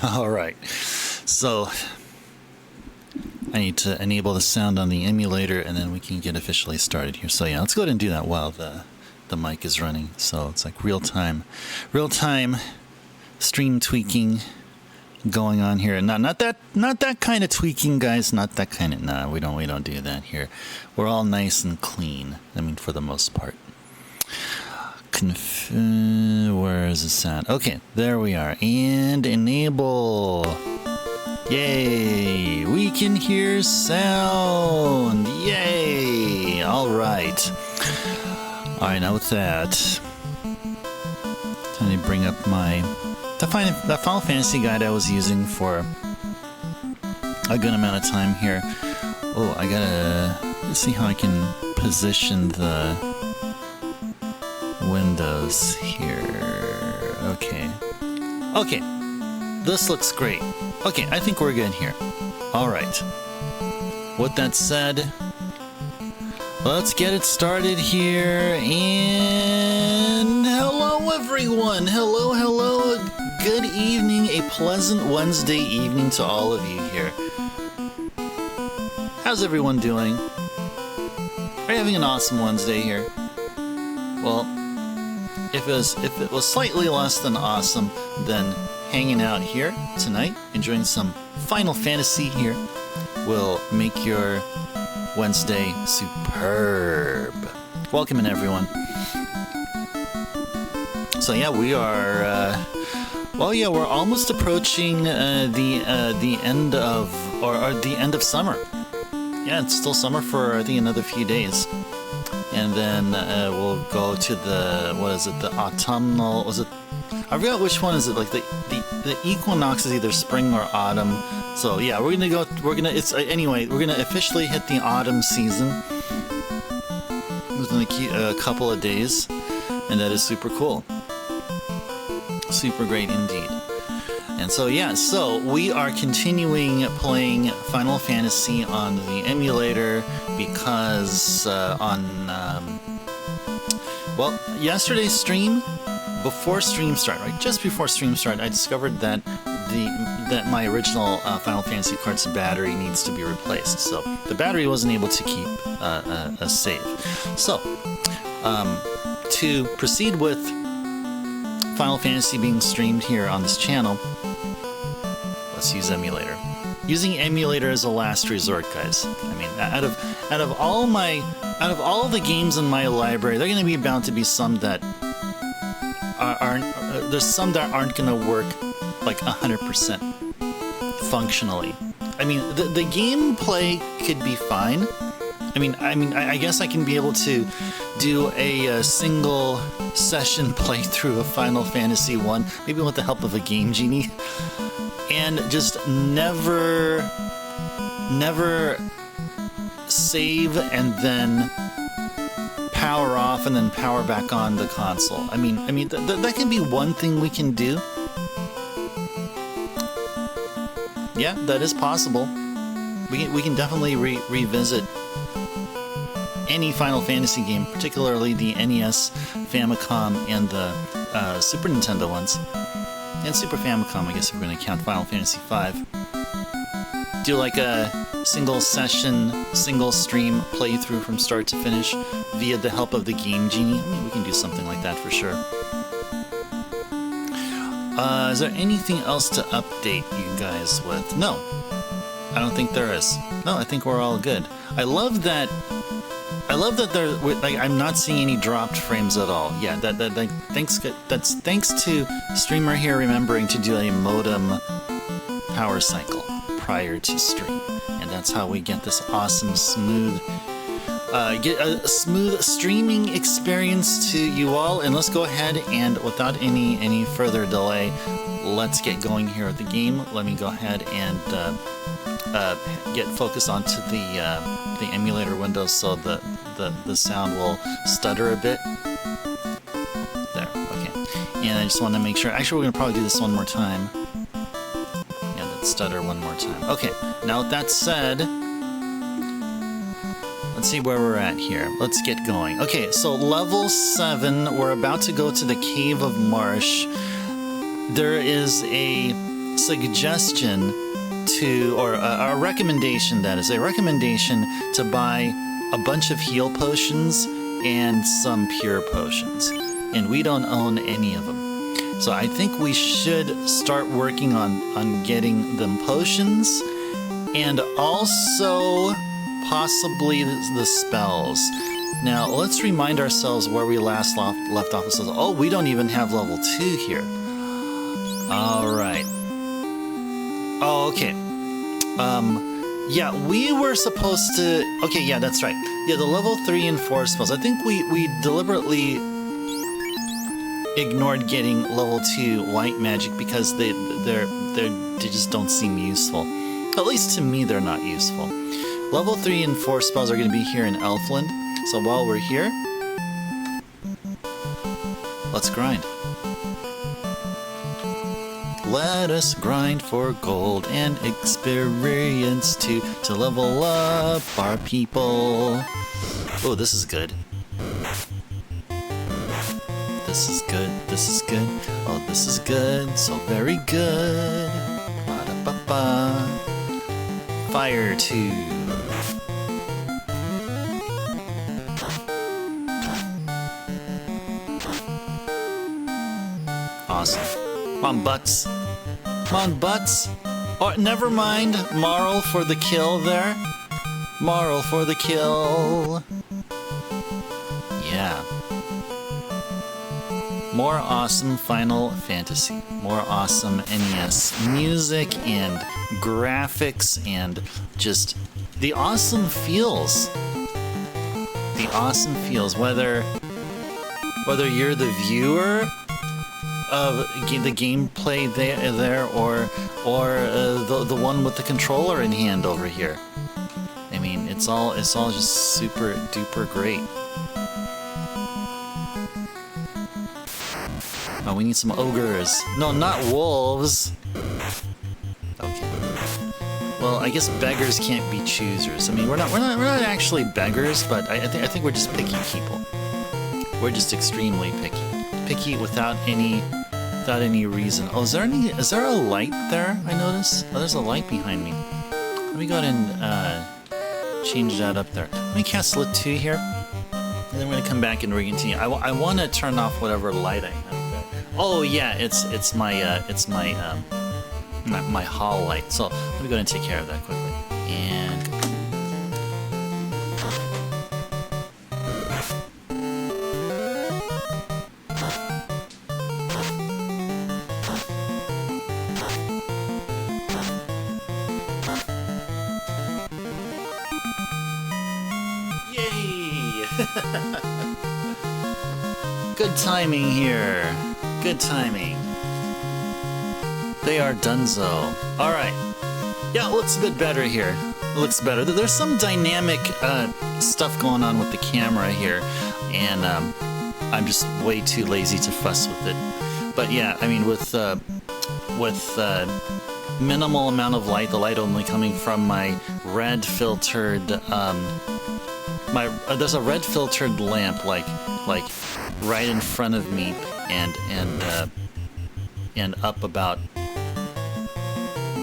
All right. So I need to enable the sound on the emulator, and then we can get officially started here. So yeah, let's go ahead and do that while the mic is running. So it's like real time stream tweaking going on here. Not that kind of tweaking, guys. Not that kind of. Nah, we don't do that here. We're all nice and clean. I mean, for the most part. Where is the sound? Okay, there we are. And enable. Yay! We can hear sound. Yay! All right. All right. Now with that, let me bring up that Final Fantasy guide I was using for a good amount of time here. Oh, I gotta see how I can position the windows here. Okay. This looks great. Okay, I think we're good here. All right. With that said, let's get it started here. And hello, everyone. Hello. Good evening. A pleasant Wednesday evening to all of you here. How's everyone doing? Are you having an awesome Wednesday here? Well, if it was slightly less than awesome, then hanging out here tonight, enjoying some Final Fantasy here, will make your Wednesday superb. Welcome in, everyone. So yeah, we are. We're almost approaching the end of the end of summer. Yeah, it's still summer for I think another few days. And then we'll go to the autumnal, was it? I forgot which one is it, like the equinox is either spring or autumn. So yeah, we're gonna officially hit the autumn season within a couple of days, and that is super cool. Super great indeed. And so yeah, so we are continuing playing Final Fantasy on the emulator because yesterday's stream, before stream start, right, just before stream start, I discovered that my original Final Fantasy card's battery needs to be replaced. So the battery wasn't able to keep a save. So to proceed with Final Fantasy being streamed here on this channel, let's use emulator. Using emulator as a last resort, guys. I mean, out of all the games in my library, there are going to be bound to be some that aren't going to work like 100% functionally. I mean, the gameplay could be fine. I guess I can be able to do a single session playthrough of Final Fantasy 1, maybe with the help of a Game Genie, and just never save and then power off and then power back on the console. That can be one thing we can do. Yeah, that is possible. We can definitely revisit any Final Fantasy game, particularly the NES, Famicom, and the Super Nintendo ones. And Super Famicom, I guess if we're going to count Final Fantasy V. Do like a single session, single stream playthrough from start to finish via the help of the Game Genie. I mean, we can do something like that for sure. Is there anything else to update you guys with? No, I don't think there is. No, I think we're all good. I love that I'm not seeing any dropped frames at all. Yeah, that's thanks to streamer here remembering to do a modem power cycle prior to stream, and that's how we get this awesome smooth streaming experience to you all. And let's go ahead and without any further delay, let's get going here with the game. Let me go ahead and get focused onto the emulator window so the sound will stutter a bit. There, okay. And I just want to make sure, actually we're going to probably do this one more time. Yeah, that stutter one more time. Okay, now with that said, let's see where we're at here. Let's get going. Okay, so level 7, we're about to go to the Cave of Marsh. There is a suggestion to, or a recommendation, that is, a recommendation to buy a bunch of heal potions and some pure potions. And we don't own any of them. So I think we should start working on getting them potions and also possibly the spells. Now, let's remind ourselves where we last left off. So, oh, we don't even have level 2 here. All right. Oh, okay. Yeah, we were supposed to... Okay, yeah, that's right. Yeah, the level 3 and 4 spells. I think we deliberately ignored getting level 2 white magic because they just don't seem useful. At least to me, they're not useful. Level 3 and 4 spells are going to be here in Elfland. So while we're here, let's grind. Let us grind for gold and experience to level up our people. Oh, this is good. This is good. This is good. Oh, this is good. So very good. Ba-da-ba-ba. Fire 2. Awesome. Come on, butts. Come on, butts. Oh, never mind. Marl for the kill there. Marl for the kill. Yeah. More awesome Final Fantasy. More awesome NES music and graphics and just the awesome feels. The awesome feels. Whether you're the viewer of the gameplay there or the one with the controller in hand over here. I mean, it's all just super duper great. Oh, we need some ogres. No, not wolves. Okay. Well, I guess beggars can't be choosers. I mean, we're not actually beggars, but I think we're just picky people. We're just extremely picky. Picky without any reason. Oh, is there a light there? I notice. Oh, there's a light behind me. Let me go ahead and change that up there. Let me cast Lit 2 here, and then we're gonna come back and continue. I want to turn off whatever light I have there. Oh yeah, it's my hall light. So let me go ahead and take care of that quickly. And good timing here. Good timing. They are donezo. Alright. Yeah, it looks a bit better here. It looks better. There's some dynamic stuff going on with the camera here, and I'm just way too lazy to fuss with it. But yeah, I mean, with minimal amount of light, the light only coming from my red filtered there's a red filtered lamp like right in front of me and up about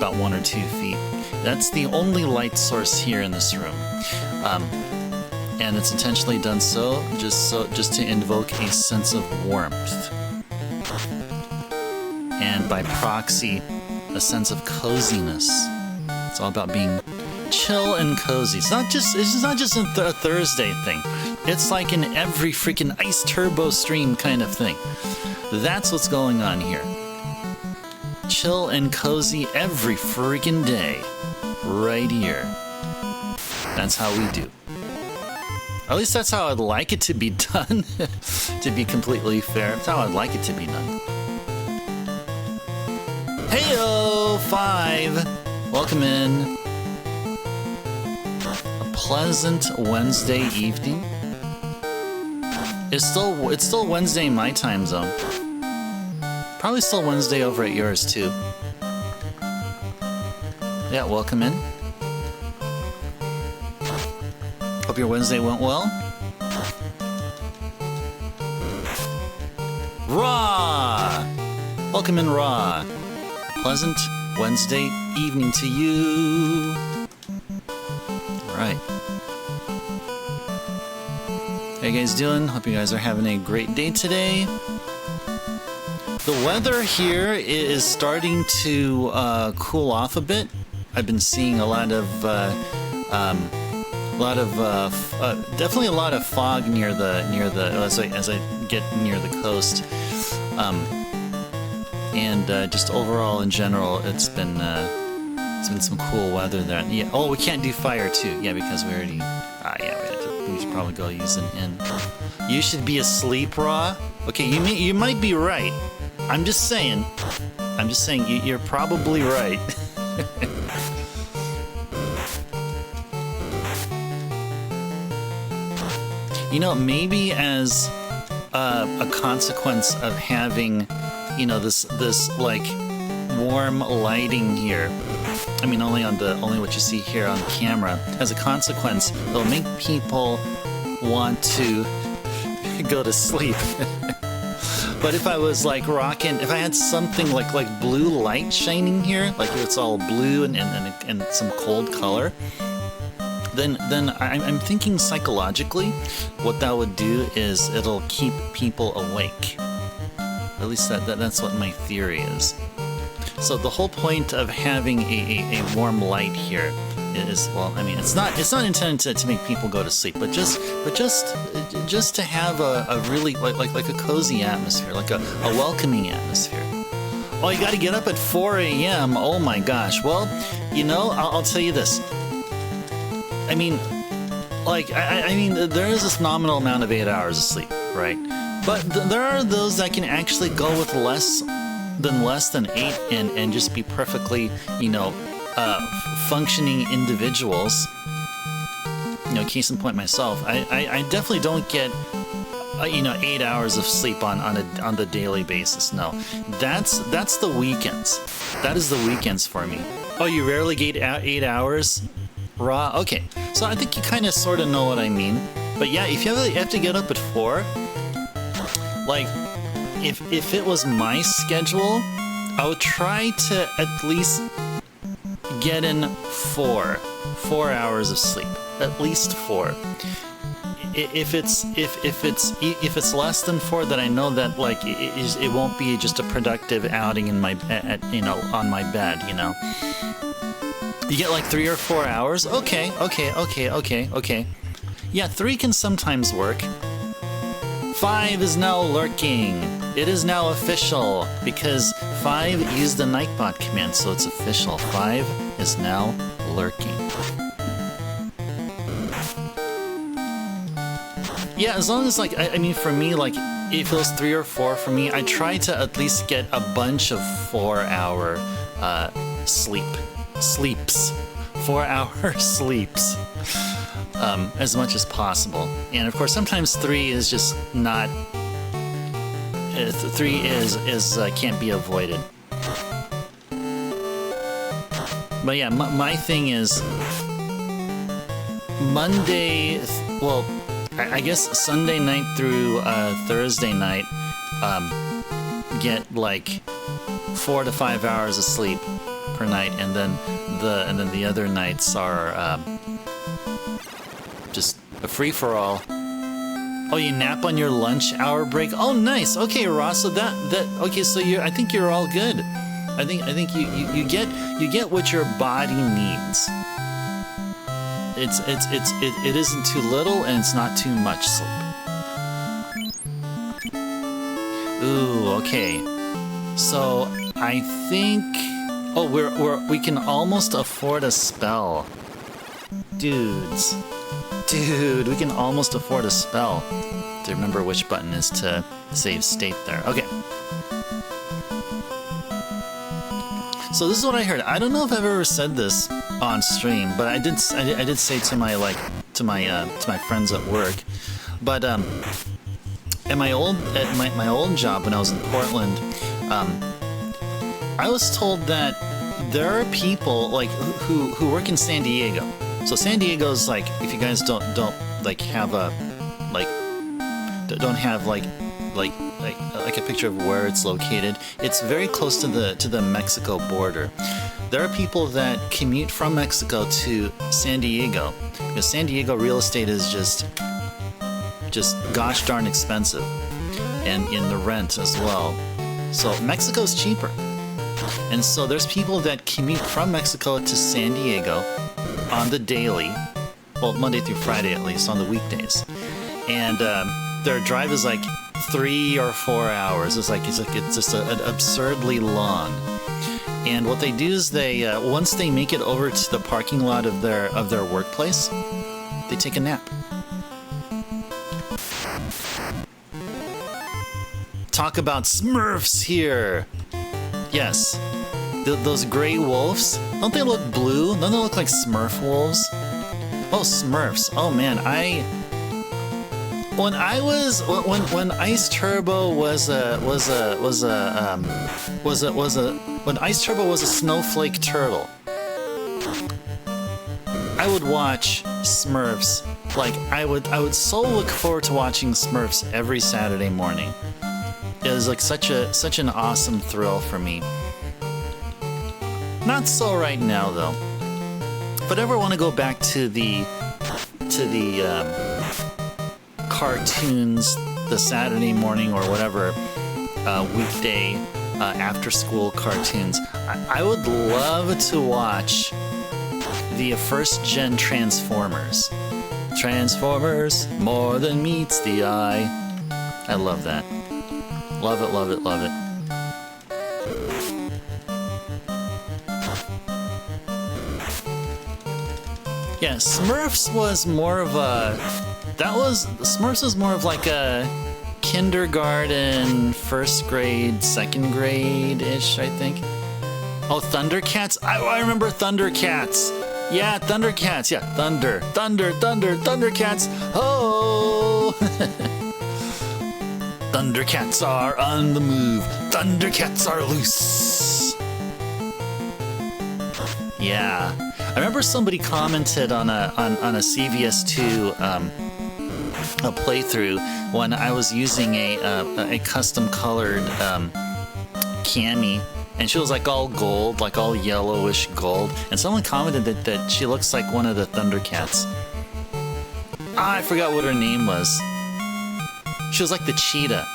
1 or 2 feet. That's the only light source here in this room, and it's intentionally done so just to invoke a sense of warmth, and by proxy a sense of coziness. It's all about being chill and cozy. It's not just a Thursday thing. It's like in every freaking Ice Turbo stream kind of thing. That's what's going on here. Chill and cozy every freaking day. Right here. That's how we do. At least that's how I'd like it to be done. To be completely fair. That's how I'd like it to be done. Heyo, 5. Welcome in. A pleasant Wednesday evening. It's still Wednesday in my time zone. Probably still Wednesday over at yours too. Yeah, welcome in. Hope your Wednesday went well. Raw! Welcome in, Raw. Pleasant Wednesday evening to you. All right. How you guys doing? Hope you guys are having a great day today. The weather here is starting to cool off a bit. I've been seeing a lot of definitely a lot of fog near the as I get near the coast, and just overall in general, it's been some cool weather there. Yeah. Oh, we can't do fire too. Yeah, because we already. We should probably go use an inn. You should be asleep, Raw. Okay, you might be right. I'm just saying. You're probably right. You know, maybe as a consequence of having, you know, this like warm lighting here. I mean, only what you see here on camera. As a consequence, it'll make people want to go to sleep. But if I was like if I had something like blue light shining here, like it's all blue and some cold color, then I'm thinking psychologically, what that would do is it'll keep people awake. At least that's what my theory is. So the whole point of having a warm light here is, well, I mean, it's not intended to make people go to sleep, but just to have a really like a cozy atmosphere, like a welcoming atmosphere. Oh, you got to get up at 4 a.m. Oh my gosh. Well, you know, I'll tell you this. I mean, I mean, there is this nominal amount of 8 hours of sleep, right? But there are those that can actually go with less than 8 and just be perfectly, you know, functioning individuals. You know, case in point myself, I definitely don't get you know, 8 hours of sleep on the daily basis. No, that's the weekends. That is the weekends for me. Oh, you rarely get 8 hours? Raw? Okay, so I think you kind of sort of know what I mean. But yeah, if you have to get up at 4, like, if it was my schedule, I would try to at least get in 4 hours of sleep, at least 4. If it's less than 4, then I know that like it won't be just a productive outing in my on my bed, you know. You get like 3 or 4 hours. Okay. Yeah, 3 can sometimes work. 5 is now lurking. It is now official because 5 used the Nightbot command, so it's official. 5 is now lurking. Yeah, as long as like I mean, for me, like if it was 3 or 4 for me, I try to at least get a bunch of 4-hour sleeps, 4-hour sleeps, as much as possible. And of course, sometimes 3 is just not. 3 is can't be avoided. But yeah, my thing is Monday. Well, I guess Sunday night through Thursday night, get like 4 to 5 hours of sleep per night, and then the other nights are just a free for all. Oh, you nap on your lunch hour break? Oh, nice. Okay, Ross. So that okay. So I think you're all good. I think you get what your body needs. It isn't too little and it's not too much sleep. Ooh, okay. So I think we can almost afford a spell. Dude, we can almost afford a spell. To remember which button is to save state there. Okay. So this is what I heard. I don't know if I've ever said this on stream, but I did say to my friends at work. But at my old job when I was in Portland, I was told that there are people like who work in San Diego. So San Diego's like, if you guys don't like have a don't have like a picture of where it's located, it's very close to the Mexico border. there are people that commute from Mexico to San Diego, because San Diego real estate is just gosh darn expensive, and in the rent as well. So Mexico's cheaper. And so there's people that commute from Mexico to San Diego on the daily, well, Monday through Friday at least, on the weekdays. And their drive is like 3 or 4 hours. It's just absurdly long. And what they do is they once they make it over to the parking lot of their workplace, they take a nap. Talk about Smurfs here. Yes, those gray wolves. Don't they look blue? Don't they look like Smurf wolves? Oh, Smurfs. Oh man, when Ice Turbo was when Ice Turbo was a snowflake turtle, I would watch Smurfs. Like I would so look forward to watching Smurfs every Saturday morning. It was like such an awesome thrill for me. Not so right now though. If I ever want to go back to the cartoons, the Saturday morning or whatever weekday after school cartoons, I would love to watch the first gen Transformers. Transformers, more than meets the eye. I love that. Love it, love it, love it. Yeah, Smurfs was more of a... Smurfs was more of like a kindergarten, first grade, second grade-ish, I think. Oh, Thundercats? I remember Thundercats. Yeah, Thundercats. Yeah, Thundercats. Oh! Thundercats are on the move. Thundercats are loose. Yeah. I remember somebody commented on a CVS2 a playthrough when I was using a custom colored cami, and she was like all gold, like all yellowish gold, and someone commented that she looks like one of the Thundercats. I forgot what her name was. She was like the cheetah.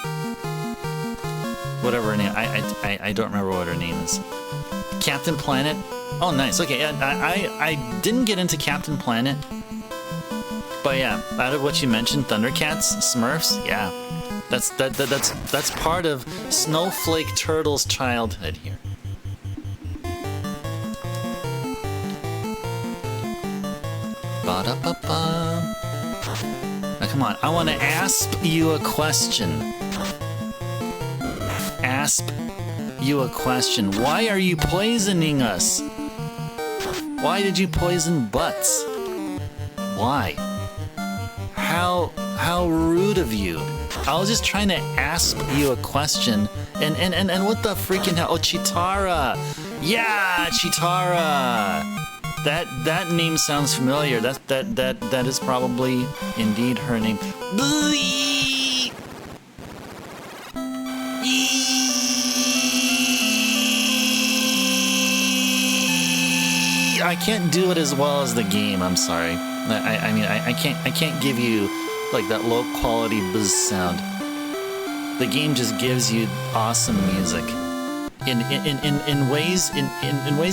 Whatever her name. I don't remember what her name is. Captain Planet. Oh, nice. Okay, I didn't get into Captain Planet, but yeah, out of what you mentioned, Thundercats, Smurfs, yeah, that's part of Snowflake Turtle's childhood here. Ba-da-ba-ba. Now come on, I want to ask you a question. Ask you a question. Why are you poisoning us? Why did you poison butts? Why? How rude of you. I was just trying to ask you a question, and what the freaking hell? Oh, Chitara. Yeah, Chitara. That name sounds familiar. That is probably indeed her name. I can't do it as well as the game. I'm sorry. I mean, I can't give you like that low quality buzz sound. The game just gives you awesome music in ways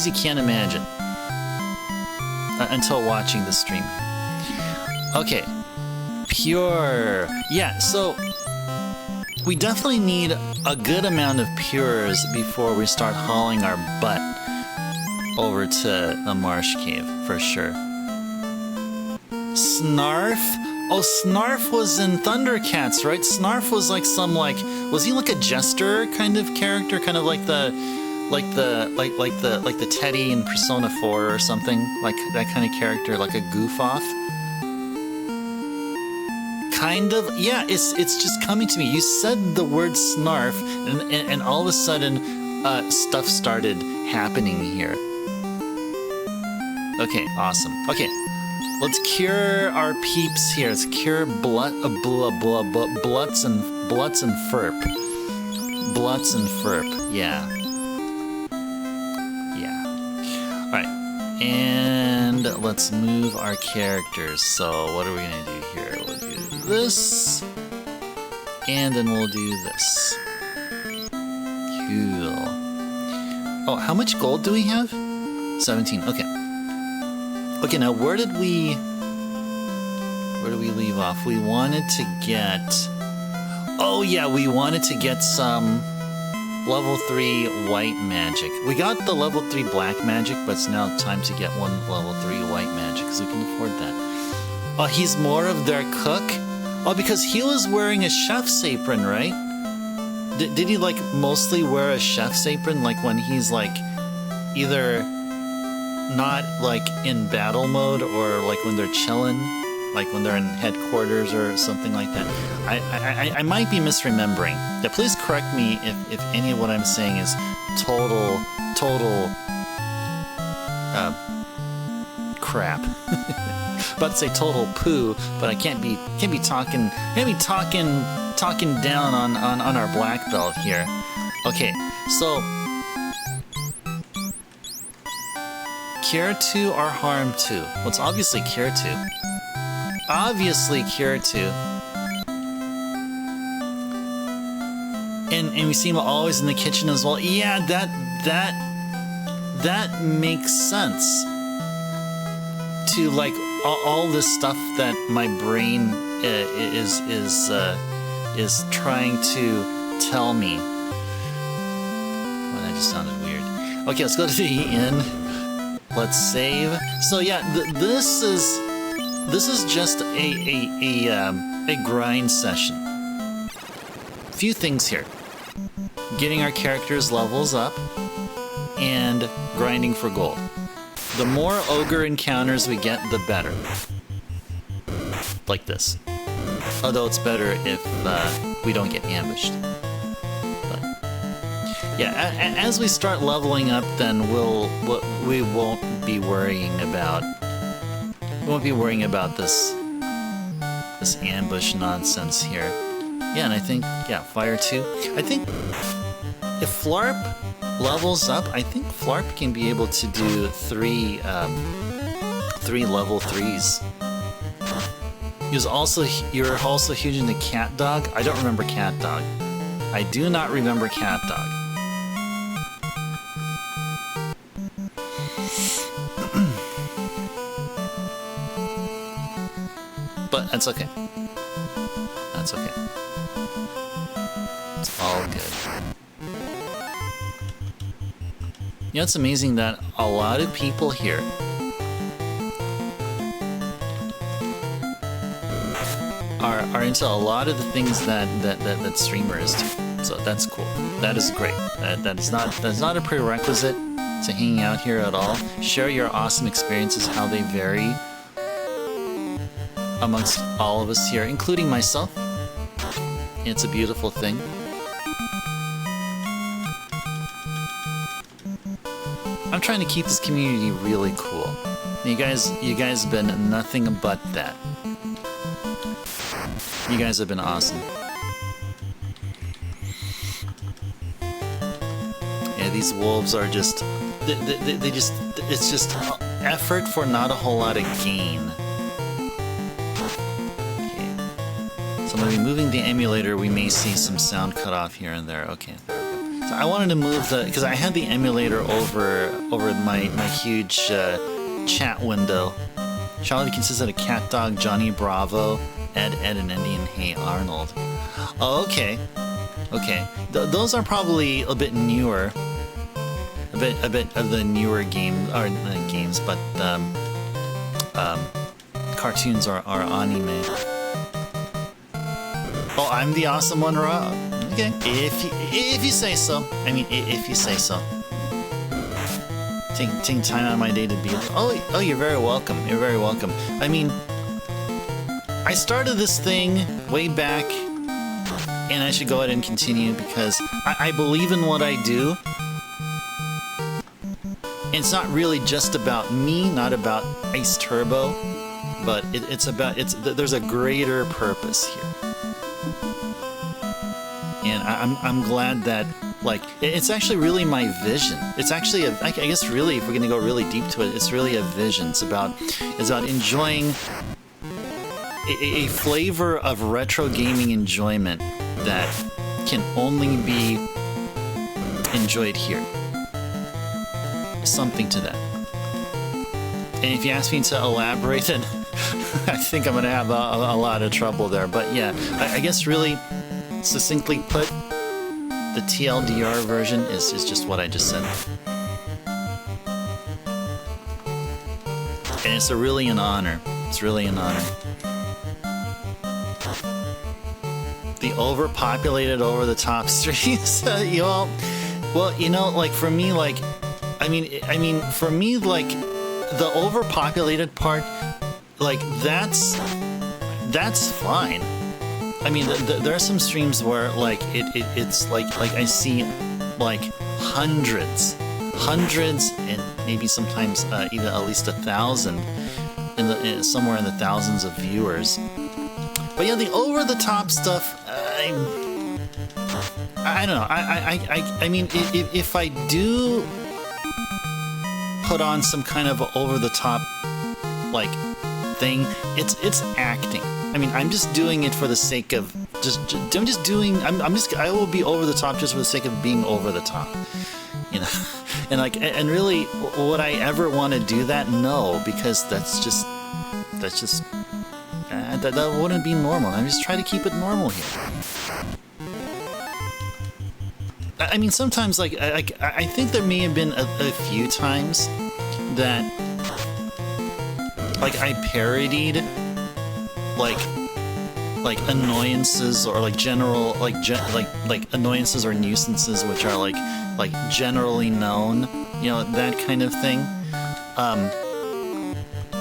you can't imagine until watching the stream. Okay, pure. Yeah, so we definitely need a good amount of pures before we start hauling our butt over to the Marsh Cave, for sure. Snarf? Oh, Snarf was in Thundercats, right? Snarf was like was he like a jester kind of character? Kind of like the Teddy in Persona 4 or something? Like that kind of character, like a goof-off? Kind of? Yeah, it's just coming to me. You said the word Snarf, and all of a sudden, stuff started happening here. Okay, awesome. Okay, let's cure our peeps here. Let's cure Blutz and Furp. Blutz and Furp, yeah. Yeah. Alright, and let's move our characters. So what are we going to do here? We'll do this, and then we'll do this. Cool. Oh, how much gold do we have? 17, okay. Okay, now where did we leave off? We wanted to get... Oh yeah, we wanted to get some level 3 white magic. We got the level 3 black magic, but it's now time to get one level 3 white magic, because we can afford that. Oh, he's more of their cook? Oh, because he was wearing a chef's apron, right? Did he, like, mostly wear a chef's apron, like, when he's, like, either not, like, in battle mode, or, like, when they're chilling? Like when they're in headquarters or something like that. I might be misremembering. Yeah, please correct me if any of what I'm saying is total crap. About to say total poo, but I can't be talking down on our black belt here. Okay, so cure 2 or harm 2? Well, it's obviously cure 2. Obviously cure 2. And we see him always in the kitchen as well. Yeah, that makes sense. To like all this stuff that my brain is trying to tell me. Well, that just sounded weird. Okay, let's go to the inn. Let's save. So yeah, this is just a grind session. Few things here. Getting our characters' levels up and grinding for gold. The more ogre encounters we get, the better. Like this. Although it's better if we don't get ambushed. But yeah, as we start leveling up, then we won't be worrying about. We won't be worrying about this ambush nonsense here. Yeah, and I think, yeah, Fire 2. I think if Flarp levels up, I think Flarp can be able to do three level 3s. You're also huge into Cat Dog? I don't remember Cat Dog. I do not remember Cat Dog. But that's okay. That's okay. It's all good. You know, it's amazing that a lot of people here are into a lot of the things that streamers do. So that's cool. That is great. That's not a prerequisite to hanging out here at all. Share your awesome experiences, how they vary amongst all of us here, including myself. It's a beautiful thing. I'm trying to keep this community really cool. You guys have been nothing but that. You guys have been awesome. Yeah, these wolves are just... They just... It's just effort for not a whole lot of gain. Okay. So maybe moving the emulator, we may see some sound cut off here and there. Okay, there we go. So I wanted to move the... Because I had the emulator over my huge chat window. Charlie consisted of Cat Dog, Johnny Bravo, Ed, and Andy, and Hey Arnold. Oh, okay. Okay. Those are probably a bit newer. A bit of the newer games, but cartoons are anime. Oh, I'm the awesome one, Rob. Okay. If you say so. I mean, if you say so. Taking time out of my day to be... Oh, you're very welcome. You're very welcome. I mean... I started this thing way back, and I should go ahead and continue because I believe in what I do. And it's not really just about me, not about Ice Turbo, but there's a greater purpose here. And I'm glad that Like, it's actually really my vision. It's actually, I guess really, if we're gonna go really deep to it, it's really a vision. It's about enjoying a flavor of retro gaming enjoyment that can only be enjoyed here. Something to that. And if you ask me to elaborate, then I think I'm gonna have a lot of trouble there. But yeah, I guess really succinctly put, the TLDR version is just what I just said. And it's really an honor. It's really an honor. The overpopulated, over-the-top streams, you all. Well, you know, like for me, like, I mean, for me, like, the overpopulated part, like, that's fine. I mean, there are some streams where, like, it's like I see, like, hundreds, and maybe sometimes even at least 1,000, somewhere in the thousands of viewers. But yeah, the over-the-top stuff, I don't know. I mean, if I do put on some kind of over-the-top, like, thing, it's acting. I mean, I'm just doing it for the sake of I will be over the top just for the sake of being over the top, you know. And really, would I ever want to do that? No, because that wouldn't be normal. I'm just trying to keep it normal here. I mean, sometimes, like, I think there may have been a few times that, like, I parodied, like annoyances, or like general, like annoyances or nuisances which are like generally known, you know, that kind of thing.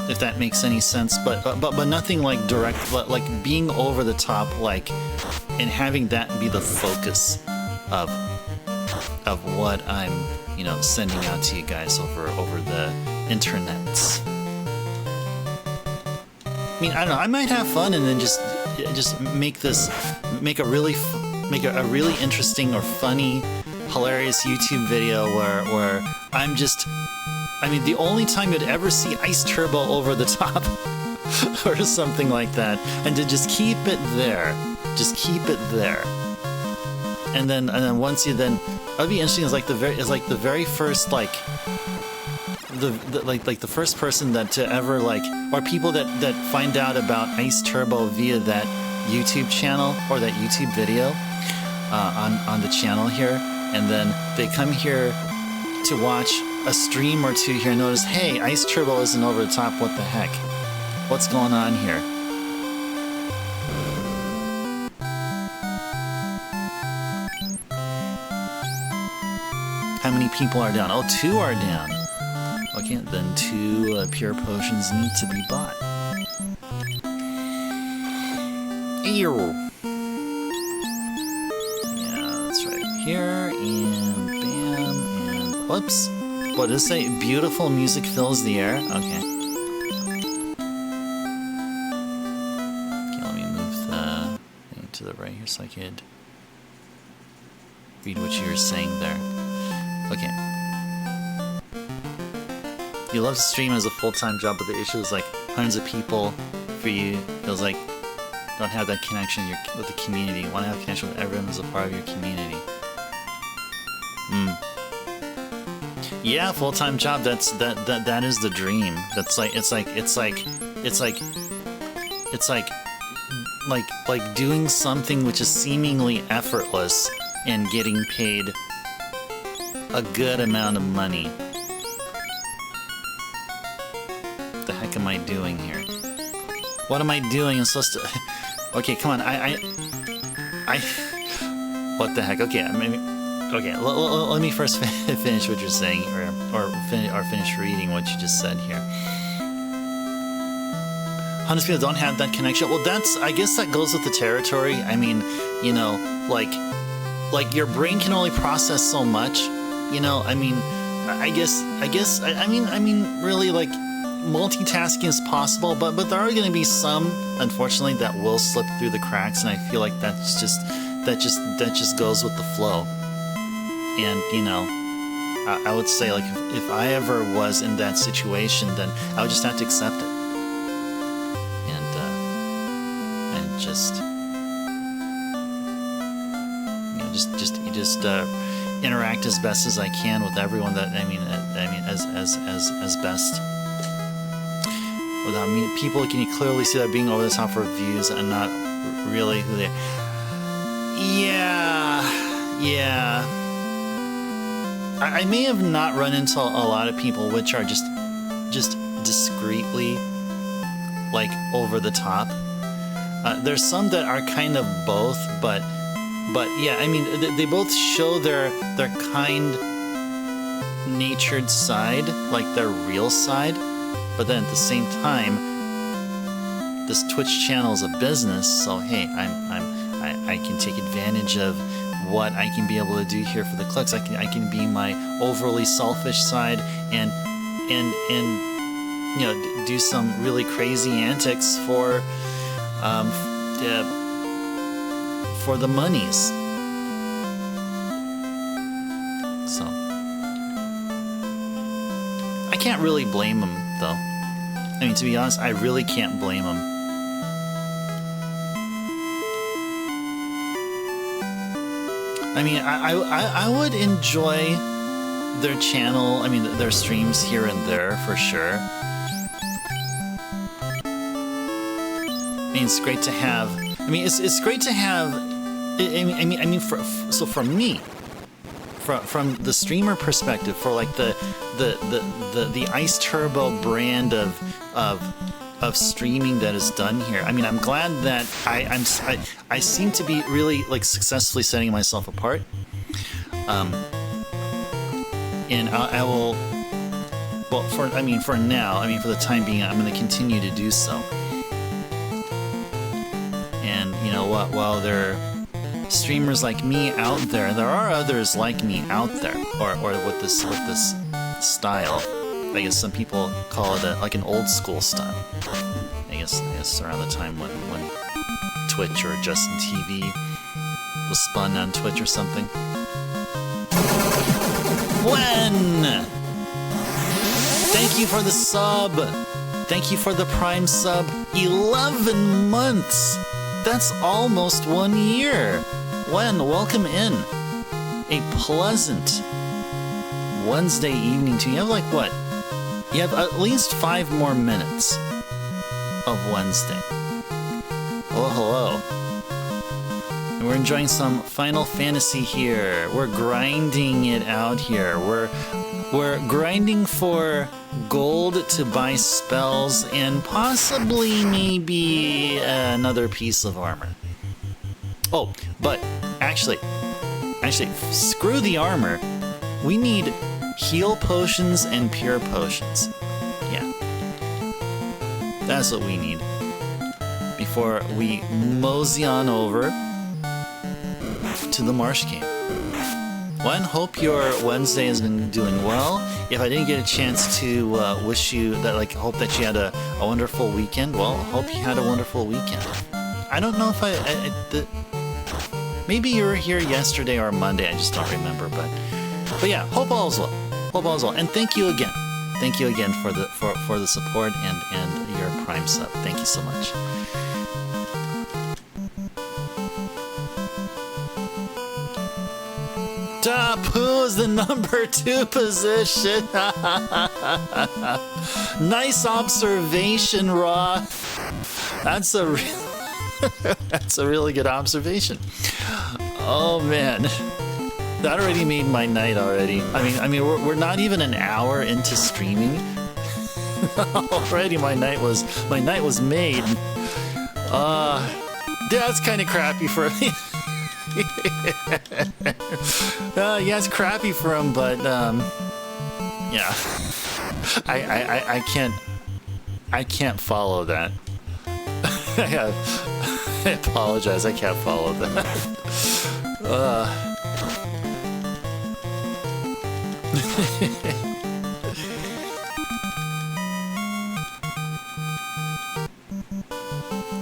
If that makes any sense, but nothing like direct, but like being over the top, like, and having that be the focus of what I'm, you know, sending out to you guys over the internets. I mean, I don't know. I might have fun and then just make a really interesting or funny, hilarious YouTube video where I'm just, I mean, the only time you'd ever see Ice Turbo over the top or something like that, and to just keep it there, and then once you then, that'd be interesting. Is like the very first, like, the first person that to ever, like, or people that find out about Ice Turbo via that YouTube channel or that YouTube video on the channel here, and then they come here to watch a stream or two here and notice, hey, Ice Turbo isn't over the top. What the heck? What's going on here? How many people are down? Oh, 2 are down. Okay, then 2 pure potions need to be bought. Ew. Yeah, that's right here, and bam, and whoops. What does it say? Beautiful music fills the air? Okay. Okay, let me move the thing to the right here so I could read what you were saying there. Okay. You love to stream as a full-time job, but the issue is, like, hundreds of people for you feels like don't have that connection with the community. You want to have a connection with everyone as a part of your community. Yeah, full-time job. That is the dream. That's like like doing something which is seemingly effortless and getting paid a good amount of money. What the heck am I doing here? What am I doing? I'm supposed to... Okay, come on. I... What the heck? Okay, maybe... Okay, let me first finish what you're saying, or finish reading what you just said here. Hundreds of people don't have that connection. Well, I guess that goes with the territory. I mean, you know, like your brain can only process so much. You know, I mean, I mean, really, like, multitasking is possible, but there are going to be some, unfortunately, that will slip through the cracks, and I feel like that just goes with the flow. And you know, I would say, like, if I ever was in that situation, then I would just have to accept it, and just, you know, just interact as best as I can with everyone. That I mean, as best. Without people can clearly see that being over the top for views and not really who they are. Yeah. I may have not run into a lot of people which are just discreetly, like, over the top. There's some that are kind of both, but yeah, I mean, they both show their kind-natured side, like their real side. But then at the same time, this Twitch channel is a business, so hey, I can take advantage of what I can be able to do here for the clicks. I can be my overly selfish side and you know, do some really crazy antics for the monies. So I can't really blame them, though. I mean, to be honest, I really can't blame them. I mean, I would enjoy their channel, I mean, their streams here and there, for sure. I mean, it's great to have, I mean, it's great to have, for me, from the streamer perspective, for like the Ice Turbo brand of streaming that is done here. I mean, I'm glad that I seem to be really, like, successfully setting myself apart. And I will, well, for now, I mean, for the time being, I'm going to continue to do so. And you know what? While there are streamers like me out there are others like me out there, or with this style. I guess some people call it like an old school style. I guess around the time when Twitch or Justin TV was spun on Twitch or something. When? Thank you for the sub. Thank you for the Prime sub. 11 months. That's almost 1 year. When? Welcome in. A pleasant Wednesday evening to you. You have, like, what? You have at least 5 more minutes of Wednesday. Hello. And we're enjoying some Final Fantasy here. We're grinding it out here. We're grinding for gold to buy spells and possibly maybe another piece of armor. Oh, but actually, screw the armor. We need heal potions and pure potions. Yeah. That's what we need. Before we mosey on over to the Marsh game. One, hope your Wednesday has been doing well. If I didn't get a chance to wish you that, like, hope that you had a wonderful weekend, well, hope you had a wonderful weekend. I don't know if maybe you were here yesterday or Monday, I just don't remember, but yeah, hope all is well. Hope all is well. And thank you again. Thank you again for the support and your Prime sub. Thank you so much. Who's the number 2 position? Nice observation, Raw. That's a really good observation. Oh man, that already made my night already. I mean, we're not even an hour into streaming. Already my night was made. That's kind of crappy for me. Yeah, it's crappy for him, but yeah, I can't follow that. I apologize, I can't follow that.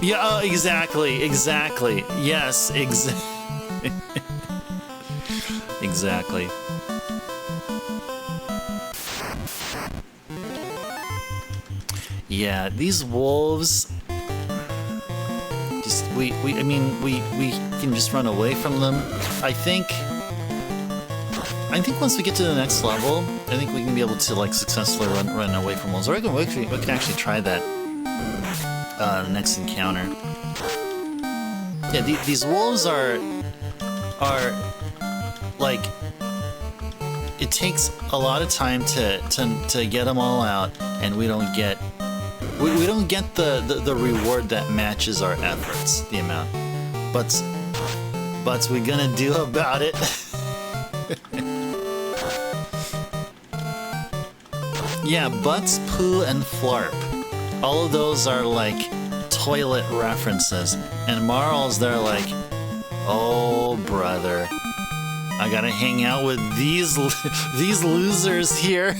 Yeah, exactly. Yes, exactly. Exactly. Yeah, these wolves. Just we can just run away from them. I think once we get to the next level, I think we can be able to like successfully run away from wolves. Or we can actually try that next encounter. Yeah, these wolves are like, it takes a lot of time to get them all out, and we don't get the reward that matches our efforts, the amount. But we're gonna do about it. Yeah, butts, poo, and flarp. All of those are like toilet references, and Marl's they're like, oh brother, I gotta hang out with these losers here.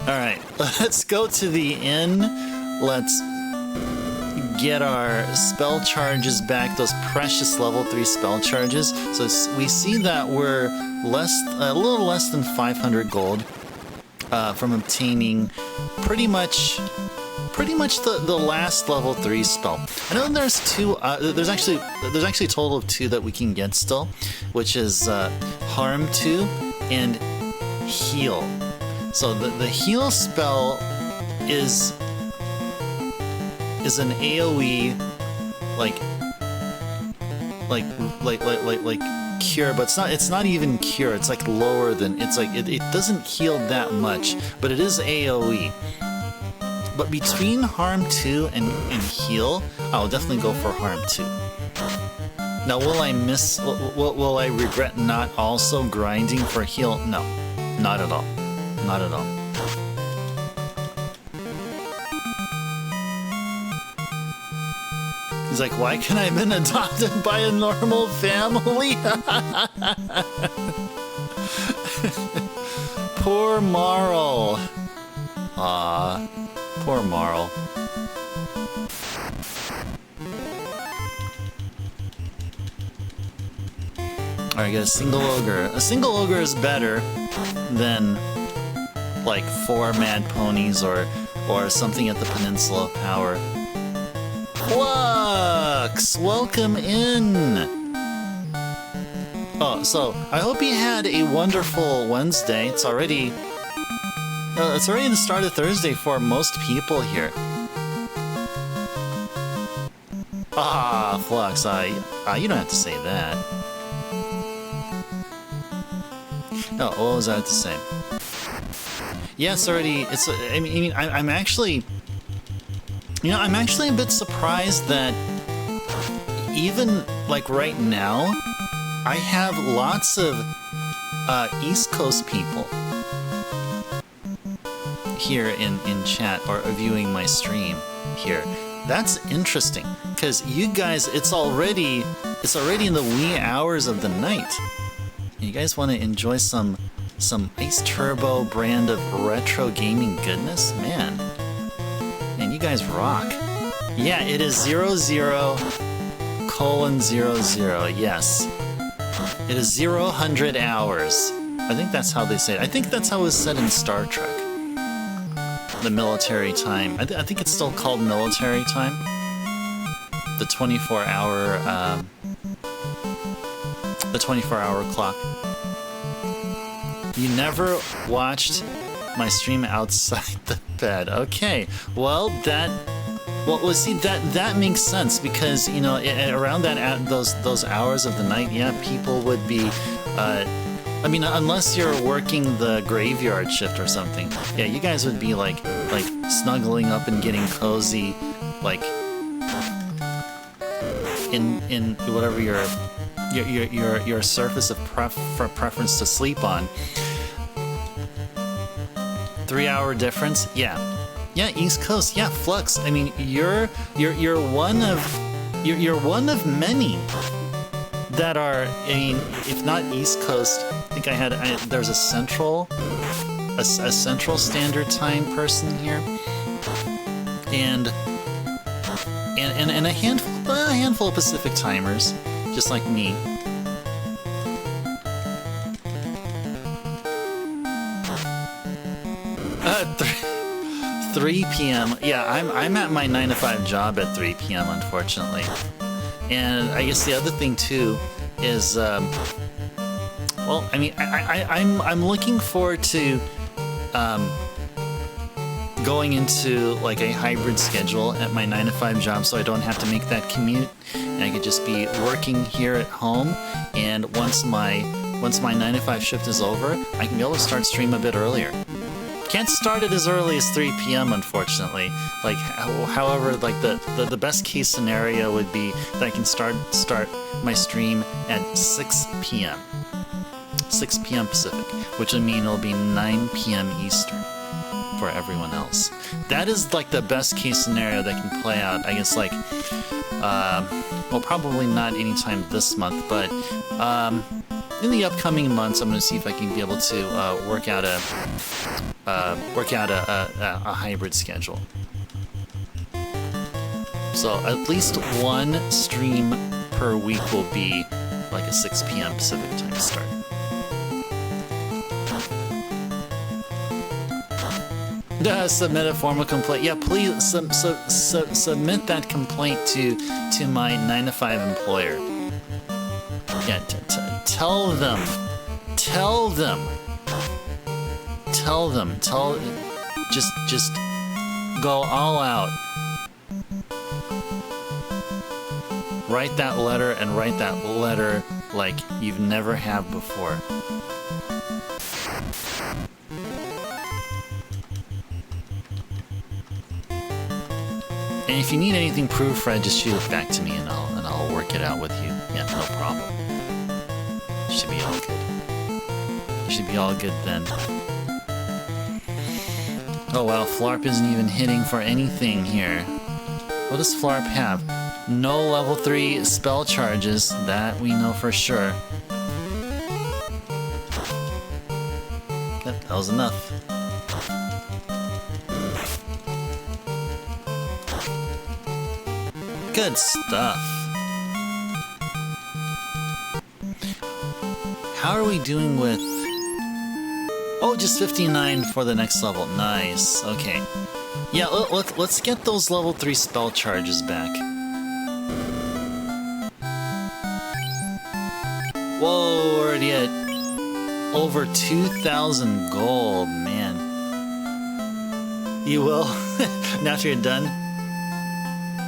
All right, let's go to the inn. Let's get our spell charges back, those precious level 3 spell charges. So we see that we're a little less than 500 gold from obtaining pretty much the last level 3 spell. I know there's two. There's actually a total of 2 that we can get still, which is Harm 2 and Heal. So the Heal spell is an AOE like cure, but it's not even cure. It's like lower than, it's like it doesn't heal that much, but it is AOE. But between Harm 2 and Heal, I'll definitely go for Harm 2. Now, will I regret not also grinding for Heal? No, not at all. Not at all. He's like, why can't I have been adopted by a normal family? Poor Marl. Aw, poor Marl. Alright, get a single ogre. A single ogre is better than like 4 mad ponies or something at the Peninsula of Power. Flux! Welcome in! Oh, so I hope you had a wonderful Wednesday. It's already the start of Thursday for most people here. Ah, Flux, you don't have to say that. No, what was I to say? Yeah, it's already. I'm actually. I'm actually a bit surprised that even like right now, I have lots of East Coast people here in chat or viewing my stream here. That's interesting, because you guys, it's already in the wee hours of the night. And you guys want to enjoy some Ice Turbo brand of retro gaming goodness? Man, you guys rock. Yeah, it is 00:00. Yes, it is 0-100 hours. I think that's how they say it. I think that's how it was said in Star Trek. The military time. I think it's still called military time. The 24-hour. The 24-hour clock. You never watched my stream outside the bed. Okay, well see that makes sense, because around those hours of the night, yeah, people would be. Unless you're working the graveyard shift or something, yeah, you guys would be like snuggling up and getting cozy, like in whatever your surface of preference to sleep on. 3-hour difference, yeah, East Coast, yeah, Flux. I mean, you're one of many that are. I mean, if not East Coast, I think there's a central Standard Time person here, and and a handful of Pacific timers, just like me. 3 p.m. Yeah, I'm at my 9 to 5 job at 3 p.m. unfortunately. And I guess the other thing too is, well, I mean, I'm looking forward to going into like a hybrid schedule at my 9 to 5 job, so I don't have to make that commute, and I could just be working here at home. And once my 9 to 5 shift is over, I can be able to start stream a bit earlier. Can't start it as early as 3 p.m. unfortunately. Like, however, like the best case scenario would be that I can start my stream at 6 p.m. 6 p.m. Pacific, which would mean it'll be 9 p.m. Eastern for everyone else. That is like the best case scenario that can play out. I guess like, well, probably not anytime this month, but in the upcoming months, I'm going to see if I can be able to work out a hybrid schedule. So at least one stream per week will be like a 6 p.m. Pacific time start. Submit a formal complaint. Yeah, please submit that complaint to my 9 to 5 employer. Yeah, tell them, just go all out. Write that letter, and write that letter like you've never have before. And if you need anything proofread, just shoot it back to me, and I'll work it out with you. Yeah, no problem. Should be all good. Should be all good then. Oh wow, Flarp isn't even hitting for anything here. What does Flarp have? No level 3 spell charges, that we know for sure. Yep, that was enough. Good stuff. How are we doing with... Oh, just 59 for the next level. Nice. Okay. Yeah, let's get those level 3 spell charges back. Whoa, we're already at over 2,000 gold, man. You will? Now after you're done,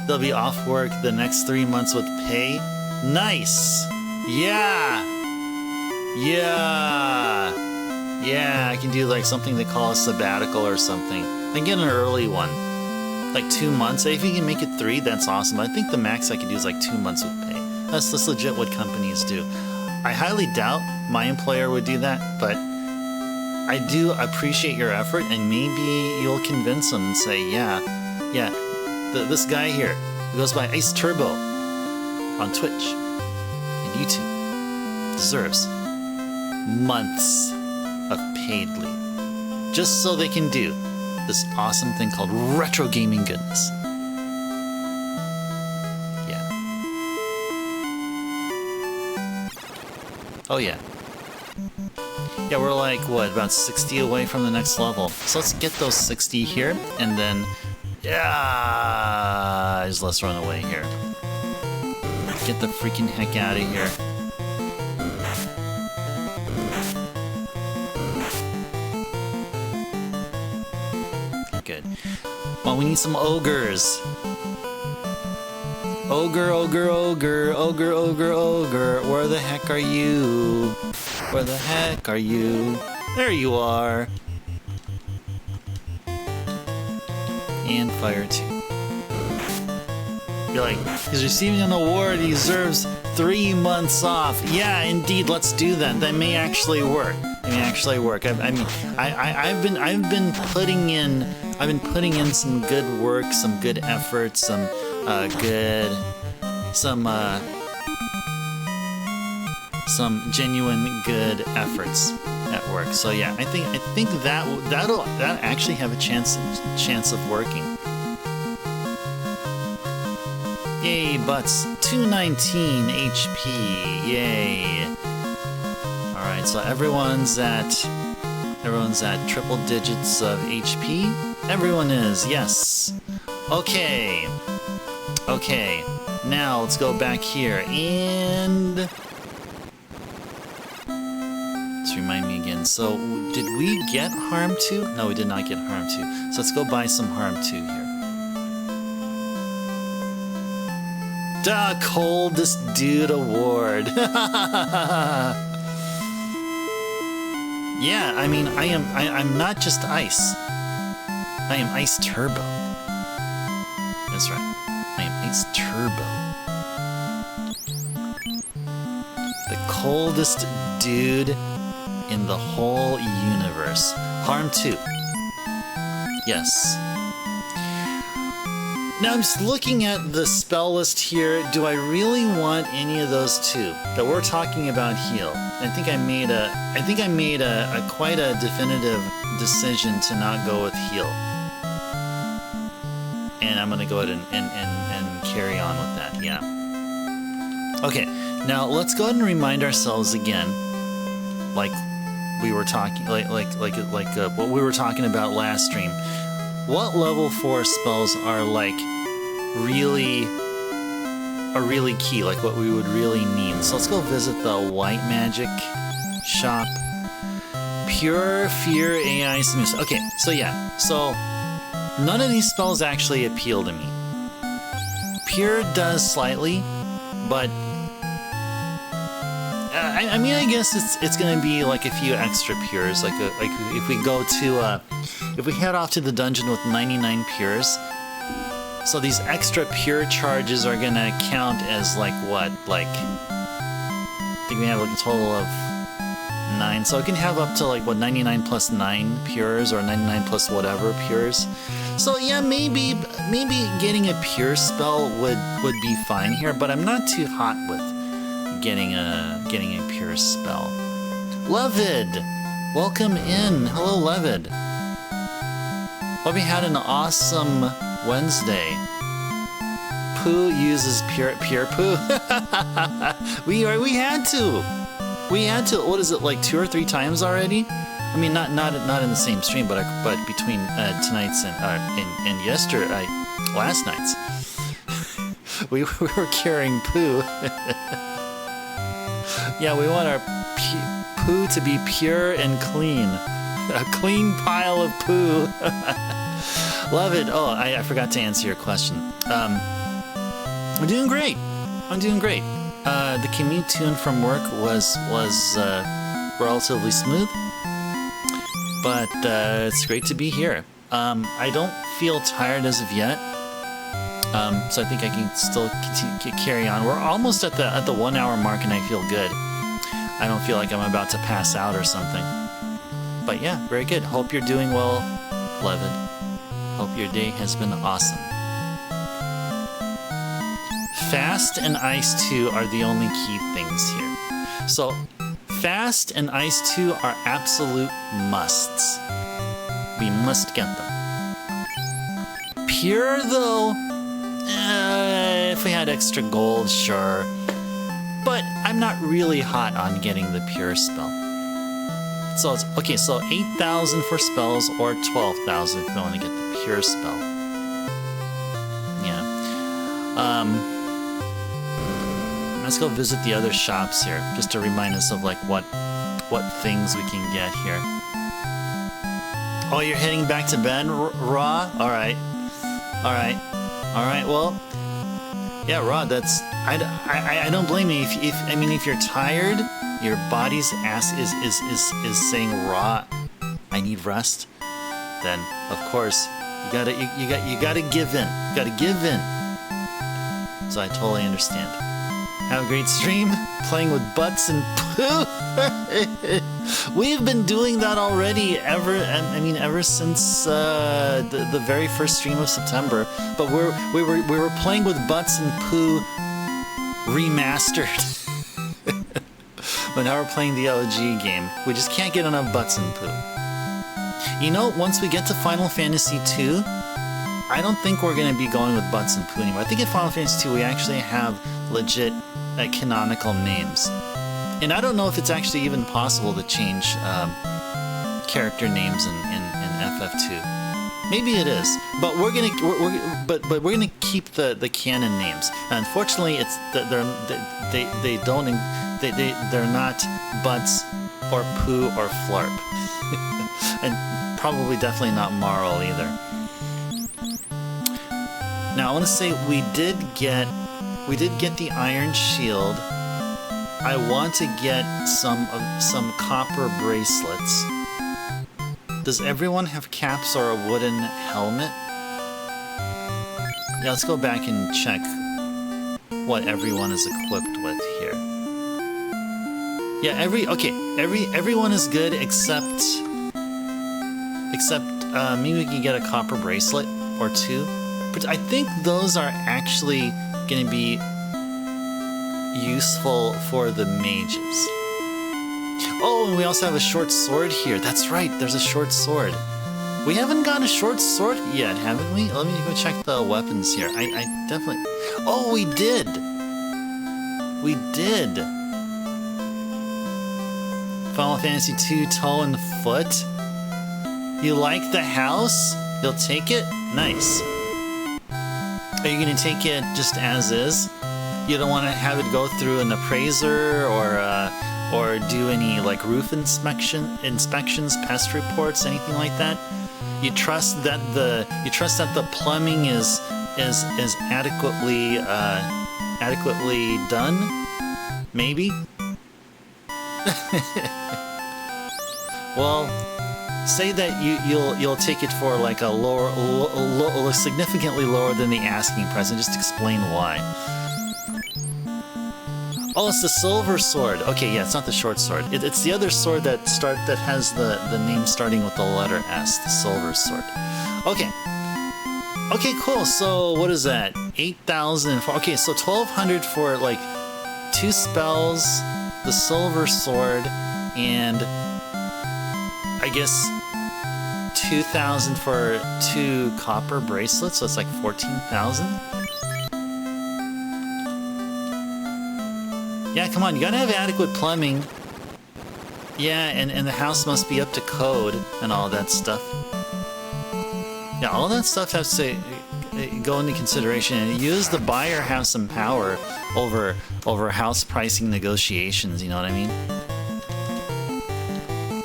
they'll be off work the next 3 months with pay. Nice! Yeah! Yeah! Yeah, I can do like something they call a sabbatical or something. I get an early one. Like 2 months. If you can make it 3, that's awesome. I think the max I can do is like 2 months with pay. That's legit what companies do. I highly doubt my employer would do that, but I do appreciate your effort, and maybe you'll convince them and say, yeah, this guy here who goes by Ice Turbo on Twitch and YouTube deserves months of paid leave just so they can do this awesome thing called retro gaming goodness. Yeah. Oh yeah. Yeah, we're like, what, about 60 away from the next level. So let's get those 60 here, and then, yeah, just let's run away here. Get the freaking heck out of here. Good. Well, we need some ogres. Ogre, ogre, ogre, ogre, ogre, ogre. Where the heck are you? Where the heck are you? There you are. And fire 2. You're like, he's receiving an award, he deserves 3 months off. Yeah, indeed, let's do that. That may actually work. It may actually work. I've been putting in some good work, some good effort, some genuine good efforts at work. So yeah, I think that'll actually have a chance of working. Yay, butts. 219 HP. Yay. Alright, so everyone's at triple digits of HP. Everyone is, yes. Okay. Okay. Now let's go back here and let's remind me again. So did we get Harm 2? No, we did not get Harm 2. So let's go buy some Harm 2 here. The coldest dude award. Yeah, I mean, I'm not just ice. I am ice turbo. That's right. I am ice turbo. The coldest dude in the whole universe. Harm 2. Yes. Now I'm just looking at the spell list here. Do I really want any of those two that we're talking about heal? I think I made a quite a definitive decision to not go with heal. And I'm gonna go ahead and carry on with that, yeah. Okay, now let's go ahead and remind ourselves again, like we were talking, like what we were talking about last stream. What level 4 spells are like really key, like what we would really need. So let's go visit the White Magic shop. Pure Fear AI Smooth. Okay, so yeah, so none of these spells actually appeal to me. Pure does slightly, but I mean, I guess it's gonna be like a few extra pures. Like if we go to if we head off to the dungeon with 99 pures, so these extra pure charges are gonna count as like what? Like I think we have like a total of 9. So it can have up to like what 99 plus 9 pures or 99 plus whatever pures. So yeah, maybe getting a pure spell would be fine here, but I'm not too hot with getting a pure spell. Levid, welcome in. Hello, Levid. Hope you had an awesome Wednesday. Poo uses pure poo. we had to. What is it, like 2 or 3 times already? I mean, not in the same stream, but between tonight's and last night's, we were carrying poo. Yeah, we want our poo to be pure and clean. A clean pile of poo. Love it. Oh, I forgot to answer your question. I'm doing great. The commute to and from work was relatively smooth, but it's great to be here. I don't feel tired as of yet, so I think I can still carry on. We're almost at the 1 hour mark, and I feel good. I don't feel like I'm about to pass out or something. But yeah, very good. Hope you're doing well, Levid. Hope your day has been awesome. Fast and Ice 2 are the only key things here. So, Fast and Ice 2 are absolute musts. We must get them. Pure, though, if we had extra gold, sure. But I'm not really hot on getting the pure spell. So it's okay, so 8,000 for spells or 12,000 if you want to get the pure spell. Yeah. Let's go visit the other shops here, just to remind us of like what things we can get here. Oh, you're heading back to bed, Raw? Alright. Well, yeah, Raw, that's I don't blame you if you're tired, your body's ass is saying raw, I need rest, then of course you gotta give in. You gotta give in. So I totally understand. Have a great stream, playing with butts and poo. We've been doing that already ever since the very first stream of September. But we were playing with butts and poo remastered. But now we're playing the OG game. We just can't get enough butts and poo. You know, once we get to Final Fantasy 2, I don't think we're going to be going with Butts and Pooh anymore. I think in Final Fantasy II we actually have legit canonical names. And I don't know if it's actually even possible to change character names in FF2. Maybe it is, but we're gonna keep the canon names. Unfortunately, it's they're not Butts or Pooh or Flarp, and probably definitely not Marl either. Now I want to say we did get the Iron Shield. I want to get some copper bracelets. Does everyone have caps or a wooden helmet? Yeah, let's go back and check what everyone is equipped with here. Yeah, everyone is good except maybe we can get a copper bracelet or two. But I think those are actually going to be useful for the mages. Oh, and we also have a short sword here. That's right, there's a short sword. We haven't got a short sword yet, haven't we? Let me go check the weapons here. I definitely... Oh, we did! We did! Final Fantasy II Toe and Foot? You like the house? You'll take it? Nice. Are you gonna take it just as is? You don't want to have it go through an appraiser or do any like roof inspections, pest reports, anything like that? You trust that the plumbing is adequately done? Maybe? Well, say that you'll take it for like a lower, significantly lower than the asking price, and just explain why. Oh, it's the silver sword. Okay, yeah, it's not the short sword. It's the other sword that has the name starting with the letter S, the silver sword. Okay. Okay, cool. So what is that? 8,000 for... Okay, so 1,200 for like 2 spells, the silver sword, and I guess 2,000 for 2 copper bracelets, so it's like 14,000. Yeah, come on, you gotta have adequate plumbing. Yeah, and the house must be up to code and all that stuff. Yeah, all that stuff has to go into consideration, and use the buyer have some power over house pricing negotiations, you know what I mean?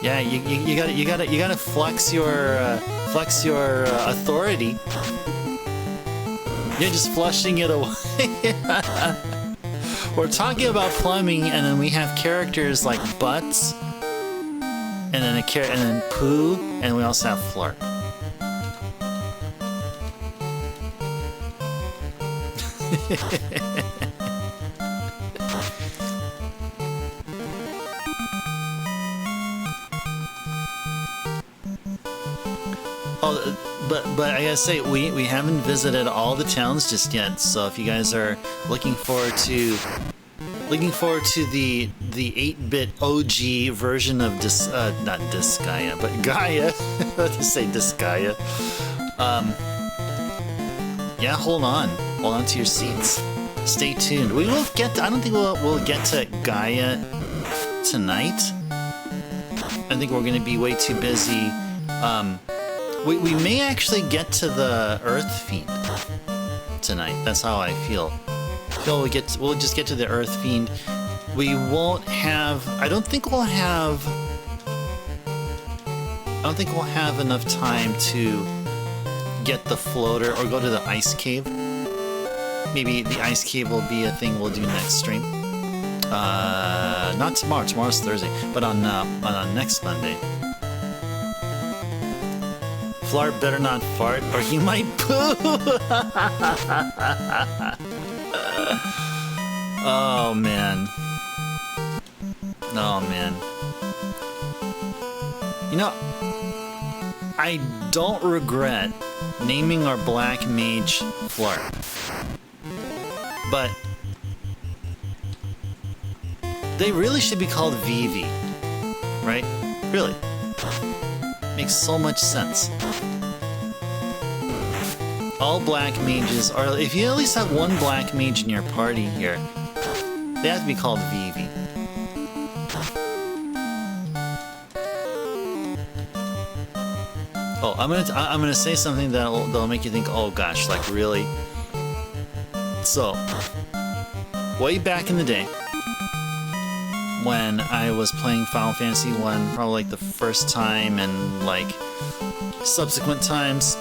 Yeah, you gotta flex your authority. You're just flushing it away. We're talking about plumbing, and then we have characters like Butts, and then Pooh, and we also have Flarp. Oh, but I gotta say, we haven't visited all the towns just yet. So if you guys are looking forward to the 8-bit OG version of not Disgaea, but Gaia, let's just say Disgaea. Yeah, hold on to your seats. Stay tuned. We will get. I don't think we'll get to Gaia tonight. I think we're gonna be way too busy. We may actually get to the Earth Fiend tonight. That's how I feel. We'll just get to the Earth Fiend. We won't have. I don't think we'll have enough time to get the floater or go to the ice cave. Maybe the ice cave will be a thing we'll do next stream. Not tomorrow. Tomorrow's Thursday, but on next Monday. Flarp better not fart, or he might poo. Oh man. Oh man. You know, I don't regret naming our black mage Flarp, but they really should be called Vivi, right? Really. Makes so much sense. all black mages, or if you at least have one black mage in your party here, they have to be called Vivi. Oh, I'm gonna say something that'll make you think, oh gosh, like really? So, way back in the day, when I was playing Final Fantasy 1, probably like the first time and like subsequent times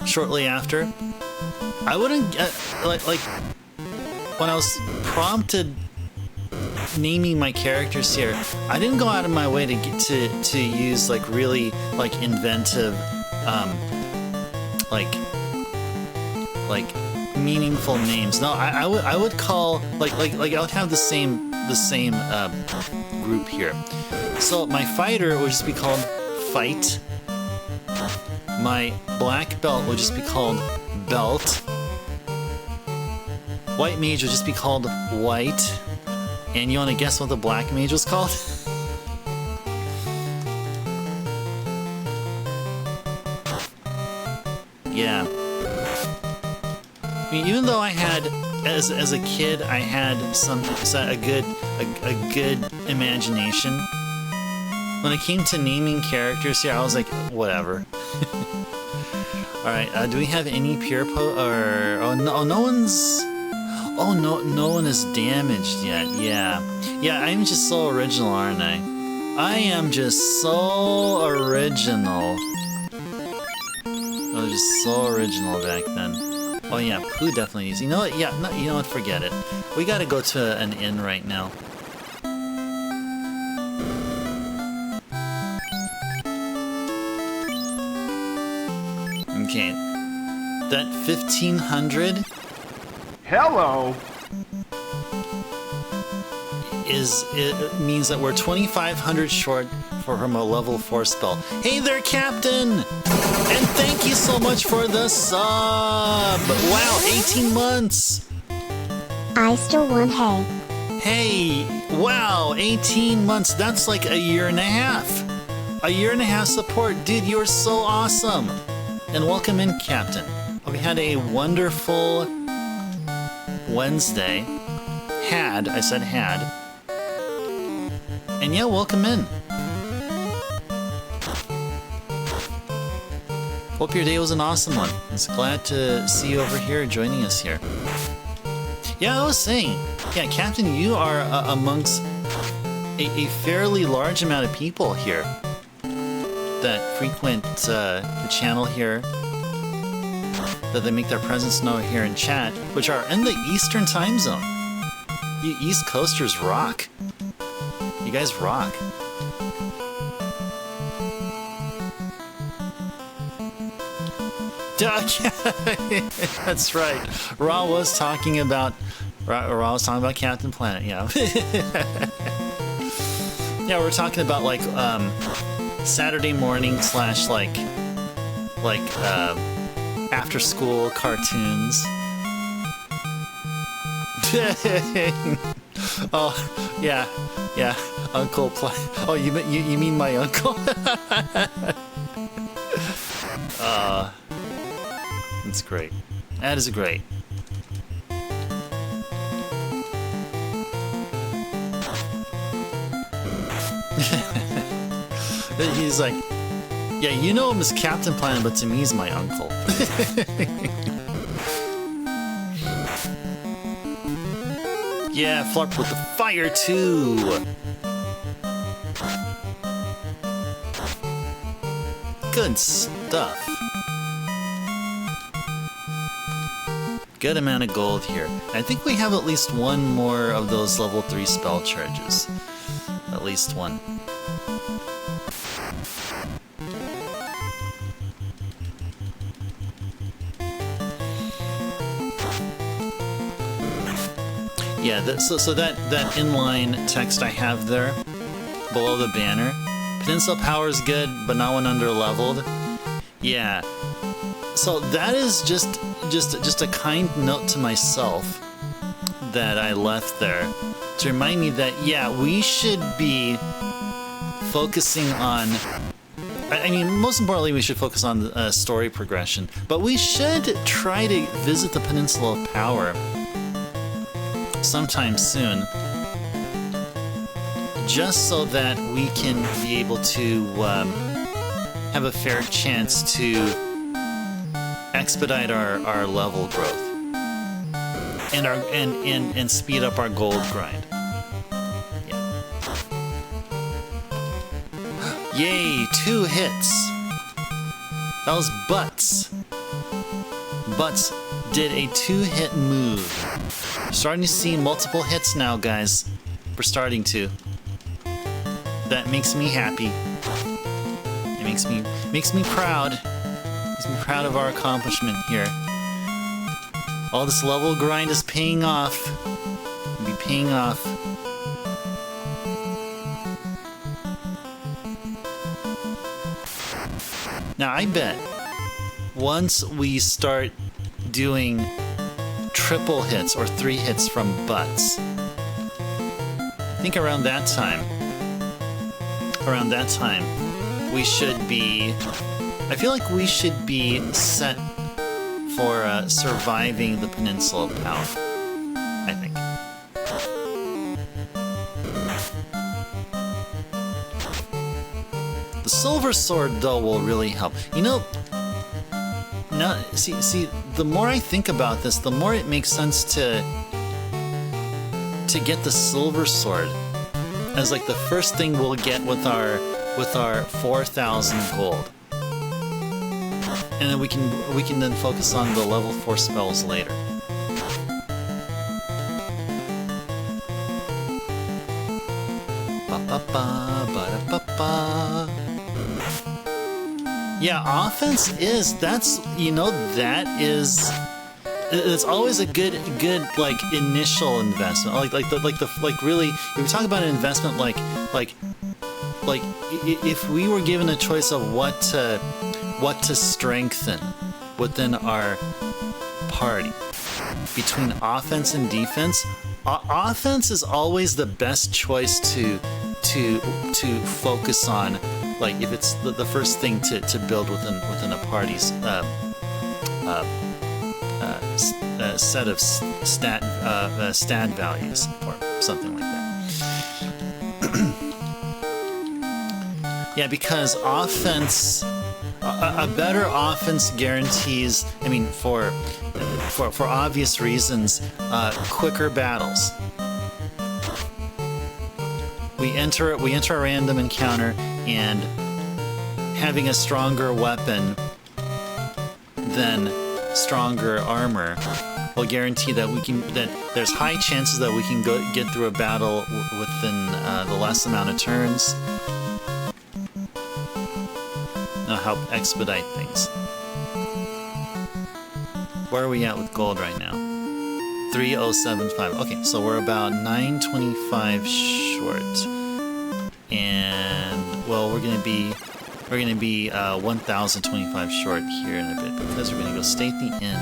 shortly after, I wouldn't like when I was prompted naming my characters here, I didn't go out of my way to get to use like really like inventive like meaningful names. No, I would call like I would have the same group here. So my fighter would just be called Fight. My black belt would just be called Belt. White mage would just be called White. And you want to guess what the black mage was called? Yeah. I mean, even though I had, as a kid, I had a good imagination. When it came to naming characters here, I was like, whatever. All right. Do we have any pure no one's. Oh, no one is damaged yet. Yeah, I'm just so original, aren't I? I am just so original. I was just so original back then. Oh yeah, Pooh definitely needs. You know what? Yeah, no, you know what? Forget it. We gotta go to an inn right now. Okay, that 1500. Hello. It means that we're 2,500 short from a level 4 spell. Hey there, Captain! And thank you so much for the sub! Wow, 18 months! I still won, hey. Hey, wow, 18 months. That's like a year and a half. A year and a half support. Dude, you're so awesome. And welcome in, Captain. Hope you had a wonderful Wednesday. I said had. And yeah, welcome in. Hope your day was an awesome one. I was glad to see you over here joining us here. Yeah, I was saying, yeah, Captain, you are amongst a fairly large amount of people here that frequent the channel here, that they make their presence known here in chat, which are in the Eastern time zone. You East Coasters rock. You guys rock. That's right. Ra was talking about Captain Planet. Yeah. Yeah, we're talking about like Saturday morning / like after school cartoons. Oh yeah, Uncle Oh, you mean my uncle? That's great. That is great. He's like, yeah, you know him as Captain Planet, but to me he's my uncle. Yeah, Flarp with the fire too. Good stuff. Good amount of gold here. I think we have at least one more of those level 3 spell charges. At least one. Yeah, so that inline text I have there below the banner. Peninsula power is good, but not when under leveled. Yeah. So that is just a kind note to myself that I left there to remind me that yeah, we should be focusing on I mean, most importantly, we should focus on the story progression. But we should try to visit the Peninsula of Power sometime soon, just so that we can be able to have a fair chance to expedite our level growth and speed up our gold grind. Yay, 2 hits. That was Butts. Butts did a 2-hit move. Starting to see multiple hits now, guys. We're starting to. That makes me happy. It makes me proud. Makes me proud of our accomplishment here. All this level grind is paying off. It'll be paying off. Now, I bet once we start doing triple hits or 3 hits from Butts, I think around that time, we should be, I feel like we should be set for surviving the Peninsula of Power, I think. The Silver Sword, though, will really help. You know, now, see, the more I think about this, the more it makes sense to get the Silver Sword as like the first thing we'll get with our 4,000 gold, and then we can then focus on the level 4 spells later. Yeah, offense is, it's always a good like initial investment. Like really, if we talk about an investment like if we were given a choice of what to strengthen within our party between offense and defense, offense is always the best choice to focus on. Like if it's the first thing to build within a party's set of stat values or something like that. Yeah, because offense, a better offense guarantees, I mean, for obvious reasons, quicker battles. We enter a random encounter, and having a stronger weapon than stronger armor will guarantee that there's high chances that we can get through a battle within the less amount of turns. That'll help expedite things. Where are we at with gold right now? 3075. Okay, so we're about 925 short. And well, we're gonna be 1025 short here in a bit, because we're gonna go stay at the inn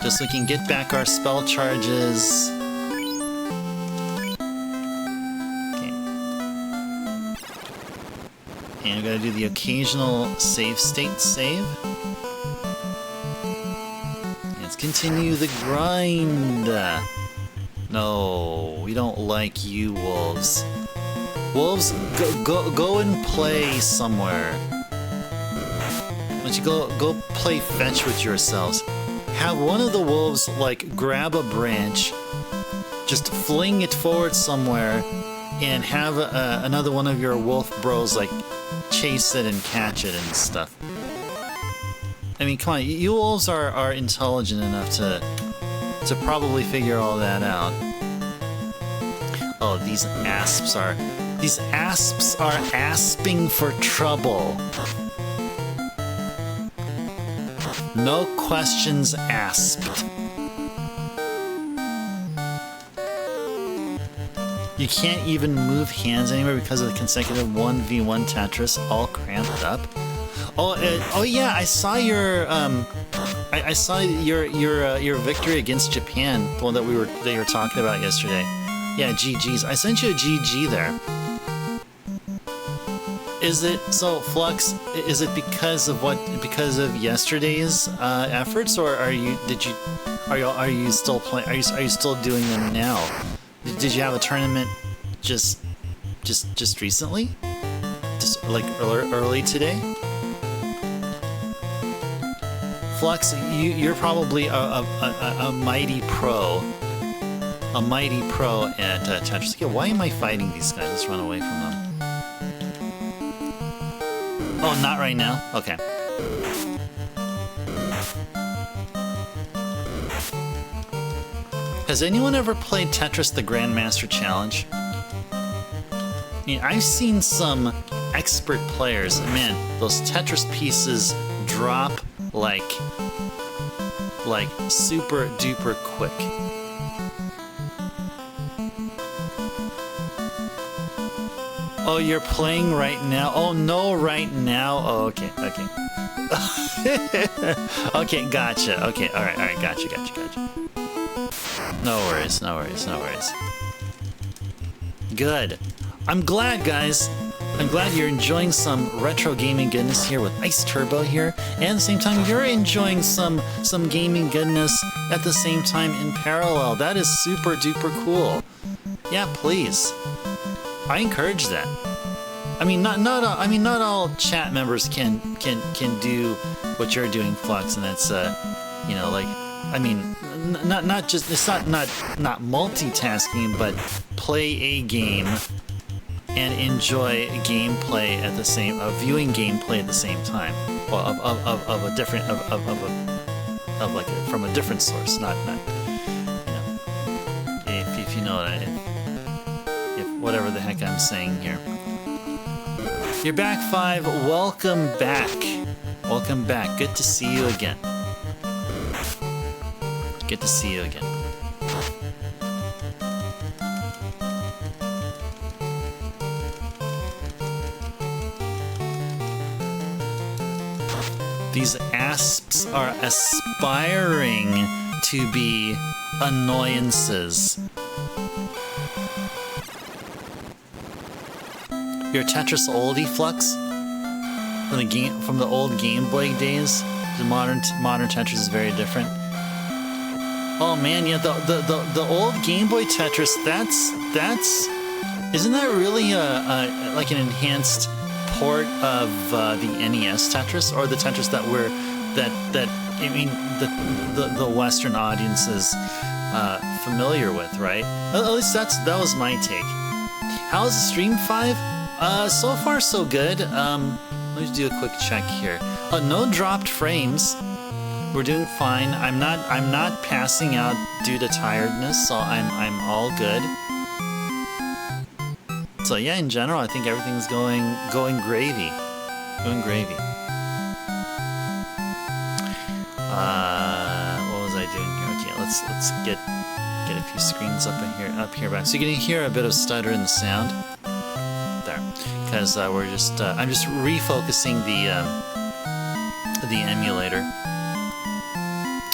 just so we can get back our spell charges. Okay. And we gotta do the occasional save state save. Let's continue the grind. No, we don't like you, wolves. Wolves, go and play somewhere. Why don't you go play fetch with yourselves? Have one of the wolves like grab a branch, just fling it forward somewhere, and have another one of your wolf bros like chase it and catch it and stuff. I mean, come on, you wolves are intelligent enough to probably figure all that out. Oh, these asps are asping for trouble. No questions asked. You can't even move hands anywhere because of the consecutive 1v1 Tetris, all cramped up. Oh yeah, I saw your I saw your victory against Japan, the one that you were talking about yesterday. Yeah, GG's. I sent you a GG there. Is it so, Flux? Is it because of what? Because of yesterday's efforts, or are you still playing? Are you still doing them now? Did you have a tournament just recently? Just like early today? Flux, you're probably a mighty pro. A mighty pro at Tetris. Yeah, why am I fighting these guys? Let's run away from them. Oh, not right now? Okay. Has anyone ever played Tetris the Grandmaster Challenge? I mean, I've seen some expert players. Man, those Tetris pieces drop like super duper quick. Oh, you're playing right now? Oh, no, right now? Oh, okay. Okay, gotcha. Okay, all right, gotcha. No worries. Good. I'm glad, guys. I'm glad you're enjoying some retro gaming goodness here with Ice Turbo here, and at the same time you're enjoying some gaming goodness at the same time in parallel. That is super duper cool. Yeah, please. I encourage that. I mean, not all chat members can do what you're doing, Flux, and that's you know, like, I mean, not just, it's not multitasking, but play a game and enjoy gameplay at the same, viewing gameplay at the same time, well, of a different, of like from a different source, not you know, if you know what if whatever the heck I'm saying here. You're back, Five. Welcome back. Welcome back. Good to see you again. Good to see you again. These asps are aspiring to be annoyances. You're a Tetris oldie, Flux? From the old Game Boy days? The modern Tetris is very different. Oh man, yeah, the old Game Boy Tetris, that's isn't that really like an enhanced port of the NES Tetris, or the Tetris that I mean the Western audience is familiar with, right? At least that was my take. How's the stream, 5? So far so good. Let me do a quick check here. No dropped frames. We're doing fine. I'm not passing out due to tiredness, so I'm all good. So yeah, in general, I think everything's going gravy. Going gravy. What was I doing here? Okay, let's get a few screens up here back. So you're gonna hear a bit of stutter in the sound. There, because I'm just refocusing the emulator.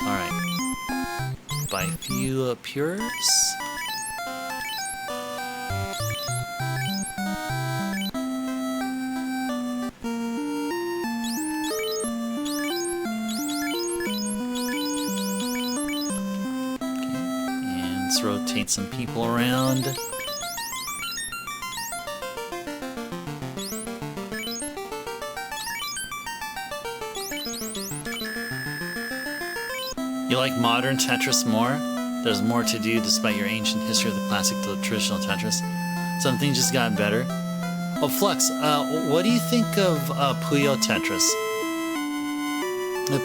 All right, by few pures. Let's rotate some people around. You like modern Tetris more? There's more to do despite your ancient history of the classic to the traditional Tetris. Some things just got better. Oh, Flux, what do you think of Puyo Tetris?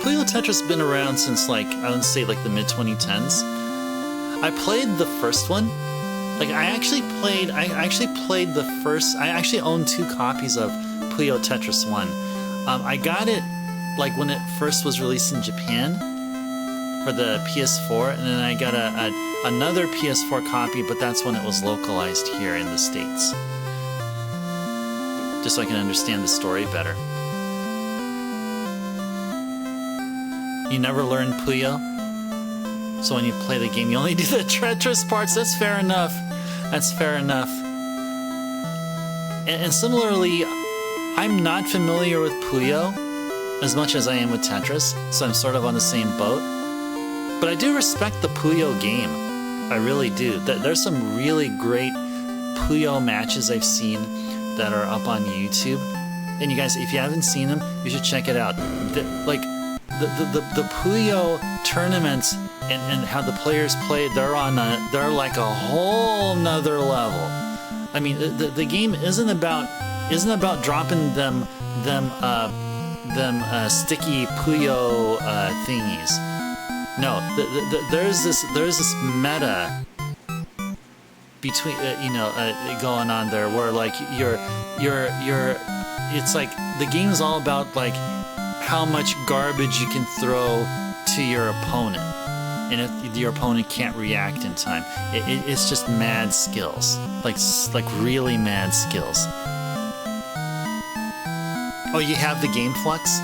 Puyo Tetris has been around since, like, I would say, like, the mid-2010s. I played the first one. Like, I actually own 2 copies of Puyo Tetris 1. I got it, like, when it first was released in Japan for the PS4, and then I got another PS4 copy, but that's when it was localized here in the States. Just so I can understand the story better. You never learned Puyo? So when you play the game, you only do the Tetris parts. That's fair enough. That's fair enough. And similarly, I'm not familiar with Puyo as much as I am with Tetris, so I'm sort of on the same boat. But I do respect the Puyo game. I really do. There's some really great Puyo matches I've seen that are up on YouTube. And you guys, if you haven't seen them, you should check it out. The Puyo tournaments and how the players play, they're like a whole nother level. I mean, the game isn't about dropping them sticky Puyo thingies. No, there's this meta between going on there where like it's like the game's all about like how much garbage you can throw to your opponent, and if your opponent can't react in time, it's just mad skills, like really mad skills. Oh, you have the game Flux?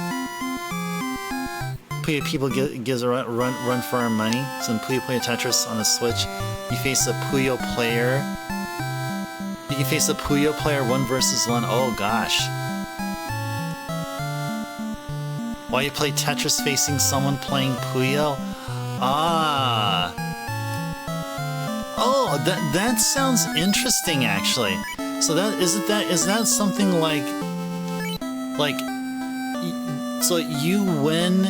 People gives a run for our money. So when Puyo play Tetris on the Switch, you face a Puyo player. You can face a Puyo player 1 versus 1. Oh gosh. While you play Tetris facing someone playing Puyo? Ah. Oh, that sounds interesting actually. So is that something like so you win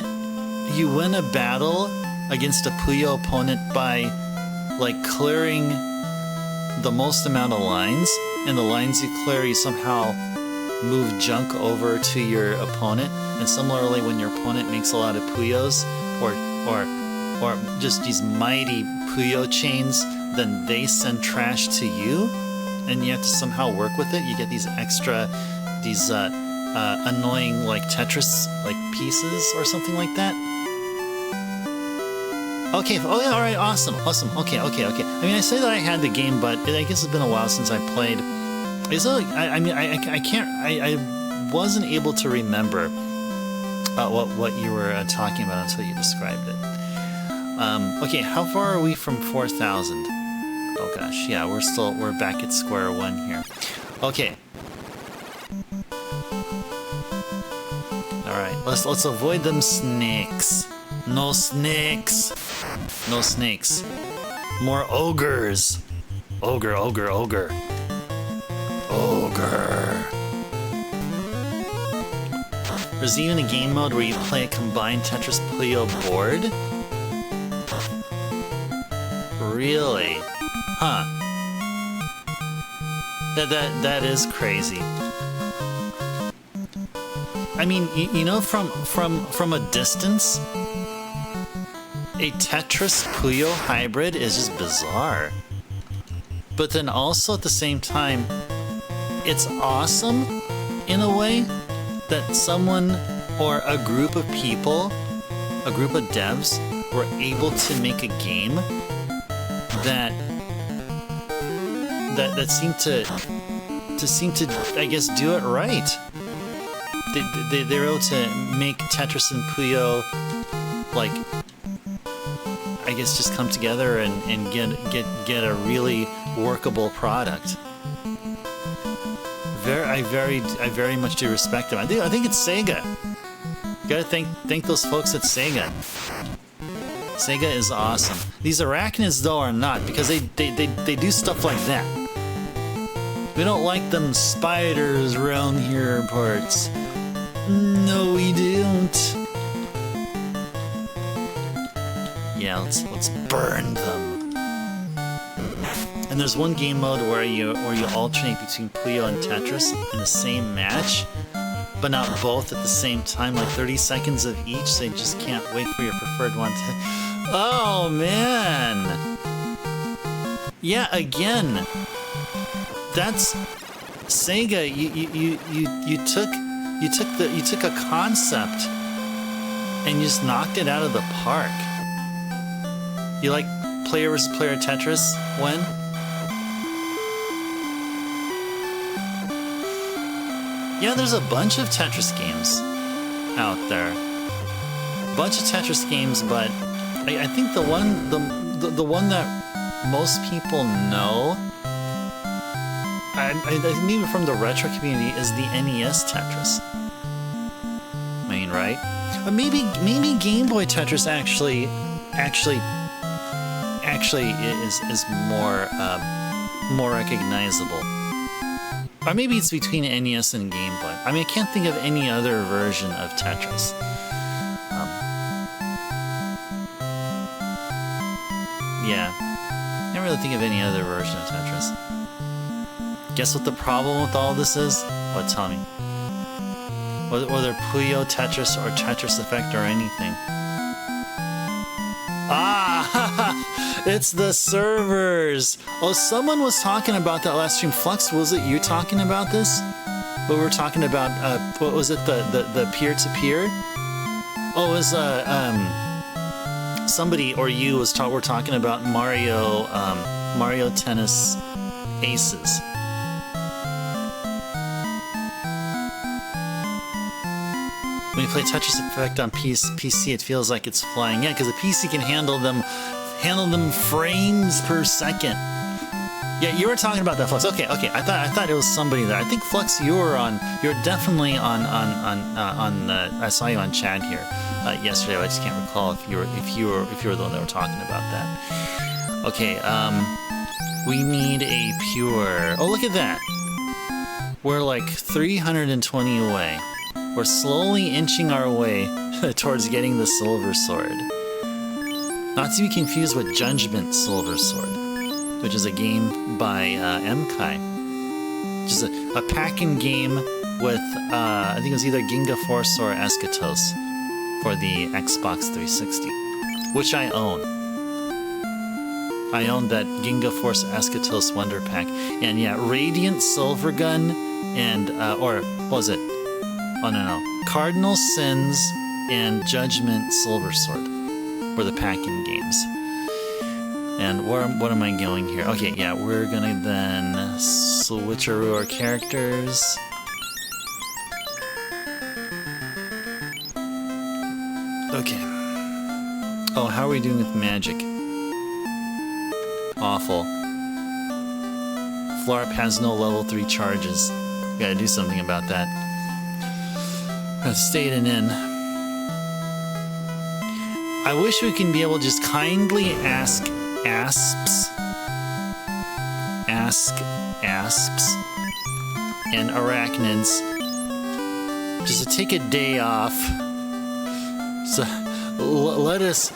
a battle against a Puyo opponent by like clearing the most amount of lines, and the lines you clear you somehow move junk over to your opponent, and similarly when your opponent makes a lot of Puyos or just these mighty Puyo chains, then they send trash to you and you have to somehow work with it. You get these extra annoying like Tetris like pieces or something like that. Okay. Oh yeah. All right. Awesome. Okay. I mean, I say that I had the game, but I guess it's been a while since I played. I wasn't able to remember what you were talking about until you described it. Okay. How far are we from 4,000? Oh gosh. Yeah. We're back at square one here. Okay. All right. Let's avoid them snakes. No snakes. No snakes. More ogres. Ogre. There's even a game mode where you play a combined Tetris Puyo board? Really? Huh. That is crazy. I mean, from a distance, a Tetris Puyo hybrid is just bizarre. But then also at the same time, it's awesome in a way that someone or a group of people, a group of devs, were able to make a game that seemed to I guess do it right. They were able to make Tetris and Puyo like I guess just come together and get a really workable product. I very much do respect them. I think it's Sega. You gotta thank those folks at Sega. Sega is awesome. These arachnids though are not, because they do stuff like that. We don't like them spiders around here parts. No, we don't. Yeah, let's burn them. And there's one game mode where you alternate between Puyo and Tetris in the same match, but not both at the same time, like 30 seconds of each, so you just can't wait for your preferred one to... Oh, man! Yeah, again, that's... Sega, you took a concept and you just knocked it out of the park. You like player versus player Tetris when? Yeah, there's a bunch of Tetris games out there. A bunch of Tetris games, but I think the one that most people know, I think maybe from the retro community is the NES Tetris. I mean, right? Or maybe Game Boy Tetris actually is more recognizable. Or maybe it's between NES and Game Boy. I mean, I can't think of any other version of Tetris. Yeah, can't really think of any other version of Tetris. Guess what the problem with all this is? What, tell me? Whether Puyo Tetris or Tetris Effect or anything. Ah! It's the servers! Oh, someone was talking about that last stream. Flux, was it you talking about this? But we were talking about, what was it, the peer-to-peer? Oh, it was, somebody or you were talking about Mario Tennis Aces. When you play Tetris Effect on PC, it feels like it's flying. Yeah, because the PC can handle them frames per second. Yeah, you were talking about that, Flux. Okay. I thought it was somebody there. I think Flux, you're definitely on. I saw you on chat here yesterday. I just can't recall if you were the one that were talking about that. Okay. We need a pure. Oh, look at that. We're like 320 away. We're slowly inching our way towards getting the Silver Sword. Not to be confused with Judgment Silver Sword, which is a game by MKai. Which is a pack-in game with, I think it was either Ginga Force or Eschatos for the Xbox 360, which I own. I own that Ginga Force Eschatos Wonder Pack. And yeah, Radiant Silver Gun and, or what was it? Oh, no. Cardinal Sins and Judgment Silver Sword were the pack-in games. And what am I going here? Okay, yeah, we're gonna then switcheroo our characters. Okay. Oh, how are we doing with magic? Awful. Flarp has no level 3 charges. We gotta do something about that. Stayed in. I wish we can be able to just kindly ask asps and arachnids just to take a day off. So let us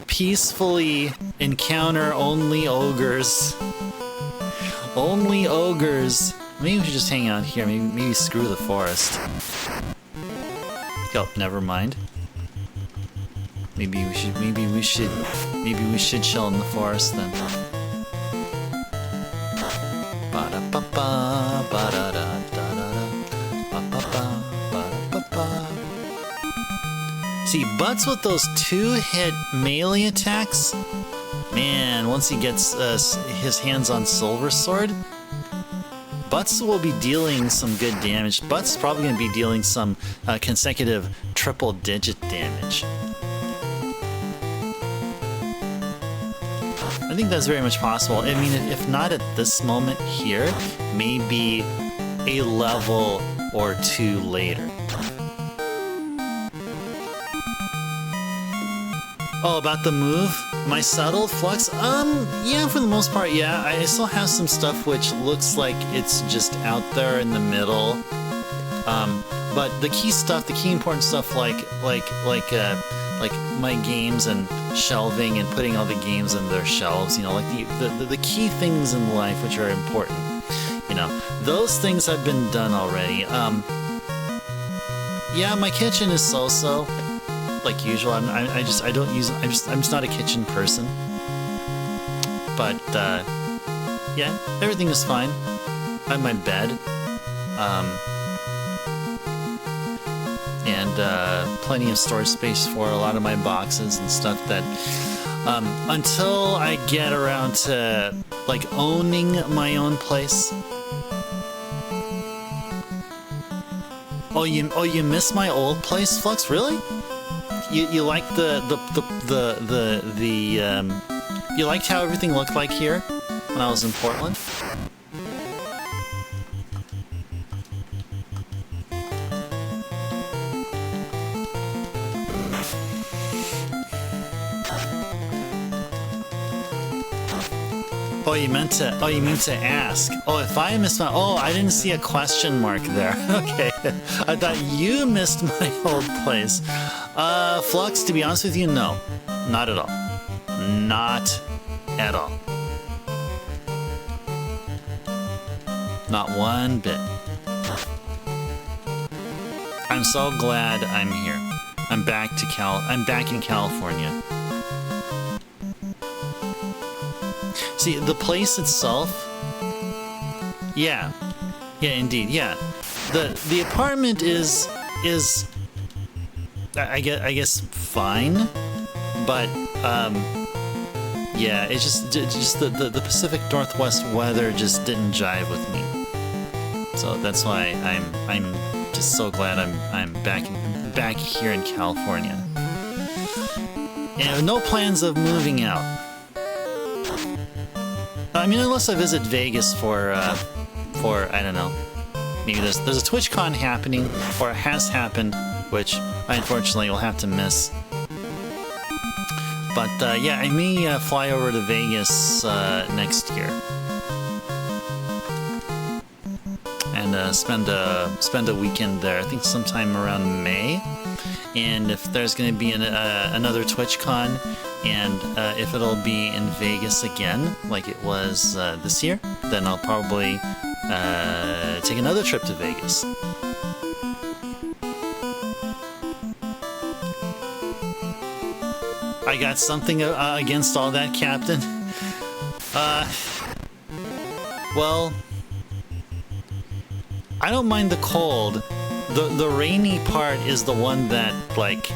peacefully encounter only ogres. Only ogres. Maybe we should just hang out here. Maybe screw the forest. Oh, never mind. Maybe we should chill in the forest then. See, Butts with those 2-hit melee attacks, man, once he gets his hands on Silver Sword, Butts will be dealing some good damage. Butts is probably going to be dealing some consecutive triple-digit damage. I think that's very much possible. I mean, if not at this moment here, maybe a level or two later. Oh, about the move? Am I settled, Flux? Yeah, for the most part, yeah. I still have some stuff which looks like it's just out there in the middle. But the key stuff, the key important stuff, like my games and shelving and putting all the games in their shelves, you know, like the key things in life which are important, you know, those things have been done already. Yeah, my kitchen is so-so. Like usual, I'm just not a kitchen person. But yeah, everything is fine. I have my bed, and plenty of storage space for a lot of my boxes and stuff. That until I get around to like owning my own place. Oh, you miss my old place, Flux? Really? You like you liked how everything looked like here when I was in Portland? Oh, you mean to ask. Oh, if I missed my... Oh, I didn't see a question mark there. Okay. I thought you missed my old place. Flux, to be honest with you, no. Not at all. Not at all. Not one bit. I'm so glad I'm here. I'm back in California. See, the place itself, yeah, indeed, yeah. The apartment is I guess fine, but yeah, it's just the Pacific Northwest weather just didn't jive with me. So that's why I'm just so glad I'm back here in California. And no plans of moving out. I mean, unless I visit Vegas for I don't know, maybe there's a TwitchCon happening, or it has happened, which I unfortunately will have to miss. But yeah, I may fly over to Vegas next year and spend a weekend there. I think sometime around May. And if there's going to be another TwitchCon, and if it'll be in Vegas again, like it was this year, then I'll probably take another trip to Vegas. I got something against all that, Captain. Well, I don't mind the cold. The rainy part is the one that, like,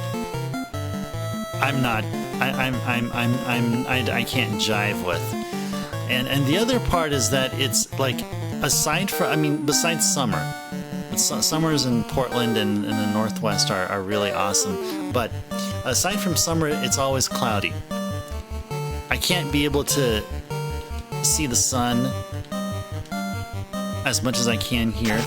I can't jive with. And the other part is that it's like, besides summer. Summers in Portland and in the Northwest are really awesome. But aside from summer, it's always cloudy. I can't be able to see the sun as much as I can here.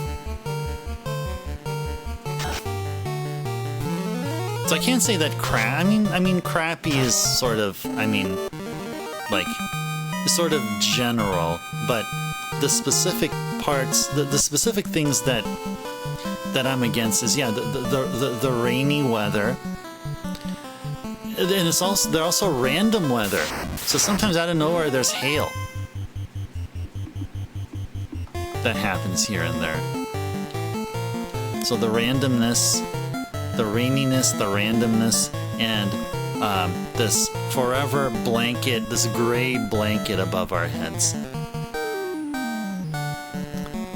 So I can't say that crappy is sort of, sort of general, but the specific parts, the specific things that I'm against is, yeah, the rainy weather. And they're also random weather. So sometimes out of nowhere there's hail that happens here and there. So the randomness, the raininess, the randomness, and this forever blanket, this gray blanket above our heads.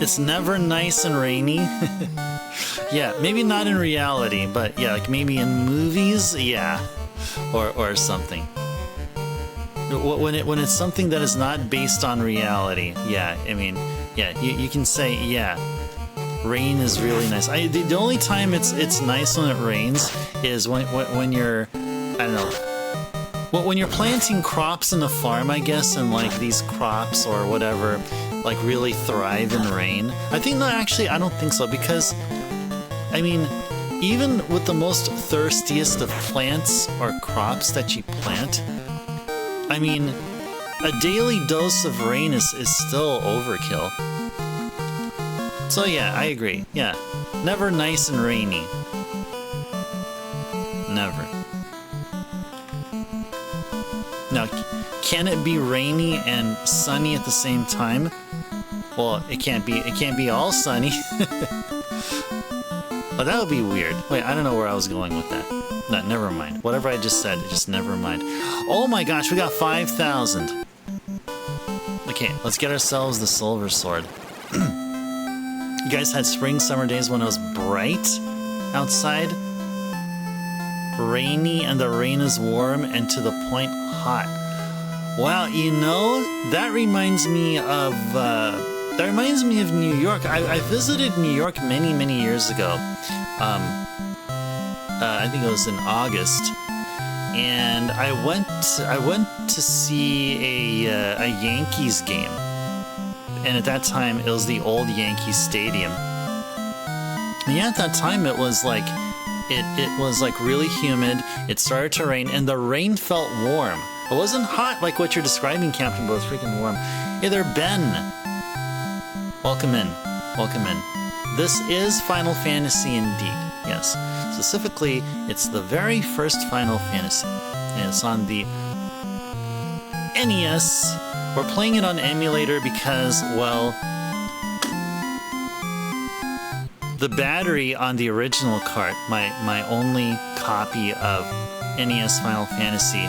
It's never nice and rainy. Yeah, maybe not in reality, but yeah, like maybe in movies, yeah, or something. When it's something that is not based on reality, yeah, I mean, yeah, you can say, yeah, rain is really nice. The only time it's nice when it rains is when you're, I don't know, when you're planting crops in a farm, I guess, and like these crops or whatever, like really thrive in rain. I think, no, actually, I don't think so, because, I mean, even with the most thirstiest of plants or crops that you plant, I mean, a daily dose of rain is still overkill. So yeah, I agree. Yeah, never nice and rainy. Never. Now, can it be rainy and sunny at the same time? Well, it can't be all sunny. But that would be weird. Wait, I don't know where I was going with that. No, never mind. Whatever I just said, just never mind. Oh my gosh, we got 5,000. Okay, let's get ourselves the silver sword. You guys had spring, summer days when it was bright outside, rainy, and the rain is warm and to the point hot. Wow, you know, that reminds me of New York. I visited New York many years ago. I think it was in August, and I went to see a Yankees game. And at that time, it was the old Yankee Stadium. And yeah, at that time, it was like, it was like really humid. It started to rain, and the rain felt warm. It wasn't hot like what you're describing, Captain, but it was freaking warm. Hey there, Ben. Welcome in. Welcome in. This is Final Fantasy indeed. Yes. Specifically, it's the very first Final Fantasy. And it's on the NES. We're playing it on emulator because, well, the battery on the original cart, my only copy of NES Final Fantasy,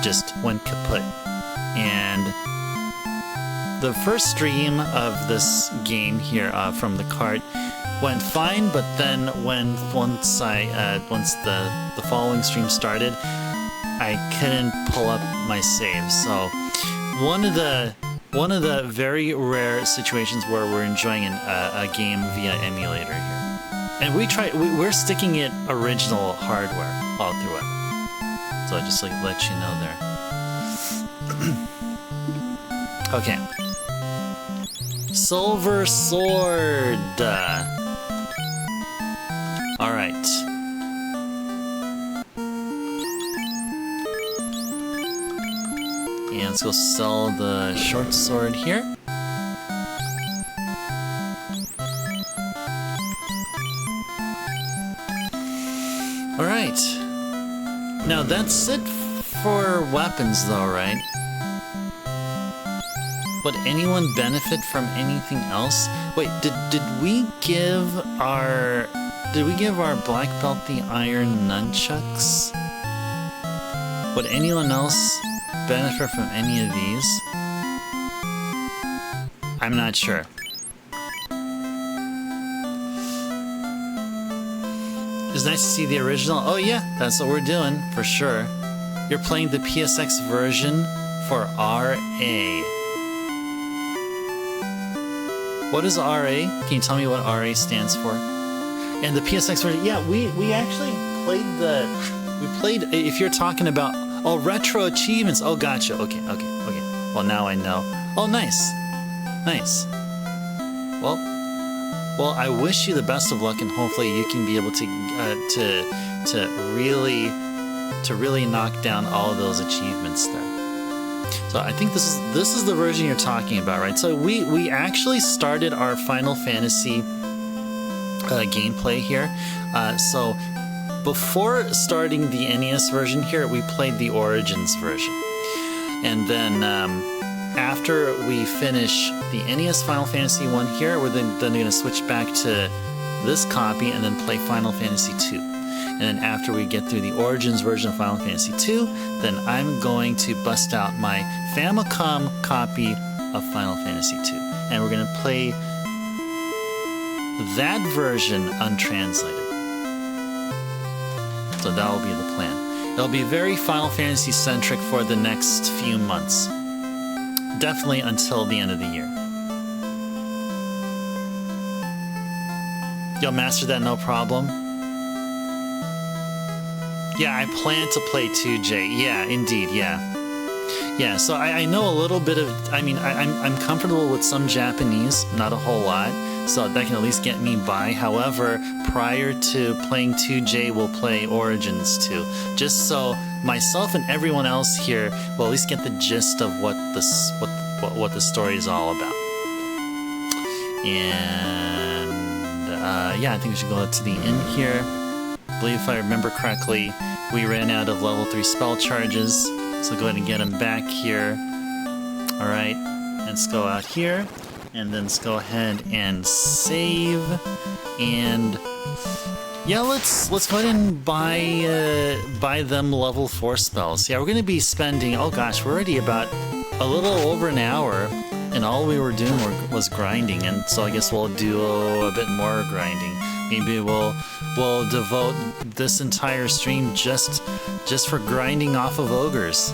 just went kaput. And the first stream of this game here from the cart went fine, but then once the following stream started, I couldn't pull up my save. So one of the very rare situations where we're enjoying a game via emulator here, and we're sticking it original hardware all through it. So just to let you know there. Okay. Silver Sword. All right. And let's go sell the short sword here. All right. Now that's it for weapons, though, right? Would anyone benefit from anything else? Wait, did we give our black belt the iron nunchucks? Would anyone else benefit from any of these? I'm not sure. It's nice to see the original. Oh yeah, that's what we're doing, for sure. You're playing the PSX version for RA. What is RA? Can you tell me what RA stands for? And the PSX version, yeah, we actually played if you're talking about, oh, retro achievements. Oh, gotcha. Okay. Well, now I know. Oh, nice. Well, I wish you the best of luck, and hopefully you can be able to really knock down all of those achievements there. So I think this is the version you're talking about, right? So we actually started our Final Fantasy gameplay here. So before starting the NES version here, we played the Origins version, and then after we finish the NES Final Fantasy 1 here, we're then going to switch back to this copy and then play Final Fantasy 2. And then after we get through the Origins version of Final Fantasy 2, then I'm going to bust out my Famicom copy of Final Fantasy 2. And we're going to play that version untranslated. So that will be the plan. It'll be very Final Fantasy centric for the next few months. Definitely until the end of the year. You'll master that no problem? Yeah, I plan to play 2J. Yeah, indeed, yeah. Yeah, so I know a little bit of, I'm comfortable with some Japanese, not a whole lot, so that can at least get me by. However, prior to playing 2J, we'll play Origins 2, just so myself and everyone else here will at least get the gist of what the story is all about. And yeah, I think we should go to the inn here. I believe if I remember correctly, we ran out of level 3 spell charges, so go ahead and get them back here. All right, let's go out here, and then let's go ahead and save, and yeah, let's go ahead and buy them level 4 spells. Yeah, we're gonna be spending, oh gosh, we're already about a little over an hour, and all we were doing was grinding, and so I guess we'll do a bit more grinding. Maybe we'll devote this entire stream just for grinding off of ogres.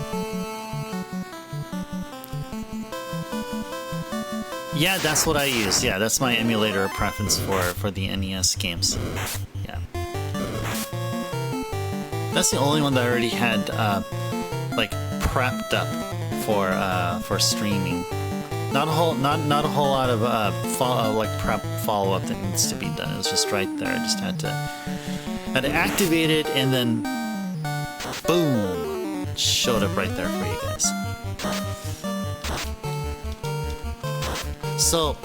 Yeah, that's what I use. Yeah, that's my emulator preference for the NES games. Yeah, that's the only one that I already had like prepped up for streaming. Not a whole lot of prep follow-up that needs to be done. It was just right there. I just had to activate it, and then boom, showed up right there for you guys. So,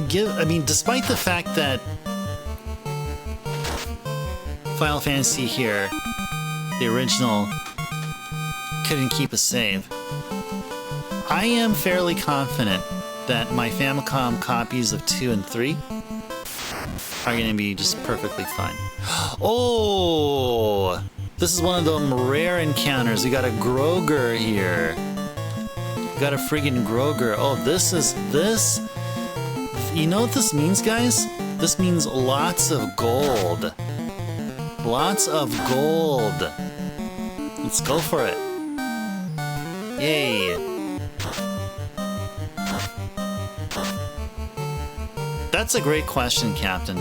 despite the fact that Final Fantasy here, the original, couldn't keep a save, I am fairly confident that my Famicom copies of 2 and 3 are going to be just perfectly fine. Oh! This is one of them rare encounters. We got a Groger here. We got a friggin' Groger. Oh, this. You know what this means, guys? This means lots of gold. Lots of gold. Let's go for it. Yay. That's a great question, Captain.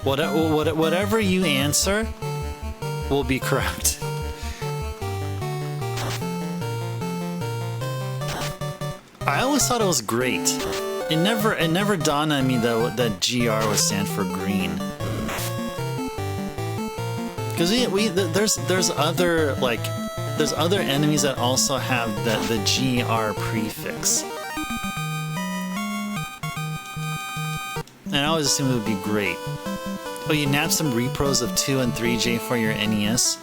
Whatever you answer will be correct. I always thought it was great. It never dawned on me though that GR would stand for green. Because there's other enemies that also have the GR prefix. And I always assumed it would be great. Oh, you nabbed some repros of 2 and 3J for your NES?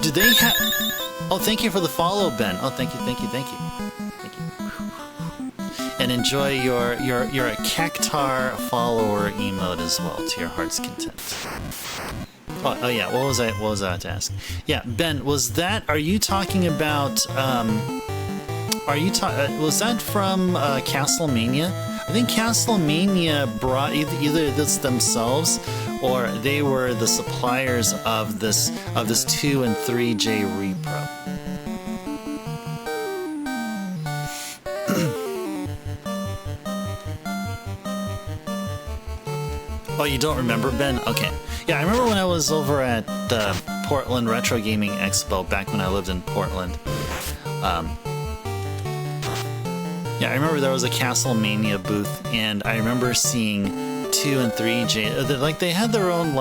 Do they have... Oh, thank you for the follow, Ben. Oh, thank you. And enjoy your Cactar follower emote as well, to your heart's content. Oh yeah, what was I about to ask? Yeah, Ben, are you talking about, was that from Castlemania? I think Castlemania brought either this themselves or they were the suppliers of this 2 and 3J repro. Oh, you don't remember, Ben? Okay. Yeah, I remember when I was over at the Portland Retro Gaming Expo back when I lived in Portland. Yeah, I remember there was a Castlemania booth, and I remember seeing 2 and 3J. They had their own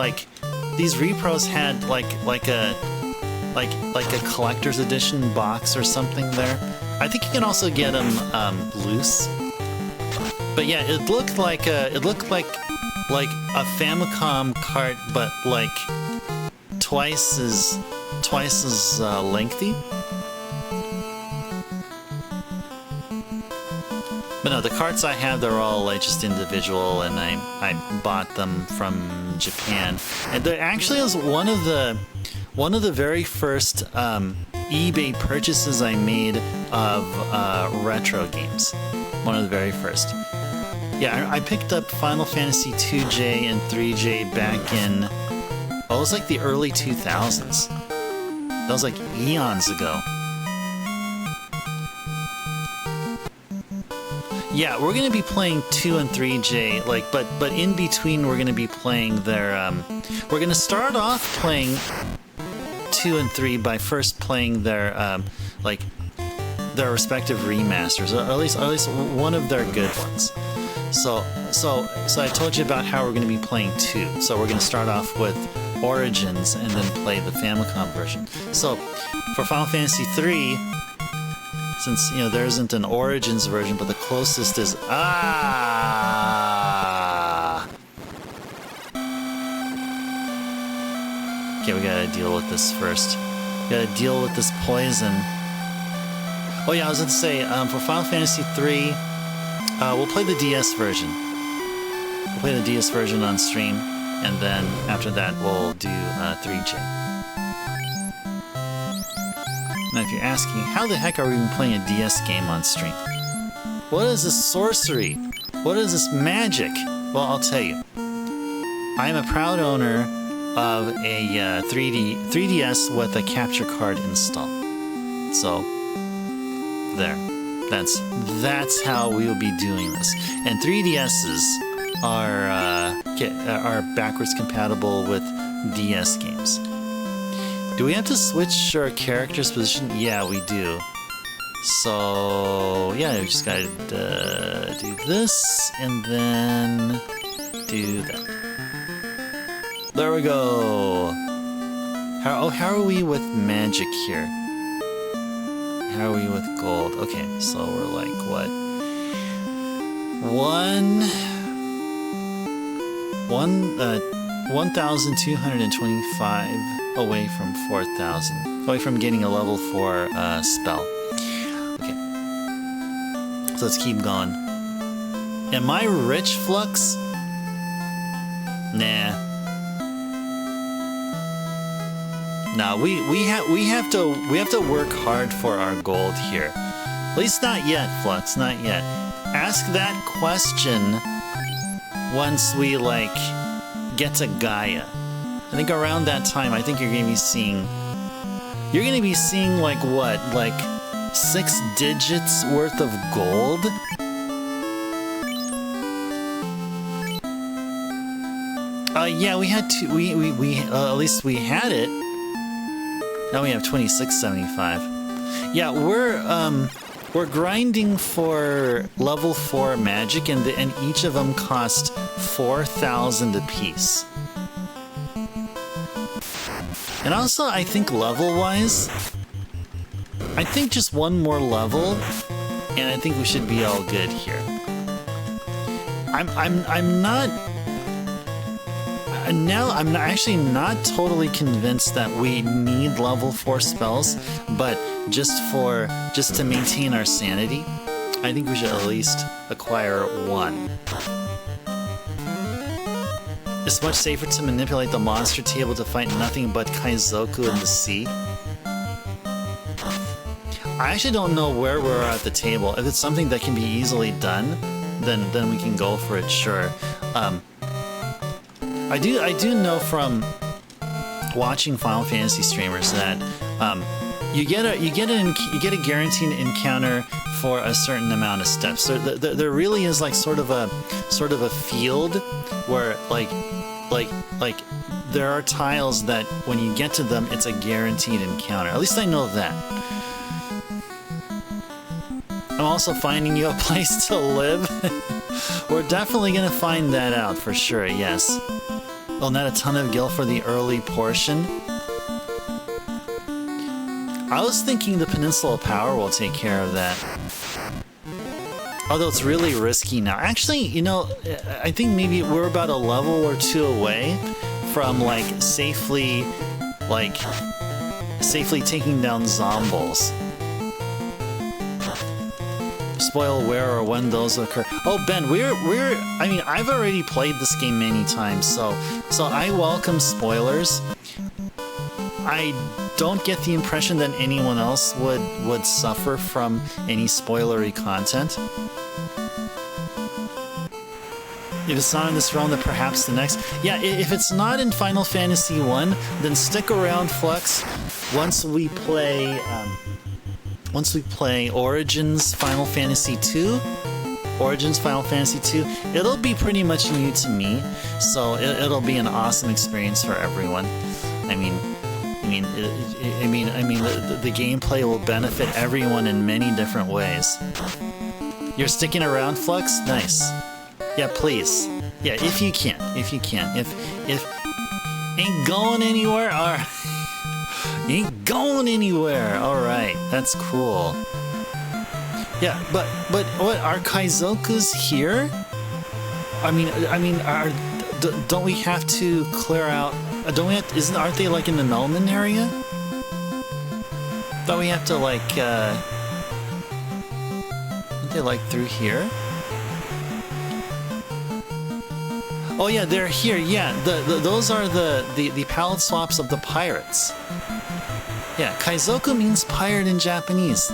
these repros had like a collector's edition box or something there. I think you can also get them loose. But yeah, it looked like a Famicom cart, but twice as lengthy. But no, the carts I have, they're all just individual, and I bought them from Japan. And there actually was one of the very first eBay purchases I made of retro games. One of the very first. Yeah, I picked up Final Fantasy 2J and 3J back in, it was like the early 2000s. That was like eons ago. Yeah, we're gonna be playing 2 and 3J, but in between we're gonna be playing their, we're gonna start off playing 2 and 3 by first playing their, their respective remasters, or at least one of their good ones. So I told you about how we're gonna be playing 2. So we're gonna start off with Origins and then play the Famicom version. So for Final Fantasy 3, since, there isn't an Origins version, but the closest is... Okay, we gotta deal with this first. We gotta deal with this poison. Oh yeah, I was gonna say, for Final Fantasy 3, we'll play the DS version. We'll play the DS version on stream, and then after that we'll do 3J. Now, if you're asking, how the heck are we even playing a DS game on stream? What is this sorcery? What is this magic? Well, I'll tell you. I am a proud owner of a 3DS with a capture card install. So, there. That's how we will be doing this. And 3DSs are backwards compatible with DS games. Do we have to switch our character's position? Yeah, we do. So, yeah, we just gotta do this, and then do that. There we go. How are we with magic here? How are we with gold? Okay, so we're like, what? 1,225 away from 4,000. Away from getting a level 4 spell. Okay. So let's keep going. Am I rich, Flux? Nah. Nah, we have to work hard for our gold here. At least not yet, Flux, not yet. Ask that question once we like get to Gaia. I think around that time, I think you're gonna be seeing like what, like 6 digits worth of gold. Yeah, we had to. We at least we had it. Now we have 2675. Yeah, we're grinding for level 4 magic, and each of them cost 4,000 apiece. And also, I think level-wise, I think just one more level, and I think we should be all good here. I'm actually not totally convinced that we need level 4 spells, but just to maintain our sanity, I think we should at least acquire 1. It's much safer to manipulate the monster table to fight nothing but Kaizoku in the sea. I actually don't know where we're at the table. If it's something that can be easily done, then we can go for it, sure. I do know from watching Final Fantasy streamers that you get a guaranteed encounter for a certain amount of steps. There really is like sort of a field where like there are tiles that when you get to them, it's a guaranteed encounter. At least I know that. I'm also finding you a place to live. We're definitely gonna find that out for sure. Yes. Well, not a ton of gil for the early portion. I was thinking the Peninsula Power will take care of that. Although it's really risky now. Actually, you know, I think maybe we're about a level or 2 away from like safely taking down zombies. Spoil where or when those occur. Oh, Ben, I mean, I've already played this game many times, so I welcome spoilers. I don't get the impression that anyone else would suffer from any spoilery content. If it's not in this realm, then perhaps the next. Yeah, if it's not in Final Fantasy 1, then stick around, Flux. Once we play Origins Final Fantasy 2, it'll be pretty much new to me, so it'll be an awesome experience for everyone. The gameplay will benefit everyone in many different ways. You're sticking around, Flux? Nice. Yeah, please. Yeah, if you can. If ain't going anywhere. All right. Ain't going anywhere. All right, that's cool. Yeah, but what are Kaizokus here? Don't we have to clear out? Aren't they like in the Melman area? Don't we have to like? Aren't they like through here? Oh yeah, they're here. Yeah, those are the palette swaps of the pirates. Yeah, Kaizoku means pirate in Japanese.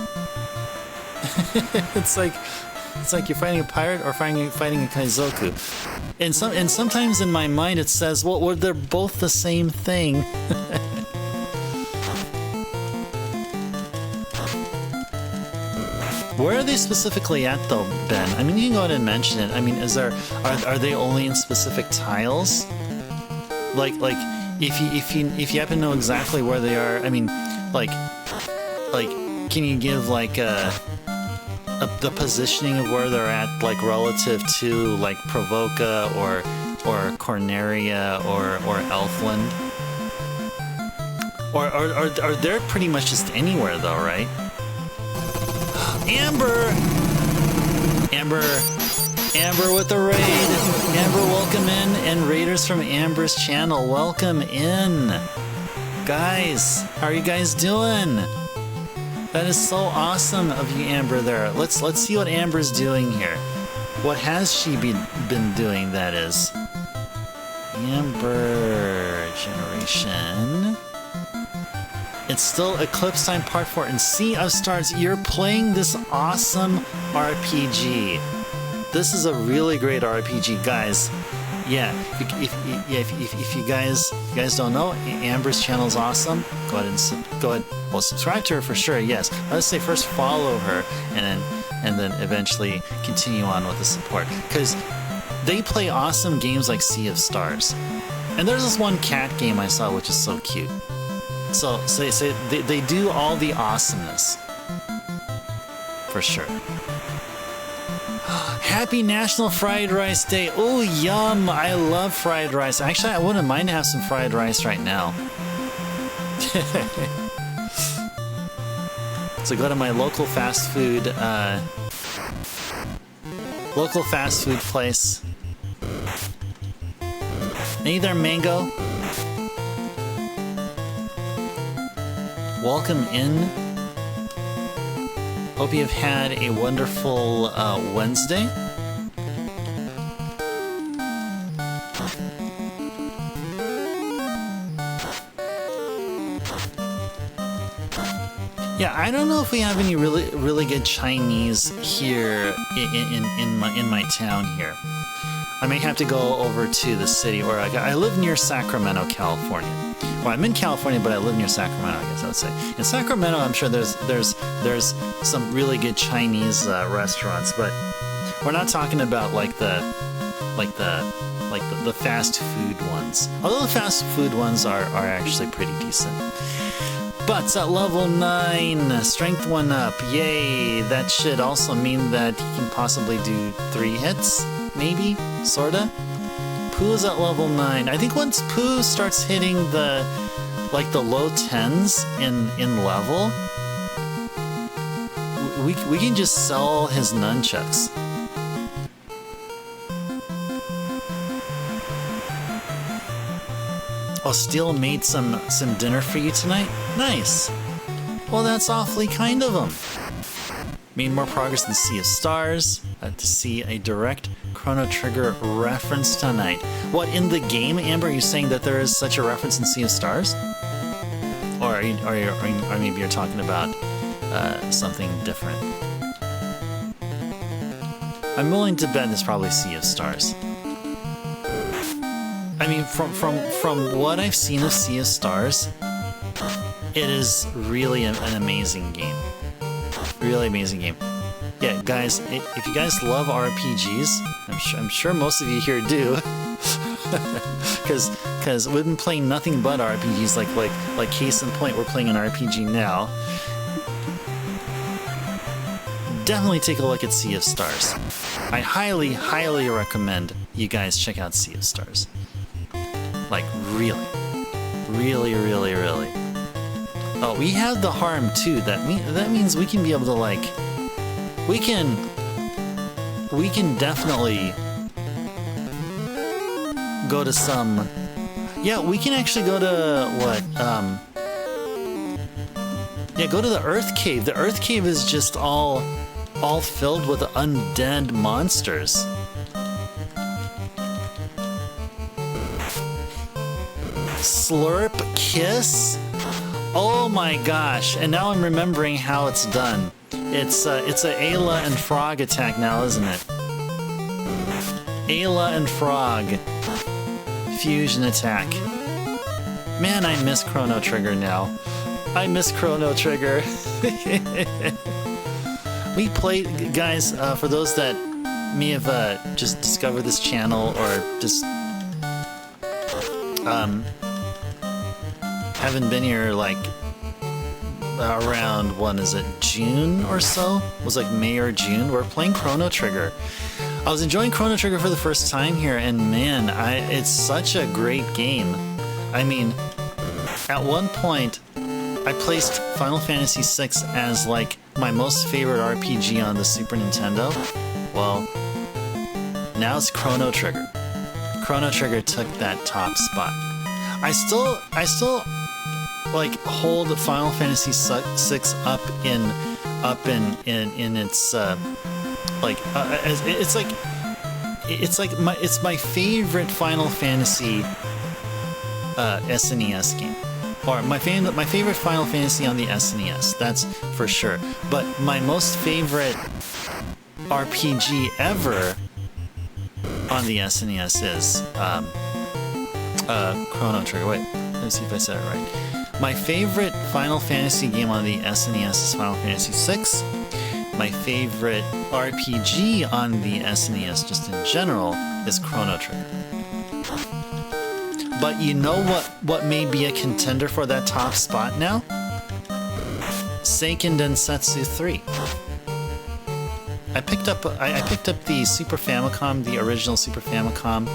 it's like you're fighting a pirate or fighting a Kaizoku. And sometimes in my mind it says, well, they're both the same thing. Where are they specifically at though, Ben? I mean, you can go ahead and mention it. I mean, are they only in specific tiles? Like if you happen to know exactly where they are, I mean, like can you give like the positioning of where they're at, like relative to like Provoca or Corneria or Elfland? Or they're pretty much just anywhere though, right? Amber! Amber with the raid. Amber, welcome in. And raiders from Amber's channel, welcome in. Guys, how are you guys doing? That is so awesome of you, Amber, there. Let's see what Amber's doing here. What has she been doing, that is? Amber generation. It's still Eclipse Time Part 4 and Sea of Stars. You're playing this awesome RPG. This is a really great RPG, guys. Yeah, if you guys don't know, Amber's channel is awesome. Go ahead. Well, subscribe to her for sure. Yes, let's say first follow her, and then eventually continue on with the support, because they play awesome games like Sea of Stars. And there's this one cat game I saw which is so cute. So they do all the awesomeness for sure. Happy National Fried Rice Day. Oh, yum. I love fried rice. Actually, I wouldn't mind to have some fried rice right now. So go to my local fast food place. Hey there, Mango. Welcome in. Hope you've had a wonderful Wednesday. Yeah, I don't know if we have any really good Chinese here in my town here. I may have to go over to the city, or I live near Sacramento, California. Well, I'm in California, but I live near Sacramento, I guess I would say. In Sacramento, I'm sure there's some really good Chinese restaurants, but we're not talking about like the fast food ones. Although the fast food ones are actually pretty decent. Butts at level 9, strength 1 up, yay! That should also mean that he can possibly do 3 hits, maybe, sorta. Pooh's at level 9. I think once Pooh starts hitting the low 10s in level, we can just sell his nunchucks. Oh, Steel made some dinner for you tonight? Nice. Well, that's awfully kind of him. Made more progress in Sea of Stars. To see a direct Chrono Trigger reference tonight. What, in the game, Amber, are you saying that there is such a reference in Sea of Stars? Or maybe you're talking about something different? I'm willing to bet it's probably Sea of Stars. I mean, from what I've seen of Sea of Stars, it is really an amazing game. Really amazing game. Yeah, guys, if you guys love RPGs, I'm sure most of you here do, because we've been playing nothing but RPGs. Like case in point, we're playing an RPG now. Definitely take a look at Sea of Stars. I highly recommend you guys check out Sea of Stars. Like, really. Oh, we have the harm too. That means we can be able to, like, we can definitely go to some. Yeah, we can actually go to what? Yeah, go to the Earth Cave. The Earth Cave is just all filled with undead monsters. Slurp Kiss? Oh my gosh, and now I'm remembering how it's done. It's a Ayla and Frog attack now, isn't it? Ayla and Frog fusion attack. Man, I miss Chrono Trigger now. I miss Chrono Trigger. We played, guys, for those that may have just discovered this channel or just haven't been here like around, when is it, June or so? It was like May or June. We're playing Chrono Trigger. I was enjoying Chrono Trigger for the first time here, and man, it's such a great game. I mean, at one point, I placed Final Fantasy VI as like my most favorite RPG on the Super Nintendo. Well, now it's Chrono Trigger. Chrono Trigger took that top spot. I still like hold Final Fantasy VI up in its it's my favorite Final Fantasy SNES game, or my favorite Final Fantasy on the SNES. That's for sure. But my most favorite RPG ever on the SNES is Chrono Trigger. Wait, let me see if I said it right. My favorite Final Fantasy game on the SNES is Final Fantasy VI. My favorite RPG on the SNES, just in general, is Chrono Trigger. But you know what may be a contender for that top spot now? Seiken Densetsu 3. I picked up the Super Famicom, the original Super Famicom,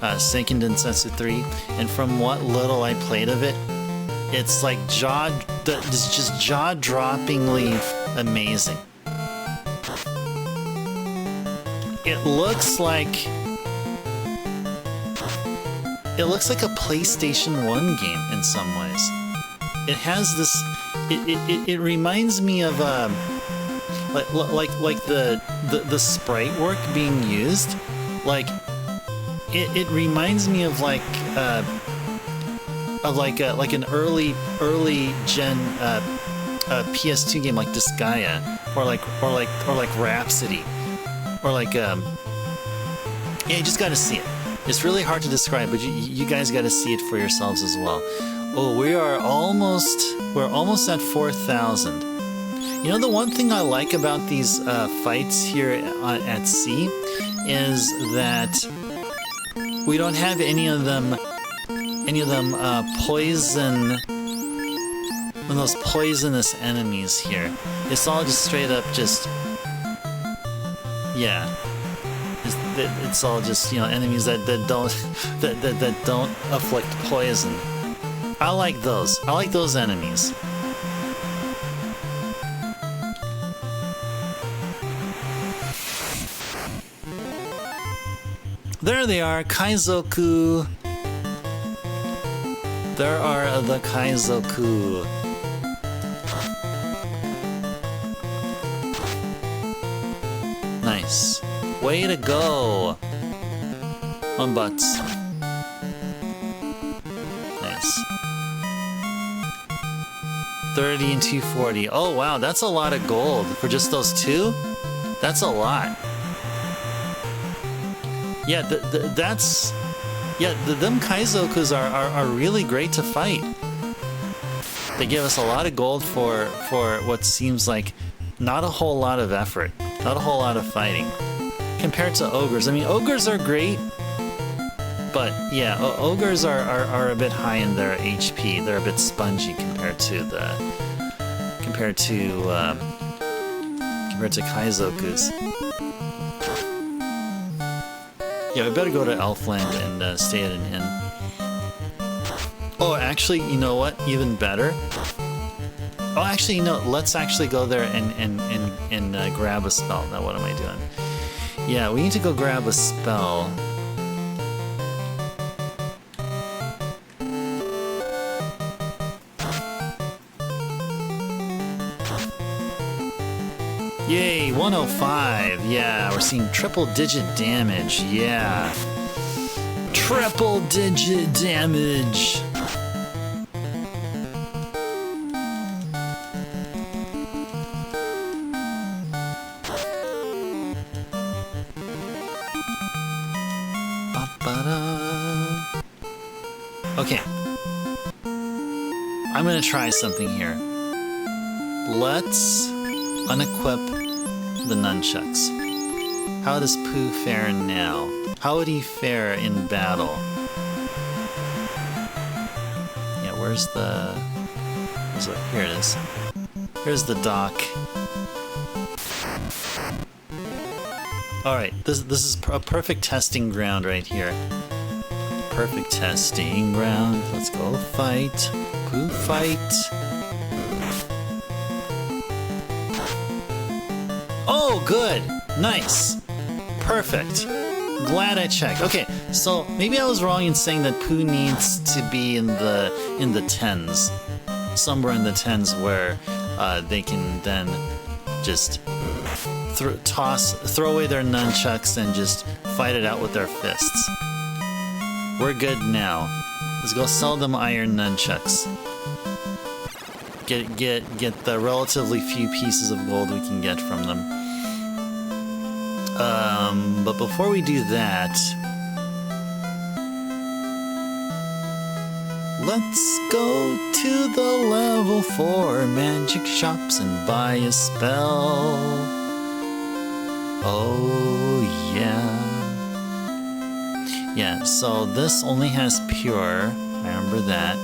Seiken Densetsu 3, and from what little I played of it, it's like just jaw-droppingly amazing. It looks like a PlayStation 1 game in some ways. It has this. It reminds me of like the sprite work being used. Like it reminds me of like an early gen PS2 game like Disgaea, or like Rhapsody, or like yeah, you just got to see it. It's really hard to describe, but you guys got to see it for yourselves as well. Oh, we're almost at 4,000. You know, the one thing I like about these fights here at sea is that we don't have any of them poison, those poisonous enemies here. It's all just straight up just, yeah. It's all just, you know, enemies that don't that don't afflict poison. I like those. I like those enemies. There they are, Kaizoku. There are the Kaizoku. Nice. Way to go. On butts. Nice. 30 and 240. Oh wow, that's a lot of gold for just those two. That's a lot. Yeah, them Kaizokus are really great to fight. They give us a lot of gold for what seems like not a whole lot of effort, not a whole lot of fighting, compared to ogres. I mean, ogres are great, but yeah, ogres are a bit high in their HP. They're a bit spongy compared to Kaizokus. Yeah, we better go to Elfland and stay at an inn. Oh, actually, you know what? Even better. Oh, actually, no. Let's actually go there and grab a spell. Now, what am I doing? Yeah, we need to go grab a spell. Yay, 105. Yeah, we're seeing triple-digit damage. Yeah. Triple-digit damage. Okay. I'm gonna try something here. Let's unequip the nunchucks. How does Pooh fare now? How would he fare in battle? Yeah, where's the... Here it is. Here's the dock. Alright, this is a perfect testing ground right here. Perfect testing ground. Let's go fight Pooh fight. Oh, good. Nice. Perfect. Glad I checked. Okay, so maybe I was wrong in saying that Pooh needs to be in the tens, somewhere in the tens, where they can then just throw away their nunchucks and just fight it out with their fists. We're good now. Let's go sell them iron nunchucks. Get the relatively few pieces of gold we can get from them. But before we do that, let's go to the level 4 magic shops and buy a spell. Oh yeah. Yeah, so this only has pure. I remember that.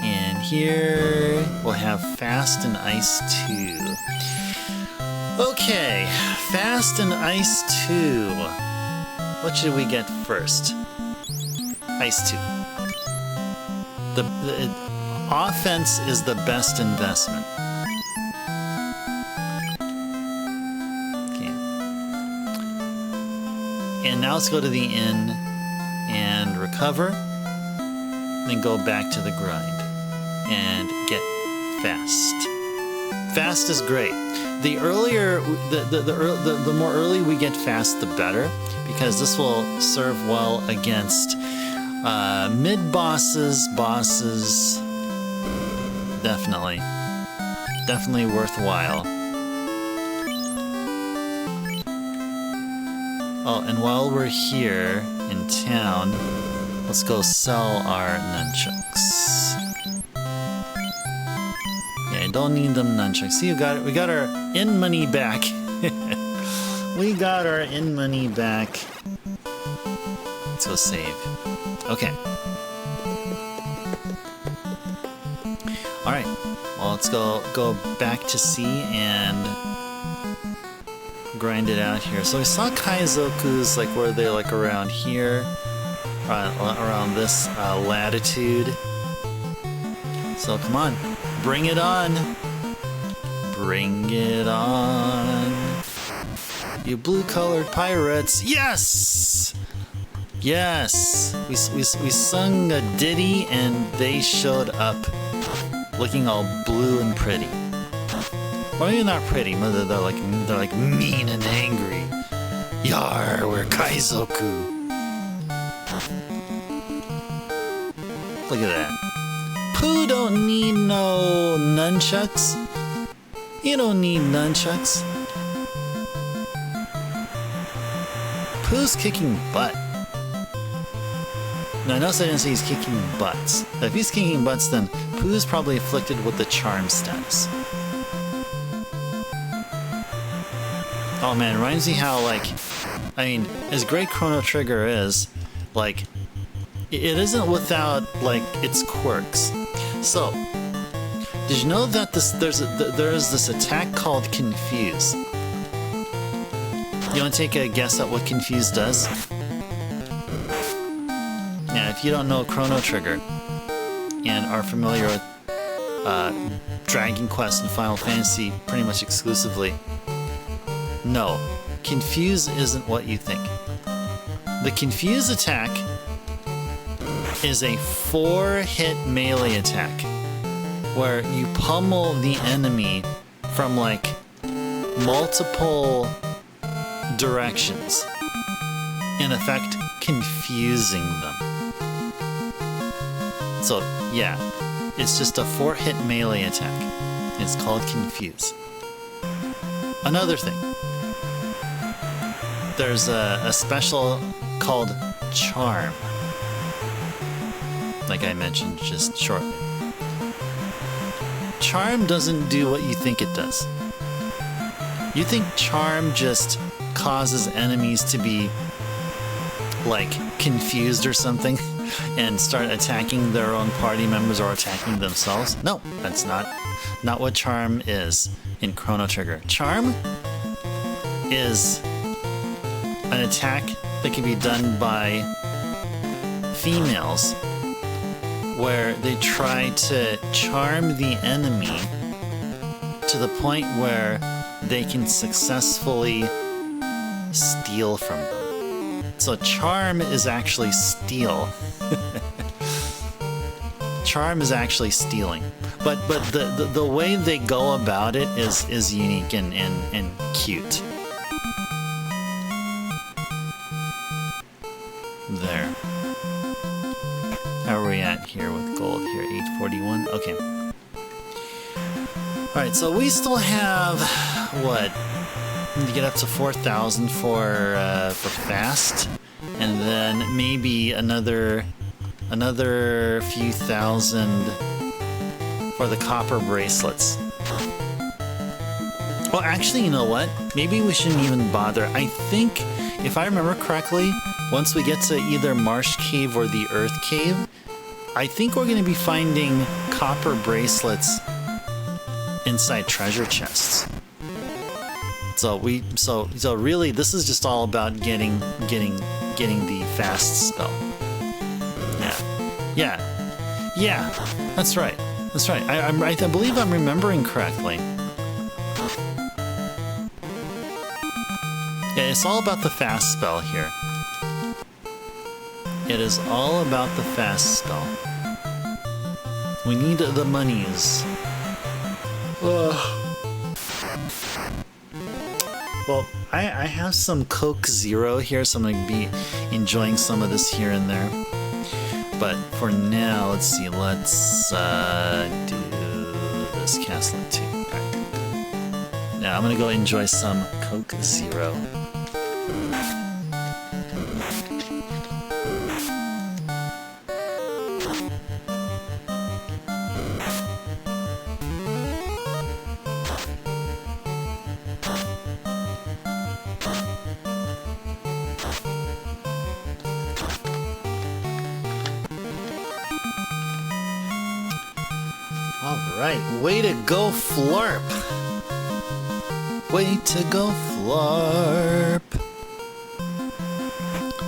And here we'll have fast and ice 2. Okay, fast and ice 2. What should we get first? Ice 2. The offense is the best investment. Okay. And now let's go to the inn and recover. Then go back to the grind and get fast. Fast is great. The earlier, the more early we get fast, the better, because this will serve well against mid bosses, definitely worthwhile. Oh, and while we're here in town, let's go sell our nunchucks. Yeah, I don't need them nunchucks. See, we got our in money back. We got our in money back. Let's go save. Okay. Alright. Well, let's go back to C and grind it out here. So we saw Kaizoku's, like, where they like around here. Around this latitude. So come on. Bring it on. Bring it on. You blue-colored pirates. Yes! Yes! We sung a ditty and they showed up looking all blue and pretty. Well, maybe not pretty, but they're like mean and angry. Yar, we're Kaizoku. Look at that. Pooh don't need no nunchucks. You don't need nunchucks. Pooh's kicking butt. Now, notice I didn't say he's kicking butts. If he's kicking butts, then Pooh's probably afflicted with the charm status. Oh man, it reminds me how, like, I mean, as great Chrono Trigger is, like, it isn't without, like, its quirks. So, did you know that there's this attack called Confuse? You want to take a guess at what Confuse does? Now, if you don't know Chrono Trigger and are familiar with Dragon Quest and Final Fantasy pretty much exclusively, no, Confuse isn't what you think. The Confuse attack is a 4-hit melee attack where you pummel the enemy from like multiple directions, in effect confusing them. So yeah, it's just a 4-hit melee attack. It's called Confuse. Another thing, there's a special called Charm, like I mentioned just shortly. Charm doesn't do what you think it does. You think Charm just causes enemies to be, like, confused or something and start attacking their own party members or attacking themselves? No, that's not what Charm is in Chrono Trigger. Charm is an attack that can be done by females where they try to charm the enemy to the point where they can successfully steal from them. So charm is actually steal. Charm is actually stealing. But the way they go about it is unique and cute. There. How are we at here with gold here? 841? Okay. Alright, so we still have, what? To get up to 4,000 for fast. And then maybe another few thousand for the copper bracelets. Well, actually, you know what? Maybe we shouldn't even bother. I think, if I remember correctly, once we get to either Marsh Cave or the Earth Cave, I think we're going to be finding copper bracelets inside treasure chests. So really, this is just all about getting the fast spell. Yeah. That's right. I believe I'm remembering correctly. Yeah, it's all about the fast spell here. It is all about the fast spell. We need the monies. Well, I have some Coke Zero here, so I'm going to be enjoying some of this here and there. But for now, let's see, let's do this castle too. Right. Now I'm going to go enjoy some Coke Zero. Alright, way to go, Flarp! Way to go, Flarp!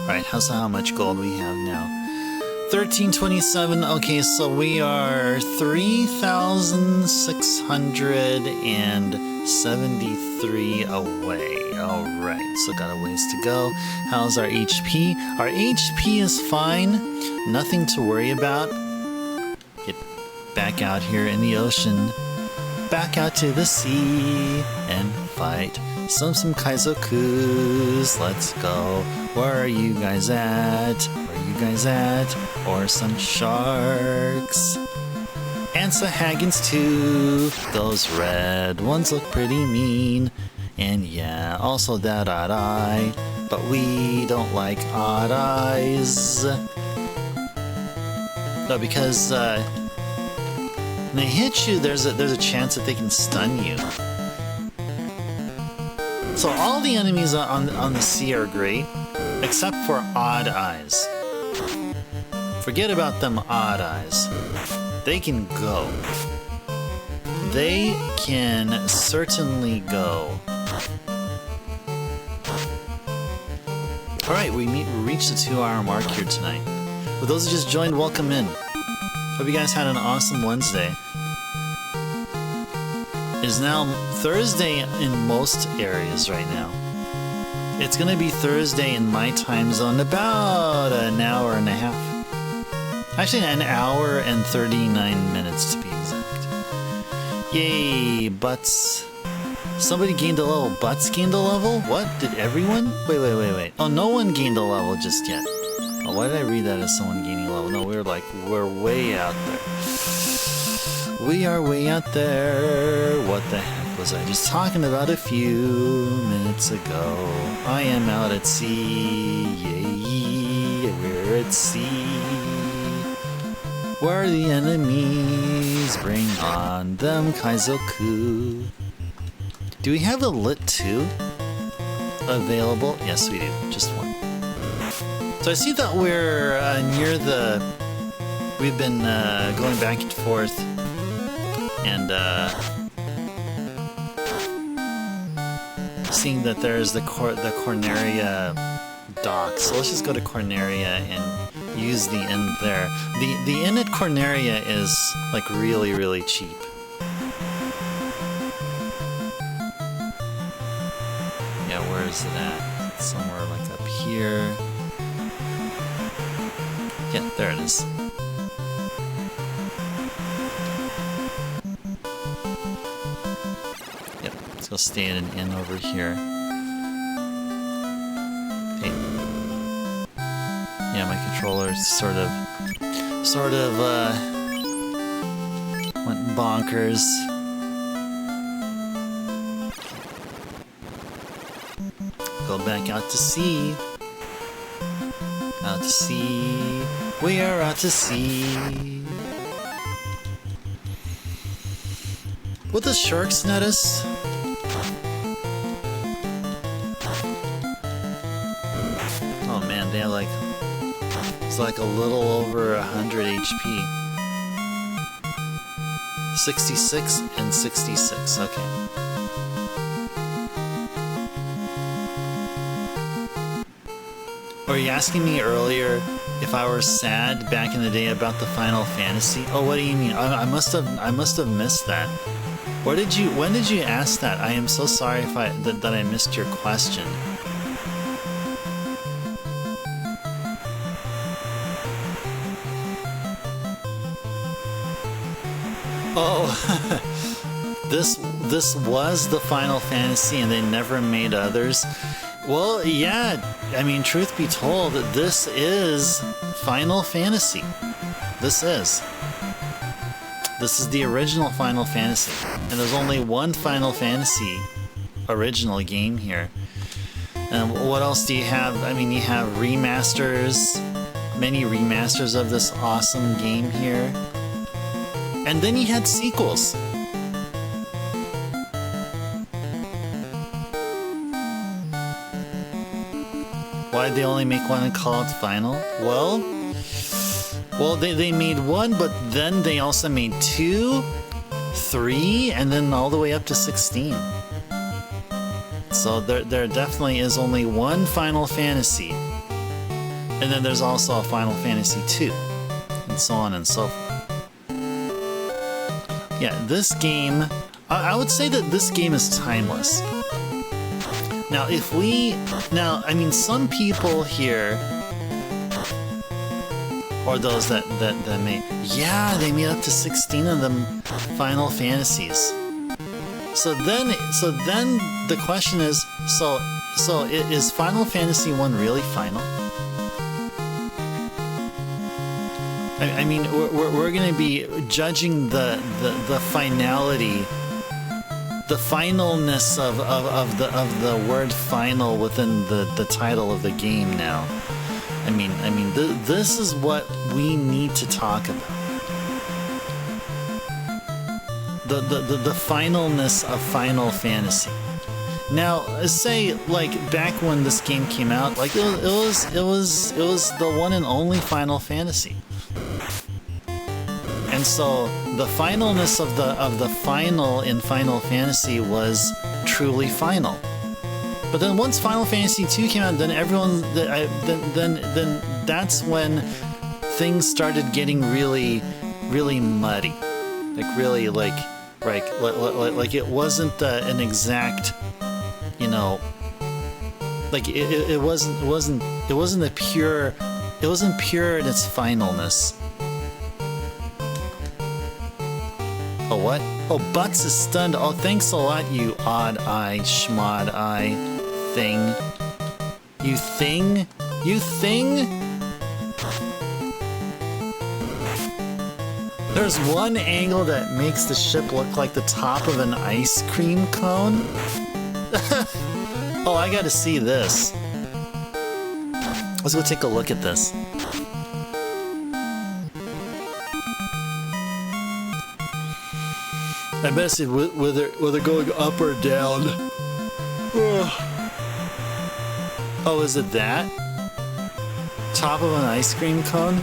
Alright, how much gold we have now? 1327, okay, so we are 3,673 away. Alright, so got a ways to go. How's our HP? Our HP is fine, nothing to worry about. Back out here in the ocean, back out to the sea, and fight some Kaizokus. Let's go. Where are you guys at? Or some sharks. And Sahagins too. Those red ones look pretty mean. And yeah, also that odd eye. But we don't like odd eyes. No, because when they hit you, there's a chance that they can stun you. So all the enemies on the sea are great, except for odd eyes. Forget about them odd eyes. They can go. They can certainly go. Alright, we reached the 2-hour mark here tonight. For those who just joined, welcome in. Hope you guys had an awesome Wednesday. It is now Thursday in most areas right now. It's gonna be Thursday in my time zone, about an hour and a half. Actually, an hour and 39 minutes to be exact. Yay, butts. Somebody gained a level. Butts gained a level? What? Did everyone? Wait. Oh, no one gained a level just yet. Oh, why did I read that as someone gaining a level? No, we're way out there. We are way out there. What the heck was I just talking about a few minutes ago? I am out at sea. Yay, we're at sea. Where are the enemies? Bring on them Kaizoku. Do we have a Lit 2 available? Yes, we do. Just one. So I see that we're near the... We've been going back and forth and seeing that there's the Corneria dock. So let's just go to Corneria and use the inn there. The inn at Corneria is like really, really cheap. Yeah, where is it at? It's somewhere like up here. Yeah, there it is. Yep, let's go stay in an inn over here. Okay. Yeah, my controller sort of went bonkers. Go back out to sea. Out to sea. We are out to sea. Will the sharks notice? Oh man, they have like, it's like a little over 100 HP. 66 and 66, okay. Were you asking me earlier if I were sad back in the day about the Final Fantasy? Oh, what do you mean? I must have missed that. When did you ask that? I am so sorry if that I missed your question. Oh, this was the Final Fantasy and they never made others. Well, yeah, I mean, truth be told, this is Final Fantasy. This is the original Final Fantasy. And there's only one Final Fantasy original game here. And what else do you have? I mean, you have remasters, many remasters of this awesome game here. And then you had sequels. Why'd they only make one and call it Final? Well, they made one, but then they also made 2, 3, and then all the way up to 16. So there definitely is only one Final Fantasy. And then there's also a Final Fantasy 2, and so on and so forth. Yeah, this game, I would say that this game is timeless. Now, I mean, some people here, or those that made, yeah, they made up to 16 of them Final Fantasies. So then the question is, so is Final Fantasy 1 really final? I mean, we're going to be judging the finality, the finalness of the word final within the title of the game now. I mean, this is what we need to talk about. The finalness of Final Fantasy. Now, say like back when this game came out, like it was the one and only Final Fantasy. And so the finalness of the final in Final Fantasy was truly final. But then once Final Fantasy 2 came out, then everyone then that's when things started getting really, really muddy. Like really like it wasn't an exact, you know, like it wasn't pure in its finalness. Oh, what? Oh, Butts is stunned. Oh, thanks a lot, you odd eye, schmod eye thing. You thing? You thing? There's one angle that makes the ship look like the top of an ice cream cone. Oh, I gotta see this. Let's go take a look at this. I bet see whether going up or down. Oh, is it that? Top of an ice cream cone?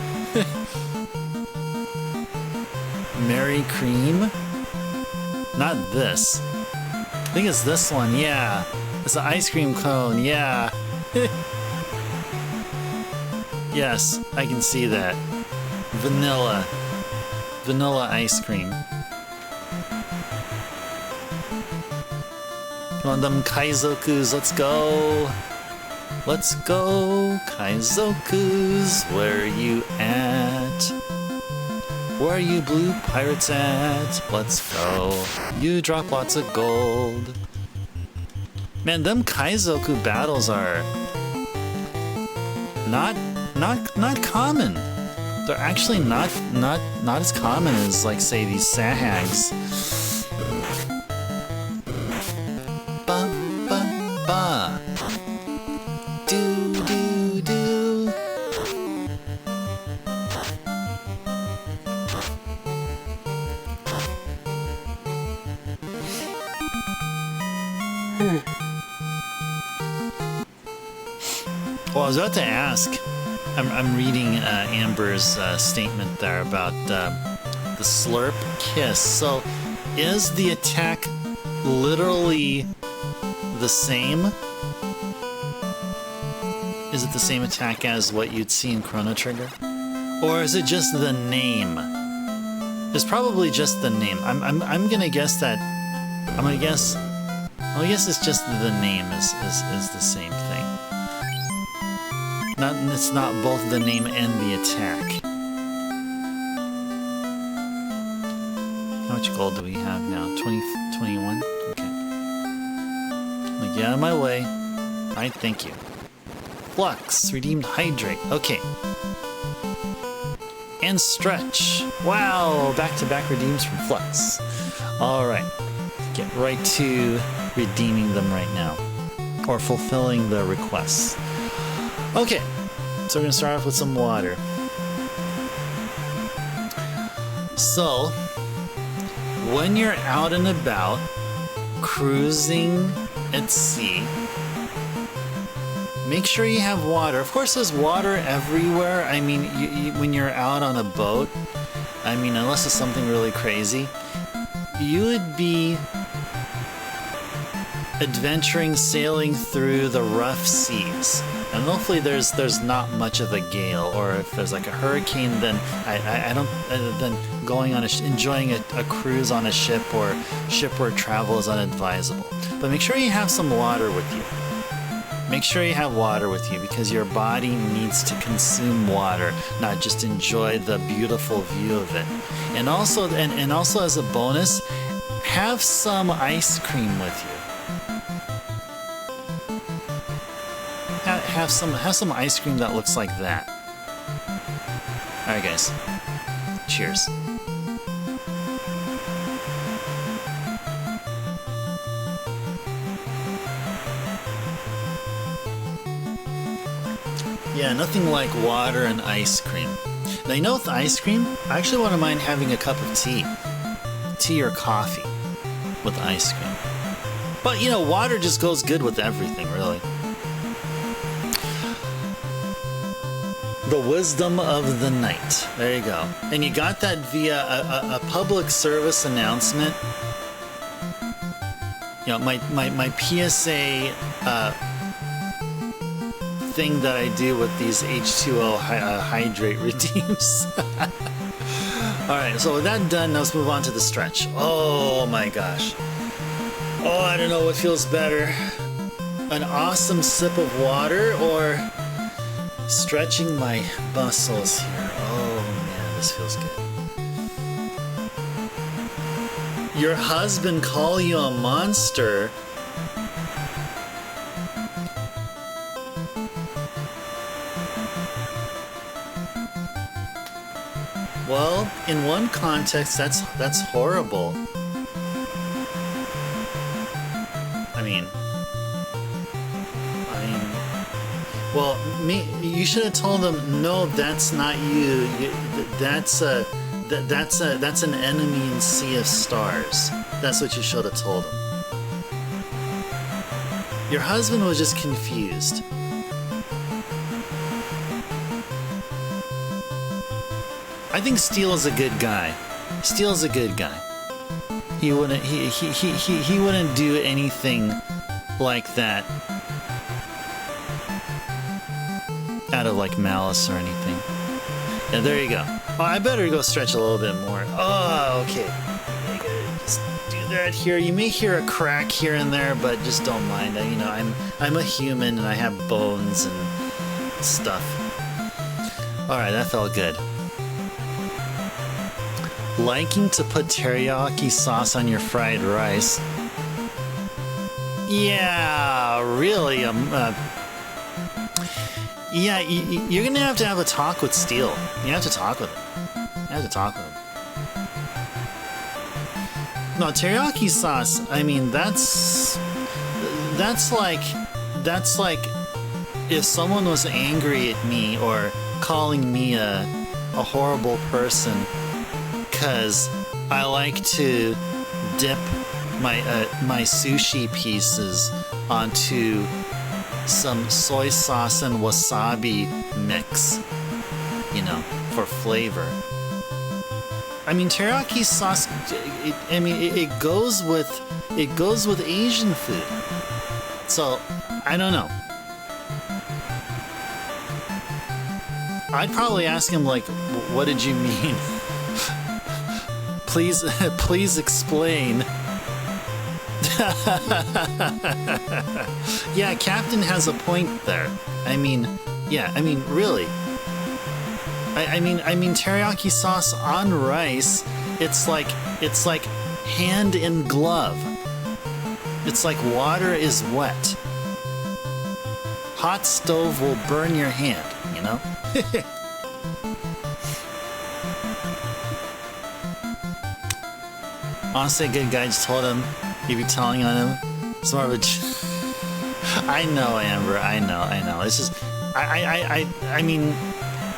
Mary Cream? Not this. I think it's this one, yeah. It's an ice cream cone, yeah. Yes, I can see that. Vanilla. Vanilla ice cream. Come on, them Kaizokus, let's go. Let's go, Kaizokus. Where are you at? Where are you blue pirates at? Let's go. You drop lots of gold. Man, them Kaizoku battles are not common. They're actually not as common as, like, say, these sahags. Ba ba ba. Do do do. Well, I was about to ask. I'm reading Amber's statement there about the slurp kiss. So, is the attack literally the same? Is it the same attack as what you'd see in Chrono Trigger? Or is it just the name? It's probably just the name. I'm gonna guess that. I'm gonna guess it's just the name is the same thing. It's not both the name and the attack. How much gold do we have now? 21? Okay. I'm gonna get out of my way. Alright, thank you. Flux, redeemed hydrate. Okay. And stretch. Wow, back-to-back redeems from Flux. Alright. Get right to redeeming them right now. Or fulfilling the requests. Okay, so we're gonna start off with some water. So, when you're out and about, cruising at sea, make sure you have water. Of course, there's water everywhere. I mean, when you're out on a boat, I mean, unless it's something really crazy, you would be adventuring, sailing through the rough seas. And hopefully there's not much of a gale, or if there's like a hurricane, then I don't then going on enjoying a cruise on a ship or shipward travel is unadvisable. But make sure you have some water with you. Make sure you have water with you because your body needs to consume water, not just enjoy the beautiful view of it. And also as a bonus, have some ice cream with you. Have some ice cream that looks like that. Alright guys. Cheers. Yeah, nothing like water and ice cream. Now, you know, with ice cream, I actually wouldn't mind having a cup of tea. Tea or coffee with ice cream. But, you know, water just goes good with everything, really. The wisdom of the night. There you go. And you got that via a public service announcement. You know, my PSA thing that I do with these H2O hydrate redeems. Alright, so with that done, now let's move on to the stretch. Oh my gosh. Oh, I don't know what feels better. An awesome sip of water or stretching my muscles here. Oh man, this feels good. Your husband call you a monster. Well, in one context, that's horrible. I mean, well, you should have told them, no, that's not you. That's an enemy in Sea of Stars. That's what you should have told him. Your husband was just confused. I think Steel is a good guy. Steel is a good guy. He wouldn't do anything like that. out of like malice or anything. Yeah, there you go. Oh, I better go stretch a little bit more. Oh, okay. I gotta just do that here. You may hear a crack here and there, but just don't mind. You know, I'm a human and I have bones and stuff. All right, that felt good. Liking to put teriyaki sauce on your fried rice. Yeah, really. Yeah, you're gonna have a talk with Steel. You have to talk with him. You have to talk with him. No, teriyaki sauce. I mean, that's like if someone was angry at me or calling me a horrible person because I like to dip my sushi pieces onto some soy sauce and wasabi mix, you know, for flavor. I mean, teriyaki sauce. It goes with Asian food. So I don't know. I'd probably ask him like, "What did you mean? please explain." Yeah, Captain has a point there. I mean, really. I mean, teriyaki sauce on rice. It's like hand in glove. It's like water is wet. Hot stove will burn your hand, you know? Honestly, a good guy just told him you'd be telling on him. It's more of a... I know, Amber. I know. It's just... I mean...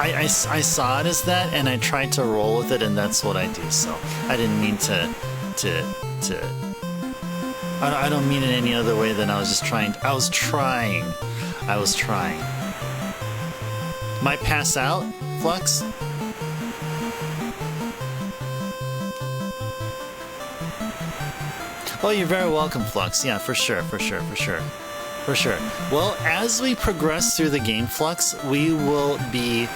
I saw it as that, and I tried to roll with it, and that's what I do. So I didn't mean to. I don't mean it any other way than I was just trying. I was trying. Might pass out, Flux. Oh, you're very welcome, Flux. Yeah, for sure. Well, as we progress through the game, Flux, we will be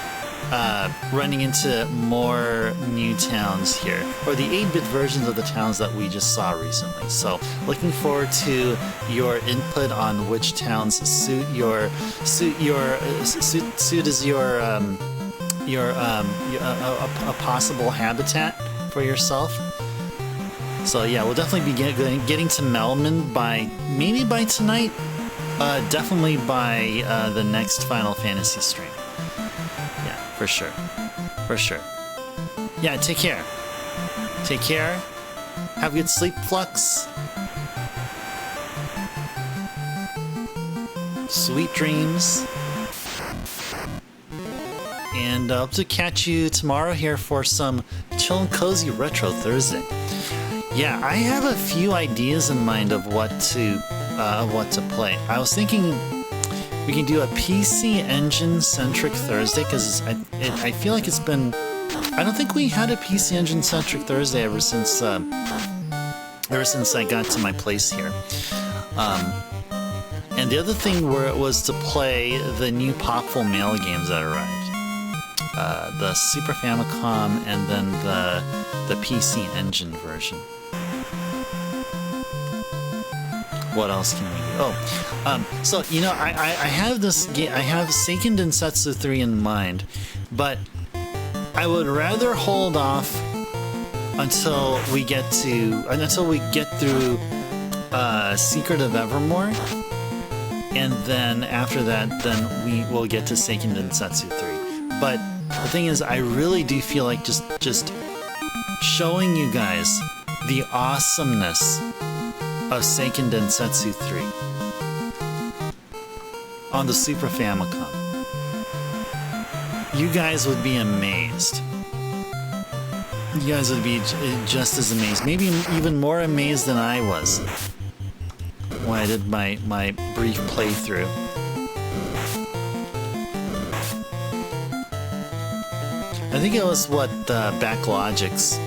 running into more new towns here, or the 8-bit versions of the towns that we just saw recently. So, looking forward to your input on which towns suit as a possible habitat for yourself. So yeah, we'll definitely be getting to Melman maybe by tonight. Definitely by the next Final Fantasy stream. Yeah, for sure. Yeah, take care. Have a good sleep, Flux. Sweet dreams. And hope to catch you tomorrow here for some chill and cozy retro Thursday. Yeah, I have a few ideas in mind of what to play. I was thinking we can do a PC Engine centric Thursday because I feel like it's been. I don't think we had a PC Engine centric Thursday ever since I got to my place here. And the other thing was to play the new Popful Mail games that arrived. The Super Famicom and then the PC Engine version. What else can we do? Oh, so you know, I have this game. I have Seiken Densetsu 3 in mind, but I would rather hold off until we get through Secret of Evermore, and then after that, then we will get to Seiken Densetsu 3. But the thing is, I really do feel like just showing you guys the awesomeness of Seiken Densetsu 3 on the Super Famicom. You guys would be amazed. You guys would be just as amazed, maybe even more amazed than I was when I did my brief playthrough. I think it was what Backlogics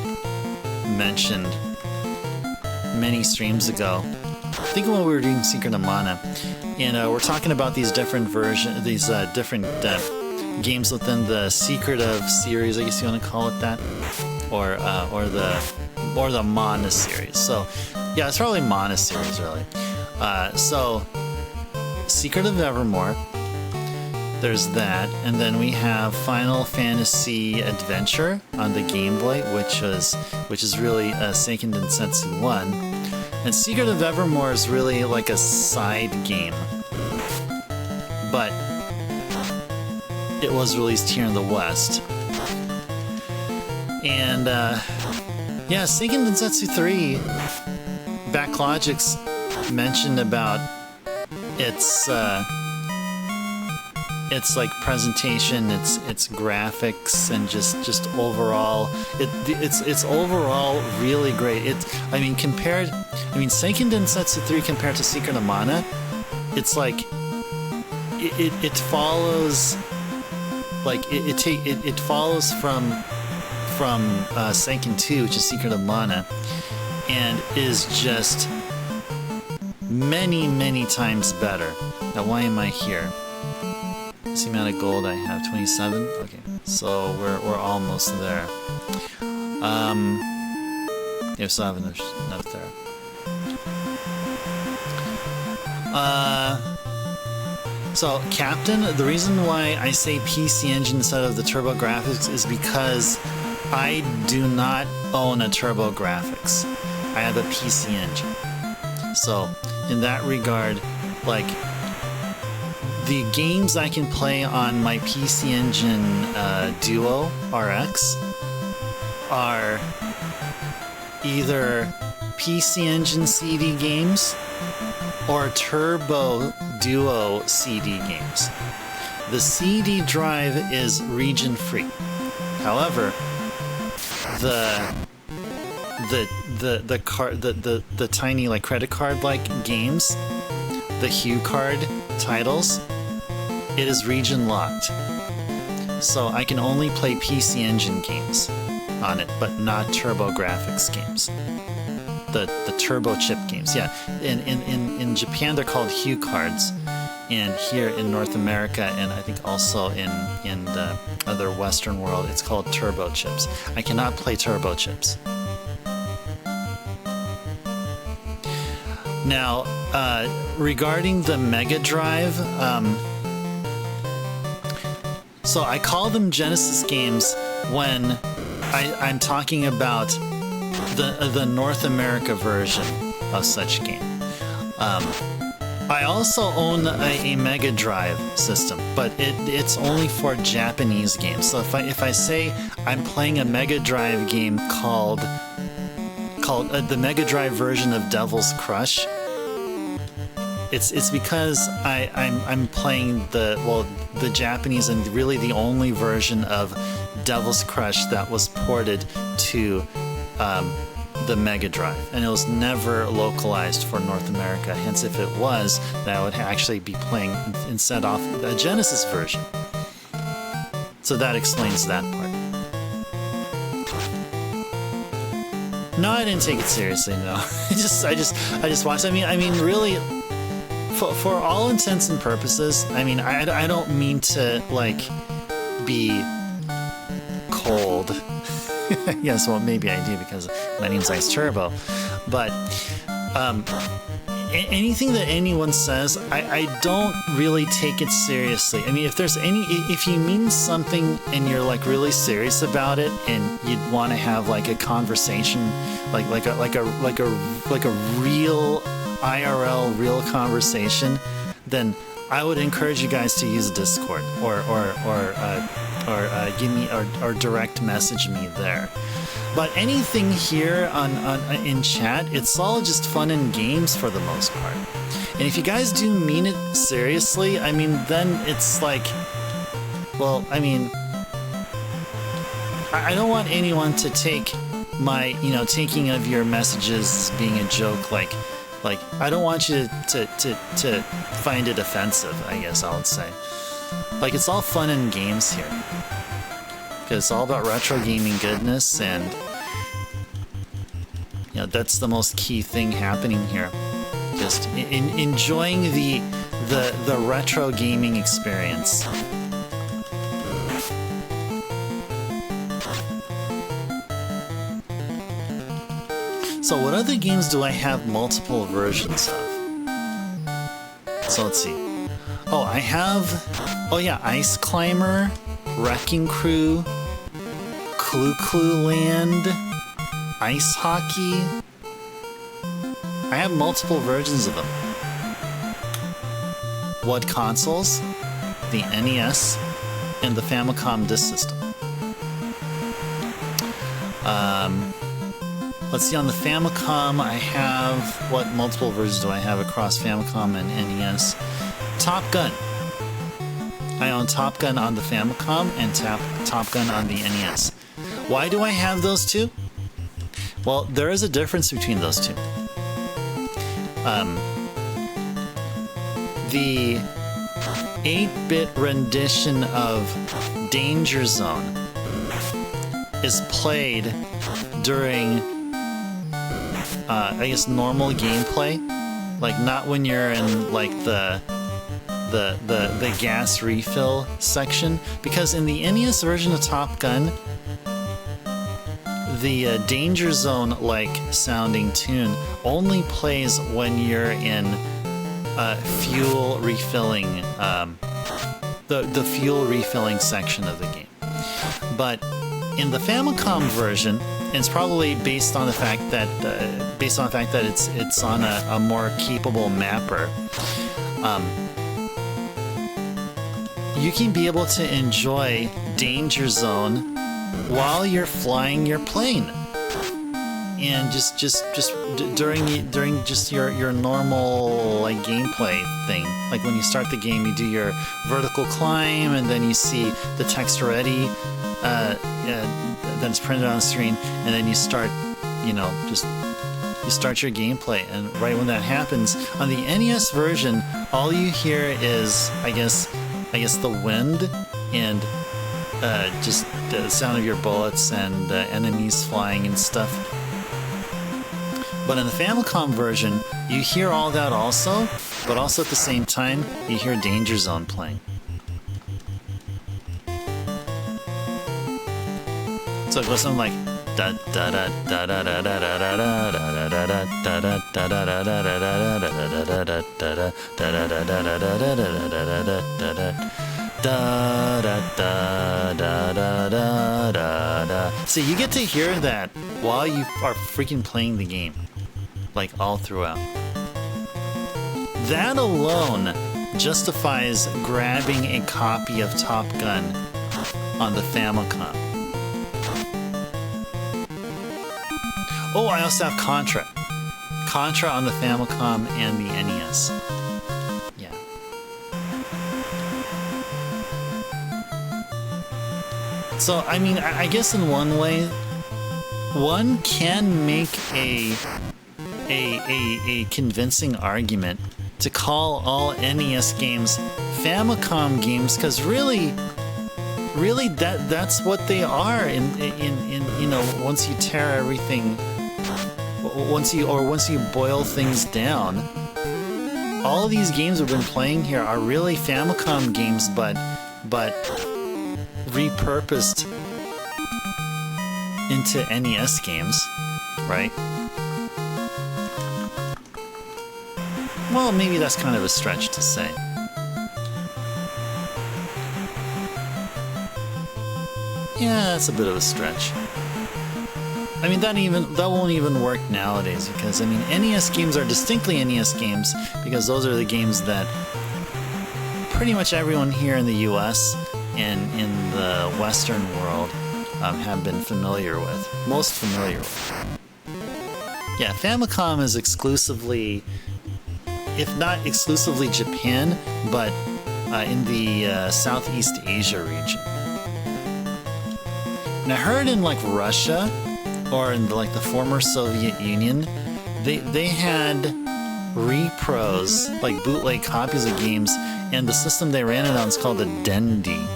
mentioned many streams ago. I think when we were doing Secret of Mana, And we're talking about these different different games within the Secret of series, I guess you want to call it that, or the Mana series. So, yeah, it's probably Mana series, really. So, Secret of Evermore. There's that, and then we have Final Fantasy Adventure on the Game Boy, which is really Seiken Densetsu 1. And Secret of Evermore is really like a side game, but it was released here in the West. And yeah, Seiken Densetsu 3, Backlogic's mentioned about its like presentation, its graphics, and just overall, it's overall really great. Seiken Densetsu 3 compared to Secret of Mana, it's like it follows it follows from Seiken 2, which is Secret of Mana, and is just many times better. Now, why am I here? What's the amount of gold I have? 27? Okay, so we're almost there. Yeah, still have enough there. So, Captain, the reason why I say PC Engine instead of the TurboGrafx is because I do not own a TurboGrafx. I have a PC Engine. So, in that regard, like, the games I can play on my PC Engine Duo RX are either PC Engine CD games or Turbo Duo CD games. The CD drive is region free. However, the tiny like credit card like games, the Hue card titles, it is region locked. So I can only play PC Engine games on it, but not TurboGrafx games. The Turbo Chip games, yeah. In Japan they're called Hue cards, and here in North America, and I think also in the other Western world, it's called Turbo Chips. I cannot play Turbo Chips. Now, regarding the Mega Drive, so I call them Genesis games when I'm talking about the North America version of such game. I also own a Mega Drive system, but it's only for Japanese games. So if I say I'm playing a Mega Drive game called the Mega Drive version of Devil's Crush, it's because I'm playing the Japanese and really the only version of Devil's Crush that was ported to the Mega Drive, and it was never localized for North America. Hence, if it was, that I would actually be playing instead off the Genesis version. So that explains that part. No, I didn't take it seriously. No, I just watched. I mean, really, for all intents and purposes, I mean, I don't mean to like be cold. Yes, well, maybe I do because my name's Ice Turbo. But anything that anyone says, I don't really take it seriously. I mean, if you mean something and you're like really serious about it, and you'd want to have like a conversation, like a real IRL real conversation, then I would encourage you guys to use Discord or give me or direct message me there. But anything here on in chat, it's all just fun and games for the most part. And if you guys do mean it seriously, I mean, then it's like, well, I mean, I don't want anyone to take my, taking of your messages as being a joke. Like I don't want you to find it offensive, I guess I would say. Like, it's all fun and games here. Because it's all about retro gaming goodness, and that's the most key thing happening here. just enjoying the retro gaming experience. So what other games do I have multiple versions of? So let's see. Oh, I have, oh yeah, Ice Climber, Wrecking Crew, Clue Clue Land, Ice Hockey. I have multiple versions of them. What consoles? The NES and the Famicom Disk System. Let's see, on the Famicom, I have, what multiple versions do I have across Famicom and NES? Top Gun. I own Top Gun on the Famicom and Top Gun on the NES. Why do I have those two? Well, there is a difference between those two. The 8-bit rendition of Danger Zone is played during I guess normal gameplay, like not when you're in like the gas refill section, because in the NES version of Top Gun, the Danger Zone like sounding tune only plays when you're in fuel refilling, the fuel refilling section of the game. But in the Famicom version, it's probably based on the fact that it's on a more capable mapper. You can be able to enjoy Danger Zone while you're flying your plane, and just during just your normal like gameplay thing. Like when you start the game, you do your vertical climb, and then you see the text already. Then it's printed on the screen, and then you start, you start your gameplay. And right when that happens, on the NES version, all you hear is, I guess the wind and just the sound of your bullets and enemies flying and stuff. But in the Famicom version, you hear all that also, but also at the same time, you hear Danger Zone playing. So it goes something like da da da da da da da da da da. So you get to hear that while you are freaking playing the game, like all throughout. That alone justifies grabbing a copy of Top Gun on the Famicom. Oh, I also have Contra. Contra on the Famicom and the NES. Yeah. So, I mean, I guess in one way, one can make a convincing argument to call all NES games Famicom games, because really that's what they are in once you tear everything, once you boil things down, all of these games we've been playing here are really Famicom games, but repurposed into NES games, right? Well, maybe that's kind of a stretch to say. Yeah, that's a bit of a stretch. I mean, that won't even work nowadays, because I mean, NES games are distinctly NES games because those are the games that pretty much everyone here in the US and in the Western world have been most familiar with. Yeah, Famicom is exclusively, if not exclusively Japan, but in the Southeast Asia region. And I heard in like Russia or in the former Soviet Union, they had repros, like bootleg copies of games, and the system they ran it on is called the Dendy.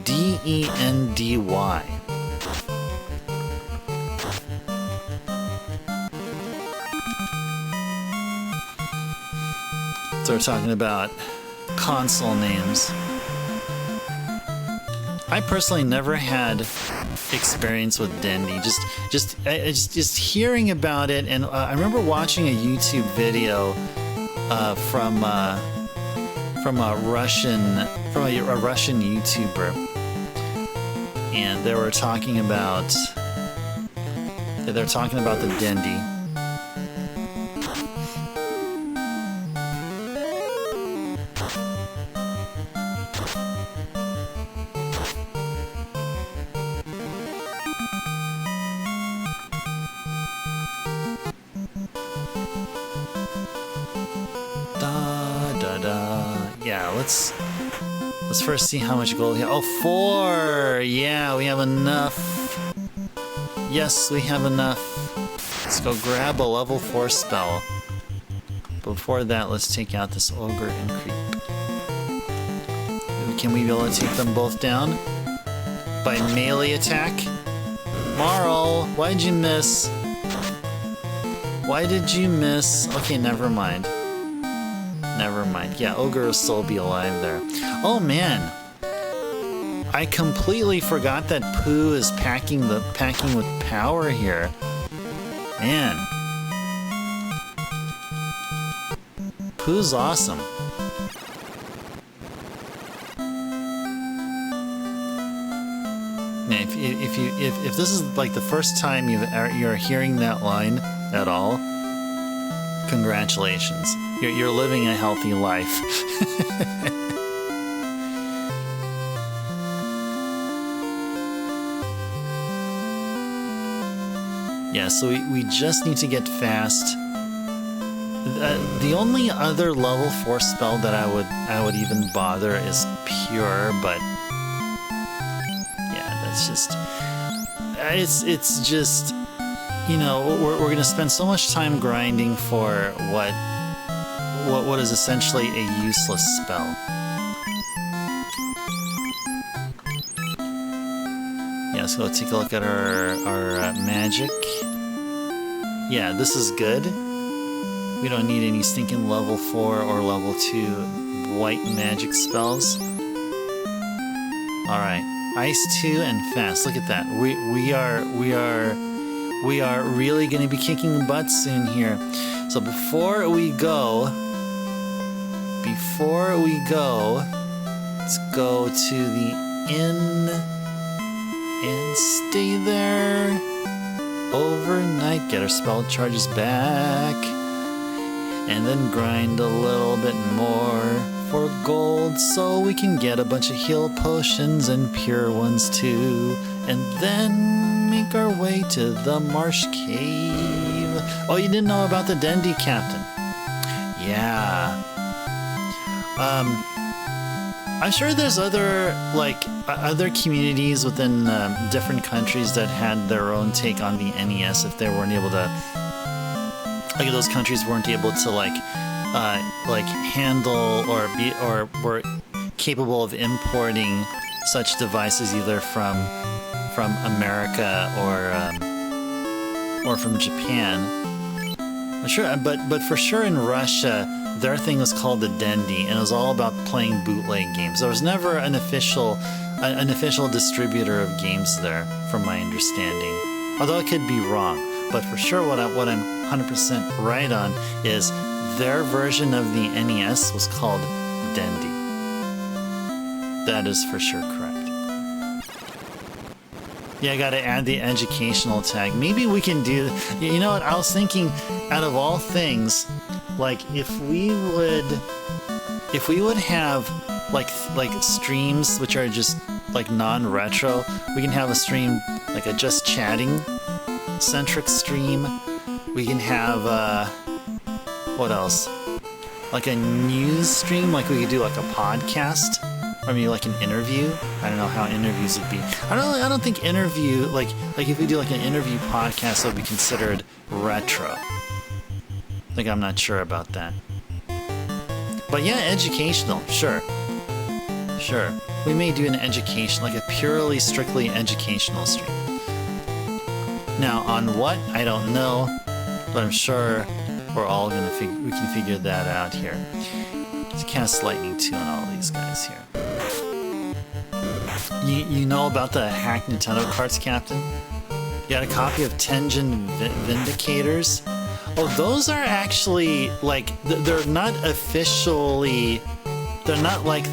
D-E-N-D-Y. So we're talking about console names. I personally never had experience with Dendy. Just hearing about it, and I remember watching a YouTube video from a Russian YouTuber, and they were talking about the Dendy. Yeah, let's first see how much gold we have. Oh, 4! Yeah, we have enough. Yes, we have enough. Let's go grab a level 4 spell. Before that, let's take out this ogre and creep. Can we be able to take them both down? By melee attack? Marl, why'd you miss? Why did you miss? Okay, never mind. Never mind. Yeah, ogre will still be alive there. Oh man, I completely forgot that Pooh is packing with power here. Man, Pooh's awesome. Now, if this is like the first time you're hearing that line at all, congratulations. You're living a healthy life. Yeah, so we just need to get fast. The only other level 4 spell that I would even bother is Pure, but yeah, that's just it's just, you know, we're gonna spend so much time grinding for what is essentially a useless spell. Yeah, so let's take a look at our magic. Yeah, this is good. We don't need any stinking level 4 or level 2 white magic spells. Alright, Ice 2 and Fast. Look at that. We are really going to be kicking butt soon here. So before we go, let's go to the inn and stay there overnight, get our spell charges back, and then grind a little bit more for gold so we can get a bunch of heal potions and pure ones too, and then make our way to the marsh cave. Oh, you didn't know about the Dendy Captain? Yeah. I'm sure there's other communities within different countries that had their own take on the NES if they weren't able to, like, if those countries weren't able to handle or were capable of importing such devices either from America or from Japan. I'm sure, but for sure in Russia, their thing was called the Dendy, and it was all about playing bootleg games. There was never an official distributor of games there, from my understanding. Although I could be wrong, but for sure what I'm 100% right on is their version of the NES was called Dendy. That is for sure correct. Yeah, I gotta add the educational tag. Maybe we can do... You know what, I was thinking, out of all things, like, if we would have like streams which are just like non-retro, we can have a stream like a just chatting centric stream. We can have what else? Like a news stream, like we could do like a podcast, or maybe like an interview. I don't know how interviews would be. I don't think interview like if we do like an interview podcast, that would be considered retro. Like, I'm not sure about that. But yeah, educational, sure. Sure. We may do an education, like a purely, strictly educational stream. Now, on what? I don't know, but I'm sure we're all we can figure that out here. Let's cast lightning too on all these guys here. You know about the hacked Nintendo cards, Captain? You got a copy of Tengen Vindicators? Oh, those are actually, like, they're not officially... They're not like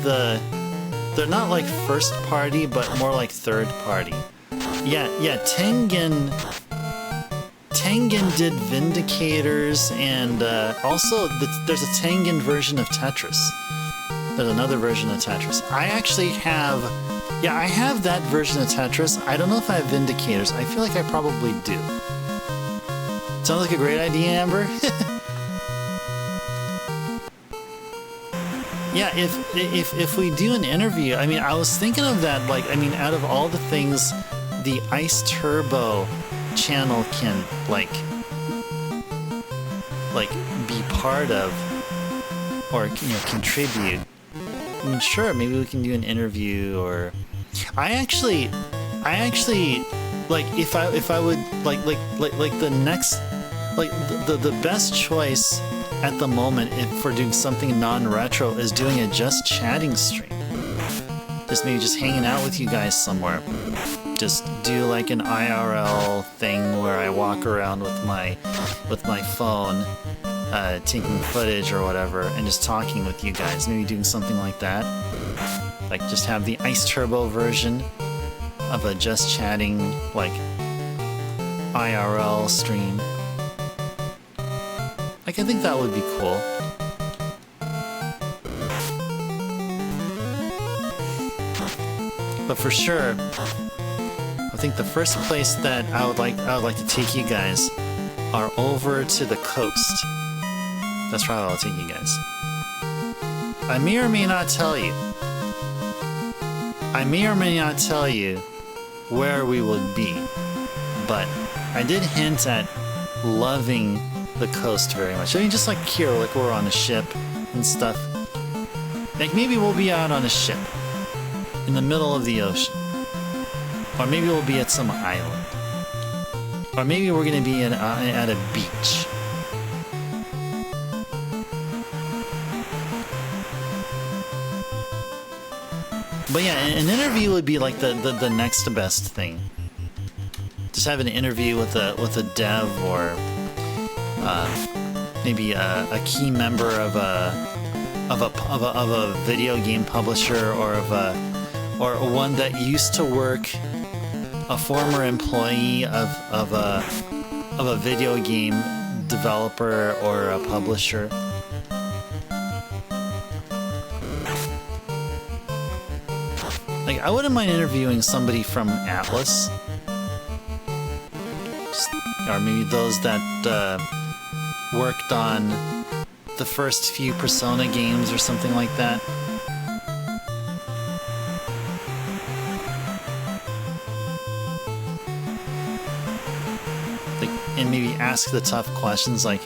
first party, but more like third party. Yeah, Tengen did Vindicators, and also there's a Tengen version of Tetris. There's another version of Tetris. I actually have... Yeah, I have that version of Tetris. I don't know if I have Vindicators. I feel like I probably do. Sounds like a great idea, Amber. Yeah, if we do an interview, I mean, I was thinking of that, like, I mean, out of all the things the Ice Turbo channel can, like be part of, or, you know, contribute. I mean, sure, maybe we can do an interview, or... I actually, like, if I would, like the next, like, the best choice at the moment for doing something non-retro is doing a just chatting stream. Just maybe just hanging out with you guys somewhere. Just do like an IRL thing where I walk around with my phone, taking footage or whatever, and just talking with you guys. Maybe doing something like that. Like, just have the Ice Turbo version of a just chatting, like, IRL stream. Like, I think that would be cool. But for sure, I think the first place that I would like to take you guys are over to the coast. That's where I'll take you guys. I may or may not tell you. I may or may not tell you where we would be, but I did hint at loving the coast very much. I mean, just like here, like we're on a ship and stuff. Like, maybe we'll be out on a ship in the middle of the ocean, or maybe we'll be at some island, or maybe we're gonna be at a beach. But yeah, an interview would be like the next best thing. Just have an interview with a dev, or maybe a key member of a video game publisher, or one that used to work, a former employee of a video game developer or a publisher. Like, I wouldn't mind interviewing somebody from Atlas. Or maybe those that worked on the first few Persona games or something like that. Like, and maybe ask the tough questions like,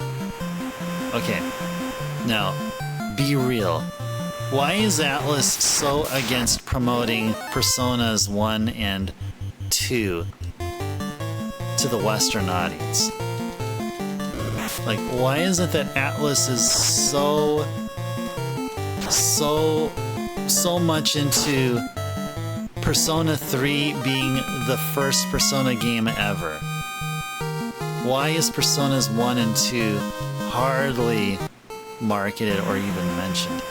okay, now, be real. Why is Atlas so against promoting Personas 1 and 2 to the Western audience? Like, why is it that Atlas is so much into Persona 3 being the first Persona game ever? Why is Personas 1 and 2 hardly marketed or even mentioned?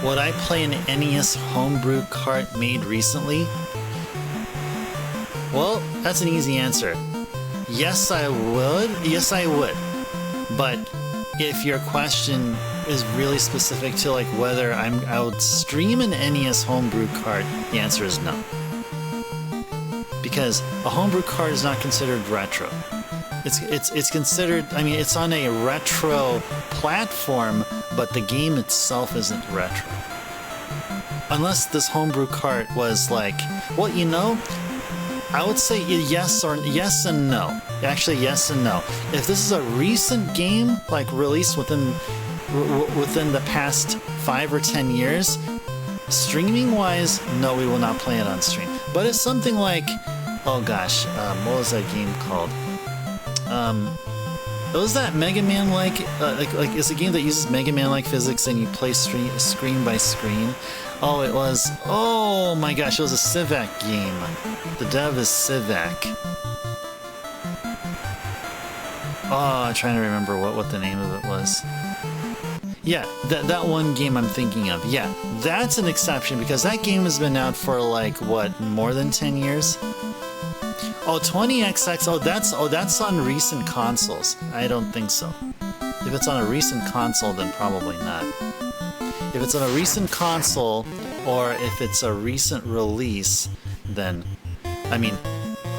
Would I play an NES homebrew cart made recently? Well, that's an easy answer. Yes, I would. Yes, I would. But if your question is really specific to like whether I would stream an NES homebrew cart, the answer is no. Because a homebrew cart is not considered retro. It's considered, I mean, it's on a retro platform, but the game itself isn't retro. Unless this homebrew cart was like, well, you know, I would say yes and no. Actually, yes and no. If this is a recent game, like released within the past 5 or 10 years, streaming-wise, no, we will not play it on stream. But it's something like, oh gosh, what was that game called? It was that Mega Man like it's a game that uses Mega Man like physics and you play screen by screen. Oh, it was. Oh my gosh, it was a Civac game. The dev is Civac. Oh, I'm trying to remember what the name of it was. Yeah, that one game I'm thinking of. Yeah, that's an exception because that game has been out for like what, more than 10 years? Oh, 20XX. Oh, that's on recent consoles. I don't think so. If it's on a recent console, then probably not. If it's on a recent console, or if it's a recent release, then, I mean,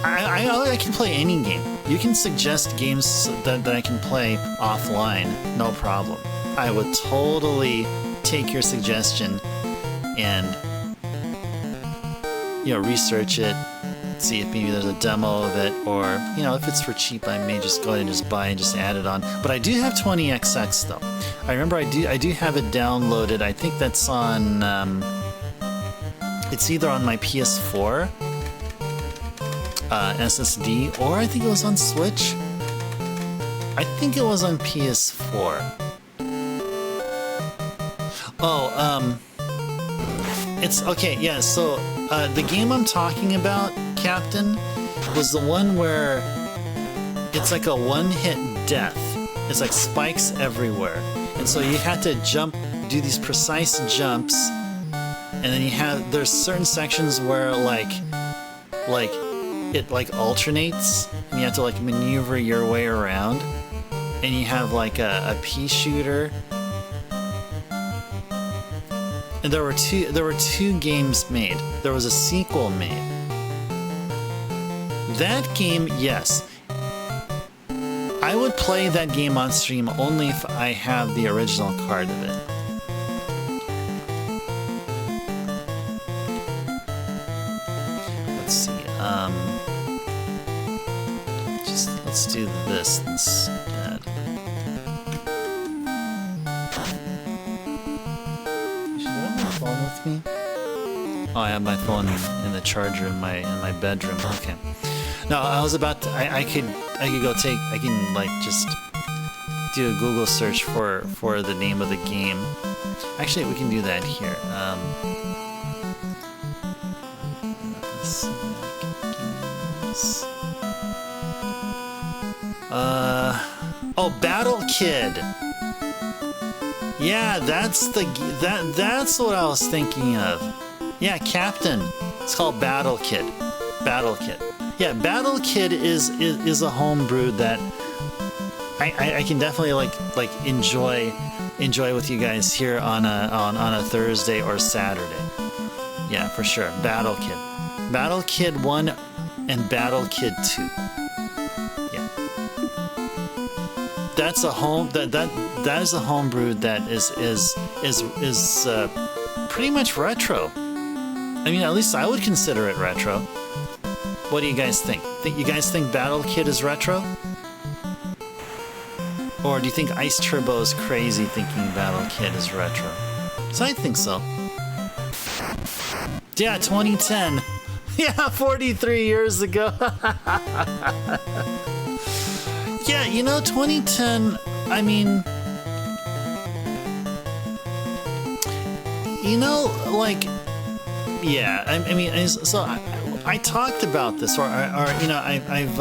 I can play any game. You can suggest games that I can play offline, no problem. I would totally take your suggestion and, research it, see if maybe there's a demo of it, or, if it's for cheap, I may just go ahead and just buy and just add it on. But I do have 20XX though. I remember I do have it downloaded. I think that's on, it's either on my PS4 SSD, or I think it was on Switch. I think it was on PS4. Oh, it's okay, yeah, so the game I'm talking about, Captain, was the one where it's like a one-hit death. It's like spikes everywhere. And so you have to do these precise jumps, and then there's certain sections where it alternates, and you have to maneuver your way around, and you have a pea shooter. And there were two games made. There was a sequel made. That game, yes. I would play that game on stream only if I have the original card of it. Let's see. Let's do this instead. Should I have my phone with me? Oh, I have my phone in the charger in my bedroom. Okay. No, I was about to. I can just do a Google search for the name of the game. Actually, we can do that here. Battle Kid. Yeah, that's what I was thinking of. Yeah, Captain. It's called Battle Kid. Battle Kid. Yeah, Battle Kid is a homebrew that I can definitely enjoy with you guys here on a Thursday or Saturday. Yeah, for sure. Battle Kid 1 and Battle Kid 2. Yeah. That's a that is a homebrew that is pretty much retro. I mean, at least I would consider it retro. What do you guys think? You guys think Battle Kid is retro? Or do you think Ice Turbo is crazy thinking Battle Kid is retro? So I think so. Yeah, 2010. Yeah, 43 years ago. Yeah, 2010, I mean... Yeah, I mean, so I talked about this, I've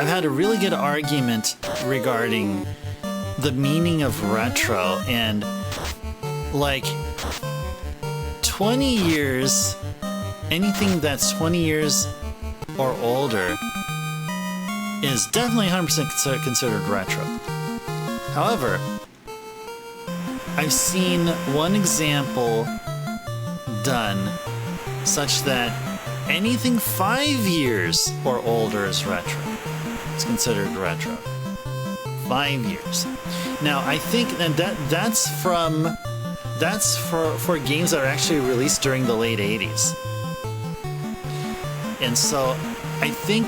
had a really good argument regarding the meaning of retro, and 20 years, anything that's 20 years or older is definitely 100% considered retro. However, I've seen one example done such that anything 5 years or older is retro. It's considered retro. 5 years. Now, I think that's for games that are actually released during the late 80s. And so I think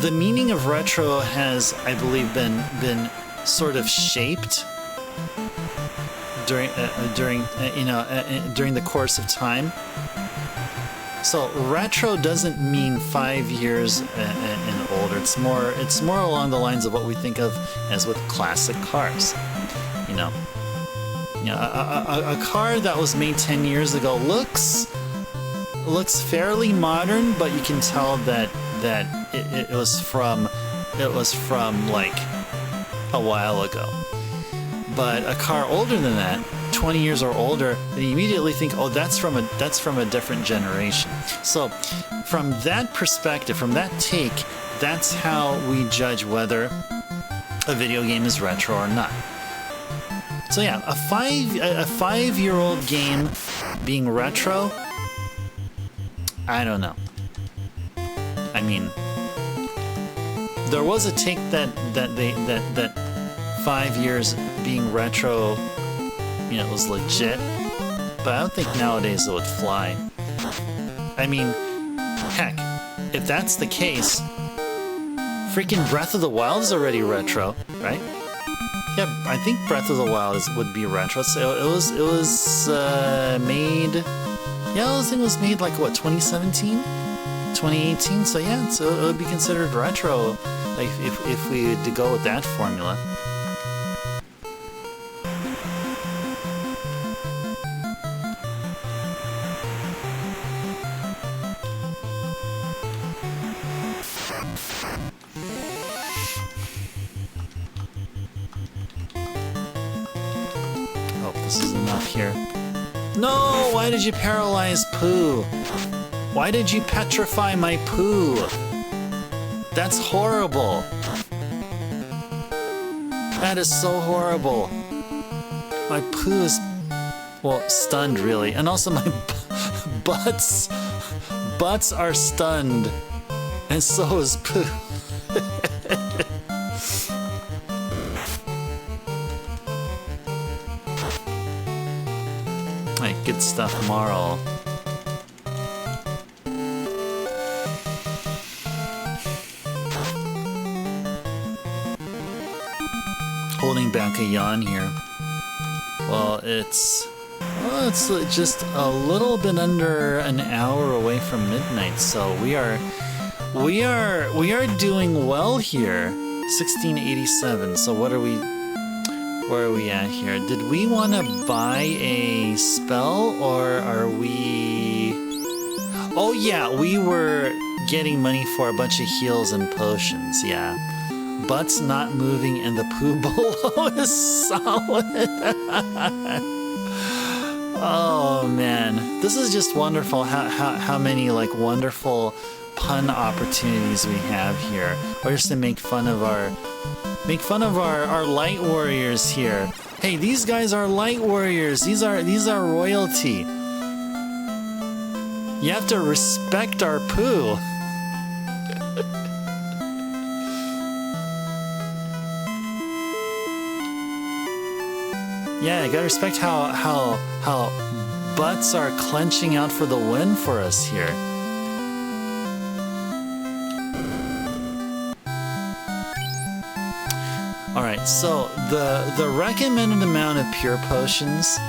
the meaning of retro has, I believe, been sort of shaped during the course of time. So retro doesn't mean 5 years and older. It's more along the lines of what we think of as with classic cars. You know, a car that was made 10 years ago looks fairly modern, but you can tell that it was from like a while ago. But a car older than that, 20 years or older, then you immediately think, oh, that's from a different generation. So from that perspective, from that take, that's how we judge whether a video game is retro or not. So yeah, a 5-year-old game being retro, I don't know. I mean, there was a take that 5 years being retro, you know, was legit, but I don't think nowadays it would fly. I mean, heck, if that's the case, freaking Breath of the Wild is already retro, right? Yeah, I think Breath of the Wild would be retro. So it was made. Yeah, this thing was made like what, 2017, 2018. So yeah, so it would be considered retro, like if we had to go with that formula. This is enough here. No! Why did you paralyze Pooh? Why did you petrify my Pooh? That's horrible. That is so horrible. My Pooh is, well, stunned really. And also my butts are stunned. And so is Pooh. Good stuff, Marl. Holding back a yawn here. Well, it's just a little bit under an hour away from midnight, so we are doing well here. 1687. So where are we at here? Did we want to buy a spell, or are we... Oh yeah, we were getting money for a bunch of heals and potions, yeah. Butts not moving and the Pooh below is solid. Oh man, this is just wonderful how many like wonderful pun opportunities we have here. Or just to make fun of our light warriors here. Hey, these guys are light warriors. These are royalty. You have to respect our Pooh. Yeah, you gotta respect how butts are clenching out for the win for us here. Alright, so the recommended amount of pure potions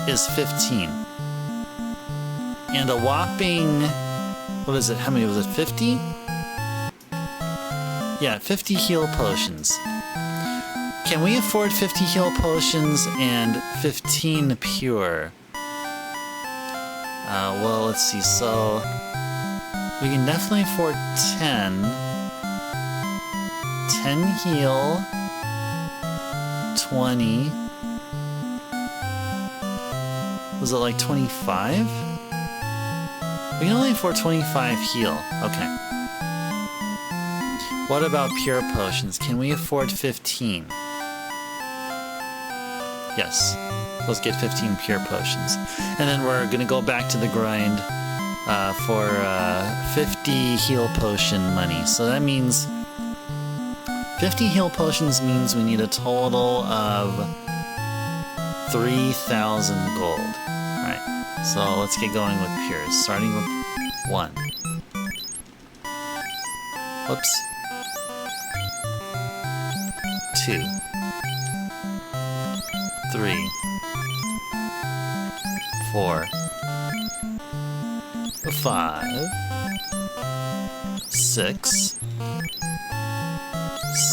is 15. And a whopping, what is it, how many was it, 50? Yeah, 50 heal potions. Can we afford 50 heal potions and 15 pure? Well, let's see, so we can definitely afford 10. 10 heal. 20. Was it like 25? We can only afford 25 heal. Okay. What about pure potions? Can we afford 15? Yes. Let's get 15 pure potions. And then we're gonna go back to the grind for 50 heal potion money. So that means 50 heal potions means we need a total of 3,000 gold. Alright, so let's get going with pures, starting with 1. Whoops. 2. 3. 4. 5, 6,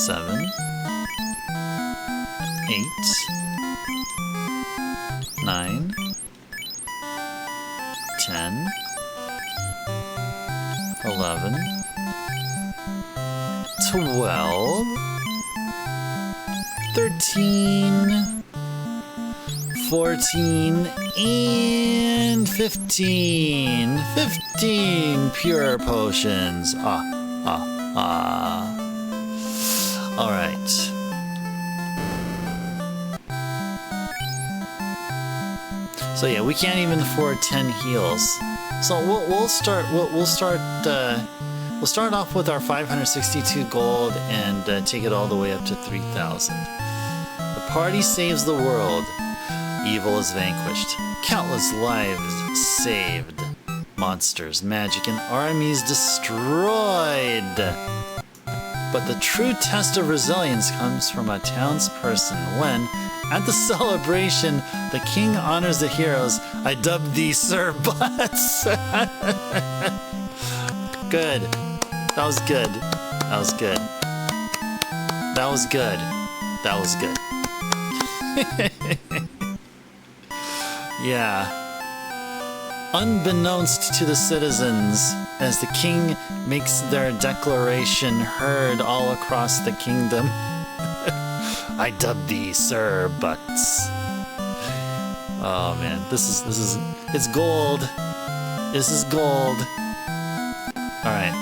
7, 8, 9, 10, 11, 12, 13, 14, and 15. 15 pure potions. All right. So yeah, we can't even afford 10 heals. So we'll start off with our 562 gold and take it all the way up to 3,000. The party saves the world. Evil is vanquished. Countless lives saved. Monsters, magic, and armies destroyed. But the true test of resilience comes from a townsperson when, at the celebration, the king honors the heroes. I dubbed these Sir Butts. Good. That was good. That was good. That was good. That was good. Yeah. Unbeknownst to the citizens, as the king makes their declaration heard all across the kingdom, I dub thee Sir Butts. Oh man, this is it's gold. This is gold. All right.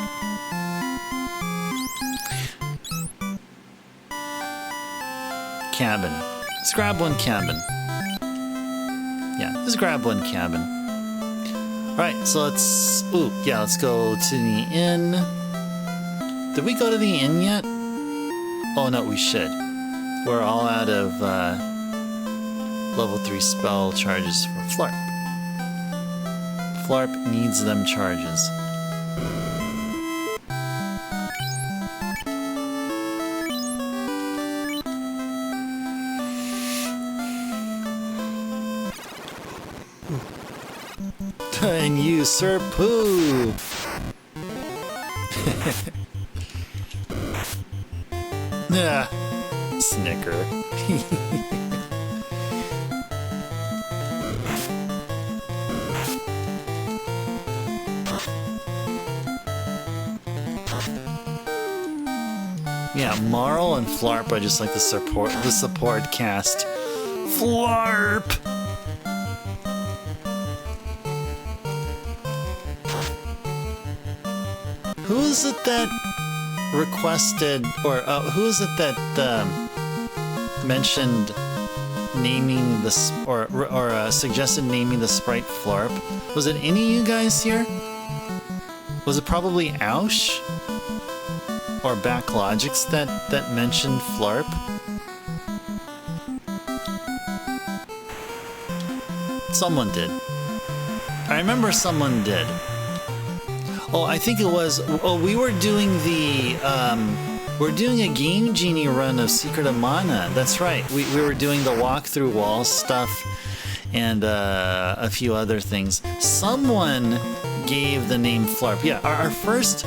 Cabin. Let's grab one cabin. Yeah, let's grab one cabin. Alright, so let's go to the inn. Did we go to the inn yet? Oh no, we should. We're all out of level 3 spell charges for Flarp. Flarp needs them charges. And you, Sir Pooh! Yeah, snicker. Yeah, Marl and Flarp are just like the support cast. Flarp! Who is it that requested, or who is it that mentioned naming this, or suggested naming the sprite Flarp? Was it any of you guys here? Was it probably Aush or Backlogics that mentioned Flarp? Someone did. I remember someone did. Oh, I think it was. Oh, we were doing we're doing a Game Genie run of Secret of Mana. That's right. We were doing the walk-through wall stuff and a few other things. Someone gave the name Flarp. Yeah, our first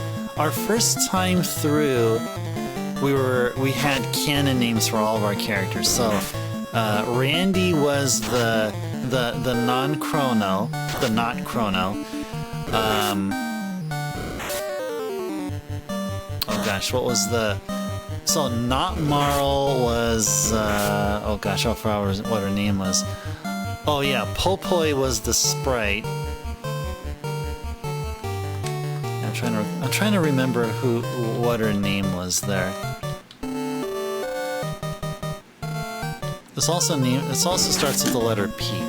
time through, we had canon names for all of our characters. So Randy was the non-chrono, the not chrono. Oh gosh, what was the... So not Marl was... oh gosh, I forgot what her name was. Oh yeah, Popoi was the sprite. I'm trying to remember what her name was there. This also starts with the letter P.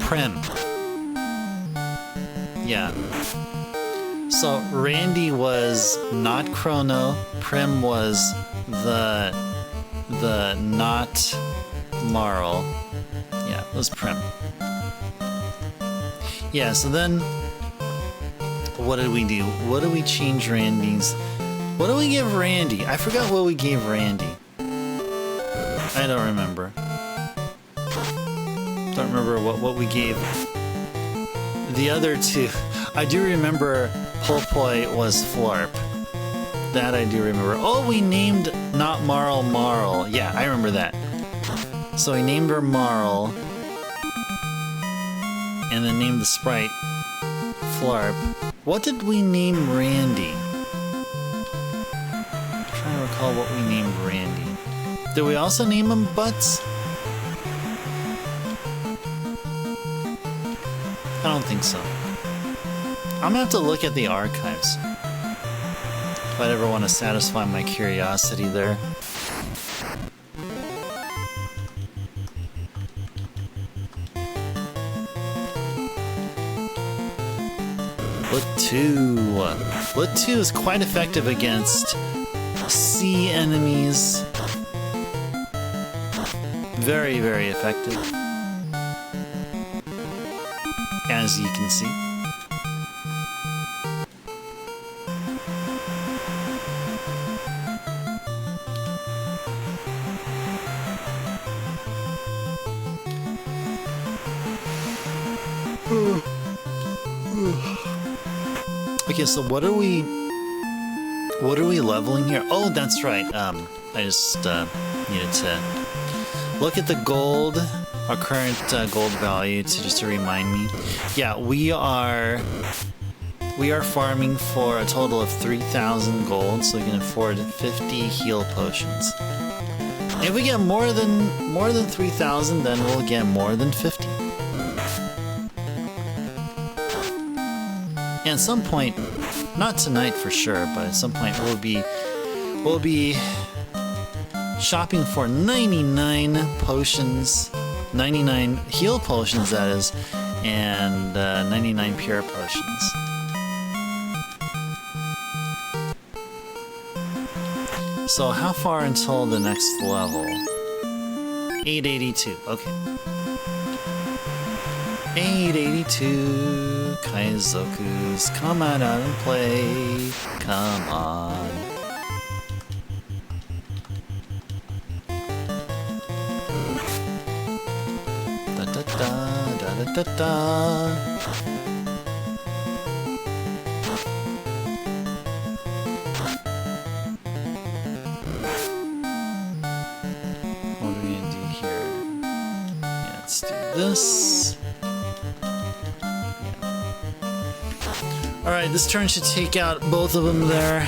Prim. Yeah. So Randy was not Chrono, Prim was the not Marl. Yeah, it was Prim. Yeah, so then what did we do? What did we change Randy's? What do we give Randy? I forgot what we gave Randy. I don't remember. Don't remember what we gave the other two. I do remember Polpoi was Flarp. That I do remember. Oh, we named not Marl Marl. Yeah, I remember that. So we named her Marl. And then named the sprite Flarp. What did we name Randy? I'm trying to recall what we named Randy. Did we also name him Butts? I don't think so. I'm gonna have to look at the archives if I'd ever want to satisfy my curiosity there. Lit 2 is quite effective against sea enemies. Very, very effective. As you can see. Okay, so what are we leveling here? Oh, that's right. I just needed to look at the gold, our current gold value, to remind me. Yeah, we are farming for a total of 3,000 gold, so we can afford 50 heal potions. If we get more than 3,000, then we'll get more than 50. And at some point, not tonight for sure, but at some point we'll be shopping for 99 potions, 99 heal potions that is, and 99 pure potions. So how far until the next level? 882, okay. 882 Kaizokus, come on out and play, come on. Da da da da da da da. What are we gonna do here? Yeah, let's do this. Alright, this turn should take out both of them there.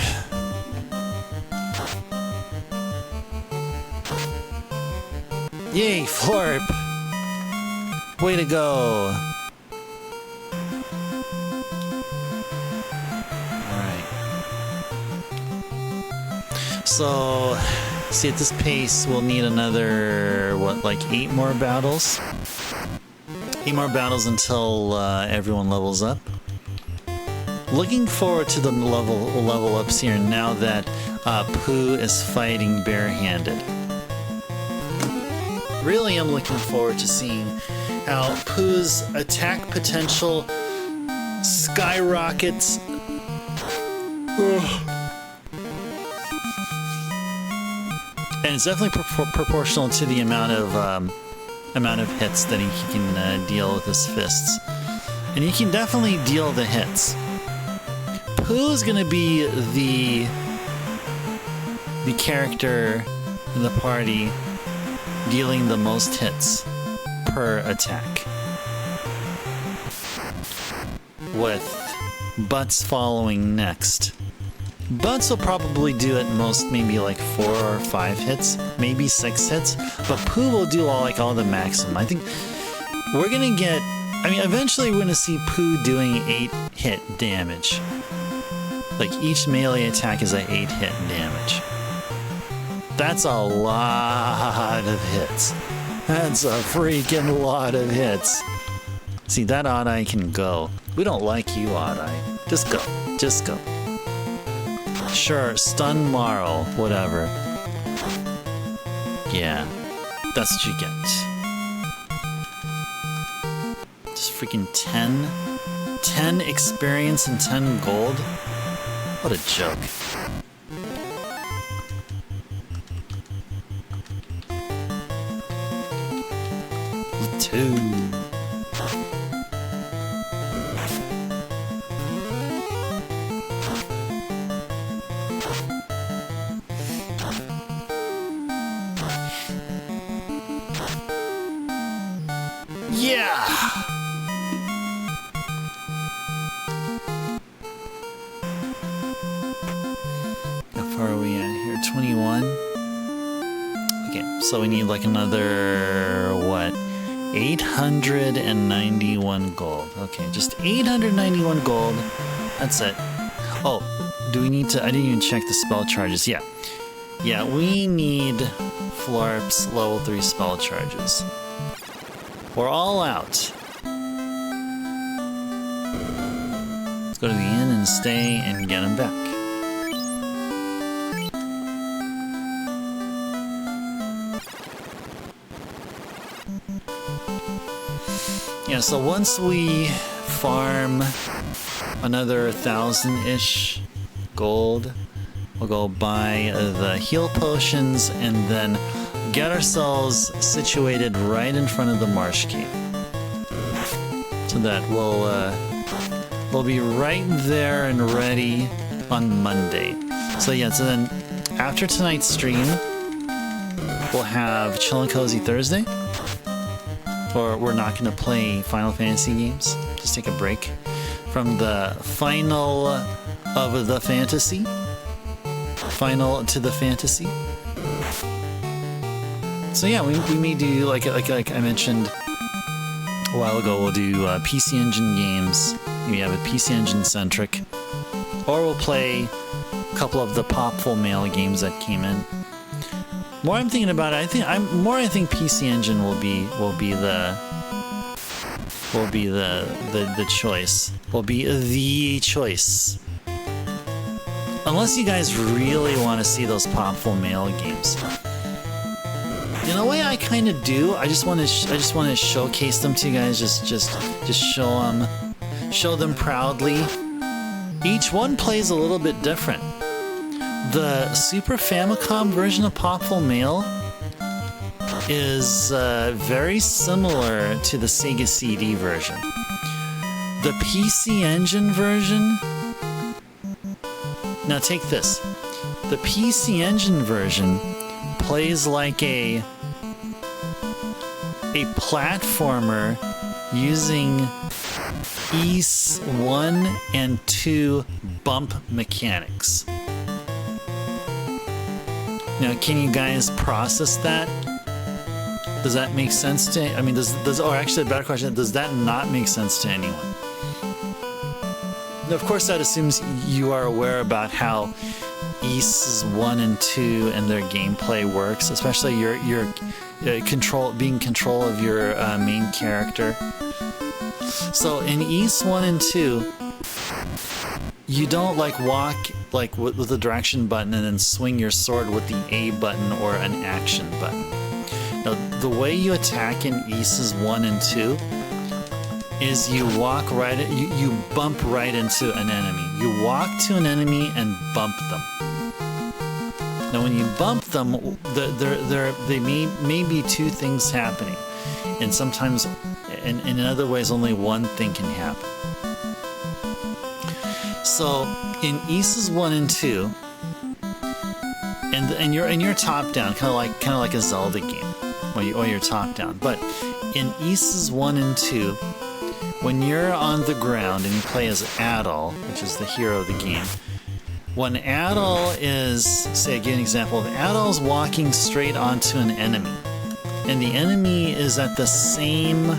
Yay, Florp! Way to go! Alright. So, see, at this pace, we'll need another, what, like 8 more battles? 8 more battles until everyone levels up. Looking forward to the level ups here now that Pooh is fighting barehanded. Really am looking forward to seeing how Pooh's attack potential skyrockets. And it's definitely proportional to the amount of hits that he can deal with his fists. And he can definitely deal the hits. Pooh's gonna be the character in the party dealing the most hits per attack, with Butts following next. Butts will probably do at most maybe like 4 or 5 hits, maybe 6 hits, but Pooh will do all the maximum. I think we're gonna get, eventually we're gonna see Pooh doing 8 hit damage. Like each melee attack is an 8 hit damage. That's a lot of hits. That's a freaking lot of hits. See, that Odd-Eye can go. We don't like you, Odd-Eye. Just go. Just go. Sure, stun Marl, whatever. Yeah, that's what you get. Just freaking 10 experience and 10 gold? What a joke. 2. Yeah! How far are we at here? 21? Okay, so we need like another, what? 891 gold. Okay, just 891 gold. That's it. Oh, do we need to... I didn't even check the spell charges. Yeah. Yeah, we need Flarp's level 3 spell charges. We're all out. Let's go to the inn and stay and get him back. Yeah, so once we farm another 1,000-ish gold, we'll go buy the heal potions and then get ourselves situated right in front of the marsh cave, so that we'll be right there and ready on Monday. So yeah, so then after tonight's stream, we'll have Chill and Cozy Thursday, or we're not going to play Final Fantasy games. Just take a break from the final of the fantasy. Final to the fantasy. So yeah, we may do, like I mentioned a while ago, we'll do PC Engine games. We have a PC Engine centric, or we'll play a couple of the Popful Mail games that came in. More I'm thinking about it, I think PC Engine will be the choice. Will be the choice. Unless you guys really want to see those Popful Mail games. In a way, I kind of do. I just want to showcase them to you guys. Just show them proudly. Each one plays a little bit different. The Super Famicom version of Popful Mail is very similar to the Sega CD version. The PC Engine version. Now take this. The PC Engine version plays like a platformer using Ys 1 and 2 bump mechanics. Now, can you guys process that? Does that make sense to... I mean, or actually a better question, does that not make sense to anyone? Now, of course, that assumes you are aware about how Ys 1 and 2 and their gameplay works, especially your being control of your main character. So in Ys 1 and 2, you don't walk with the direction button and then swing your sword with the A button or an action button. Now, the way you attack in Ys 1 and 2 is you walk you bump right into an enemy. You walk to an enemy and bump them. Now, when you bump them, there may be two things happening, and sometimes, and in other ways, only one thing can happen. So, in Ys 1 and 2, and you're top down, kind of like a Zelda game, or you're top down. But in Ys 1 and 2, when you're on the ground and you play as Adol, which is the hero of the game. When Adol is, say, give an example of Adol's walking straight onto an enemy, and the enemy is at the same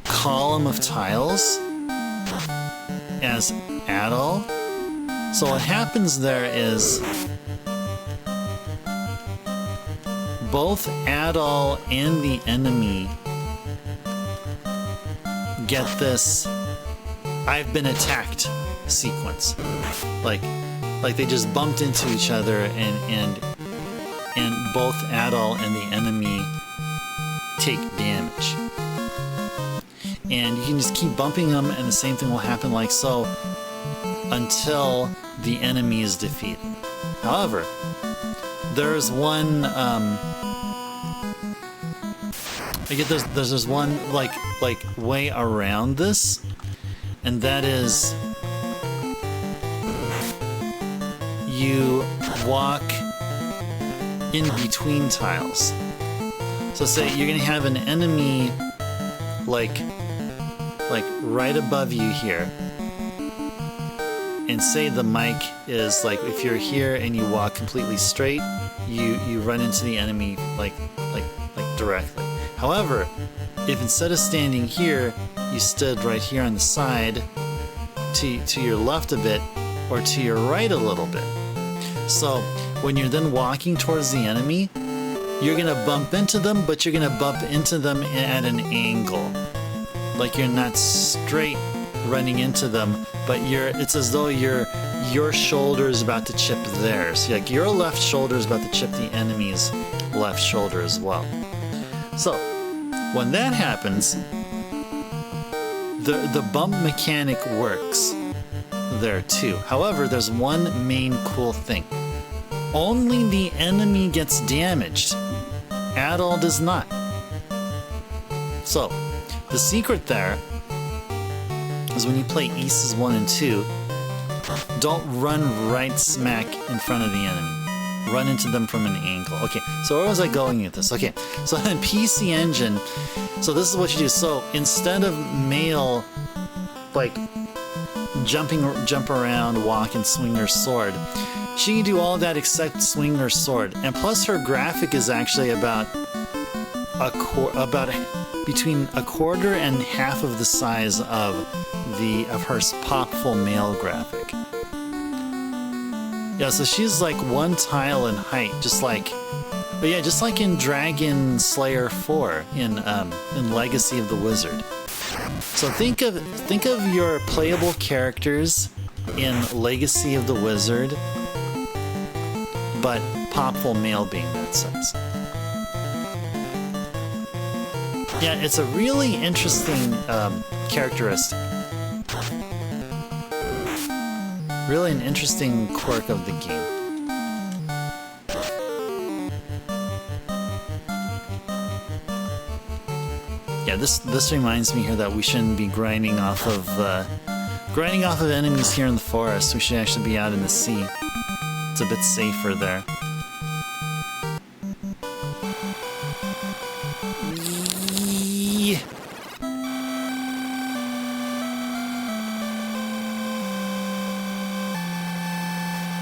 column of tiles as Adol. So what happens there is both Adol and the enemy get this "I've been attacked" sequence. Like they just bumped into each other, and both Adol and the enemy take damage. And you can just keep bumping them, and the same thing will happen like so until the enemy is defeated. However, there's one, I get there's one, like, way around this, and that is, you walk in between tiles. So say you're gonna have an enemy, like right above you here, and say the mic is like, if you're here and you walk completely straight, you run into the enemy like directly. However, if instead of standing here, you stood right here on the side, to your left a bit, or to your right a little bit. So when you're then walking towards the enemy, you're gonna bump into them, but you're gonna bump into them at an angle. Like you're not straight running into them, but it's as though your shoulder is about to chip theirs. Like your left shoulder is about to chip the enemy's left shoulder as well. So when that happens, the bump mechanic works there too. However, there's one main cool thing. Only the enemy gets damaged. Adol does not. So, the secret there is when you play Aces 1 and 2, don't run right smack in front of the enemy. Run into them from an angle. Okay, so where was I going with this? Okay, so in PC Engine, so this is what you do. So instead of Male, like, jump around, walk, and swing her sword, she can do all of that except swing her sword. And plus her graphic is actually about between a quarter and half of the size of her Popful Male graphic. Yeah, so she's like one tile in height, just like in Dragon Slayer 4 in Legacy of the Wizard. So think of your playable characters in Legacy of the Wizard, but Popful Male being that size. Yeah, it's a really interesting characteristic. Really an interesting quirk of the game. Yeah, this reminds me here that we shouldn't be grinding off of enemies here in the forest. We should actually be out in the sea. It's a bit safer there.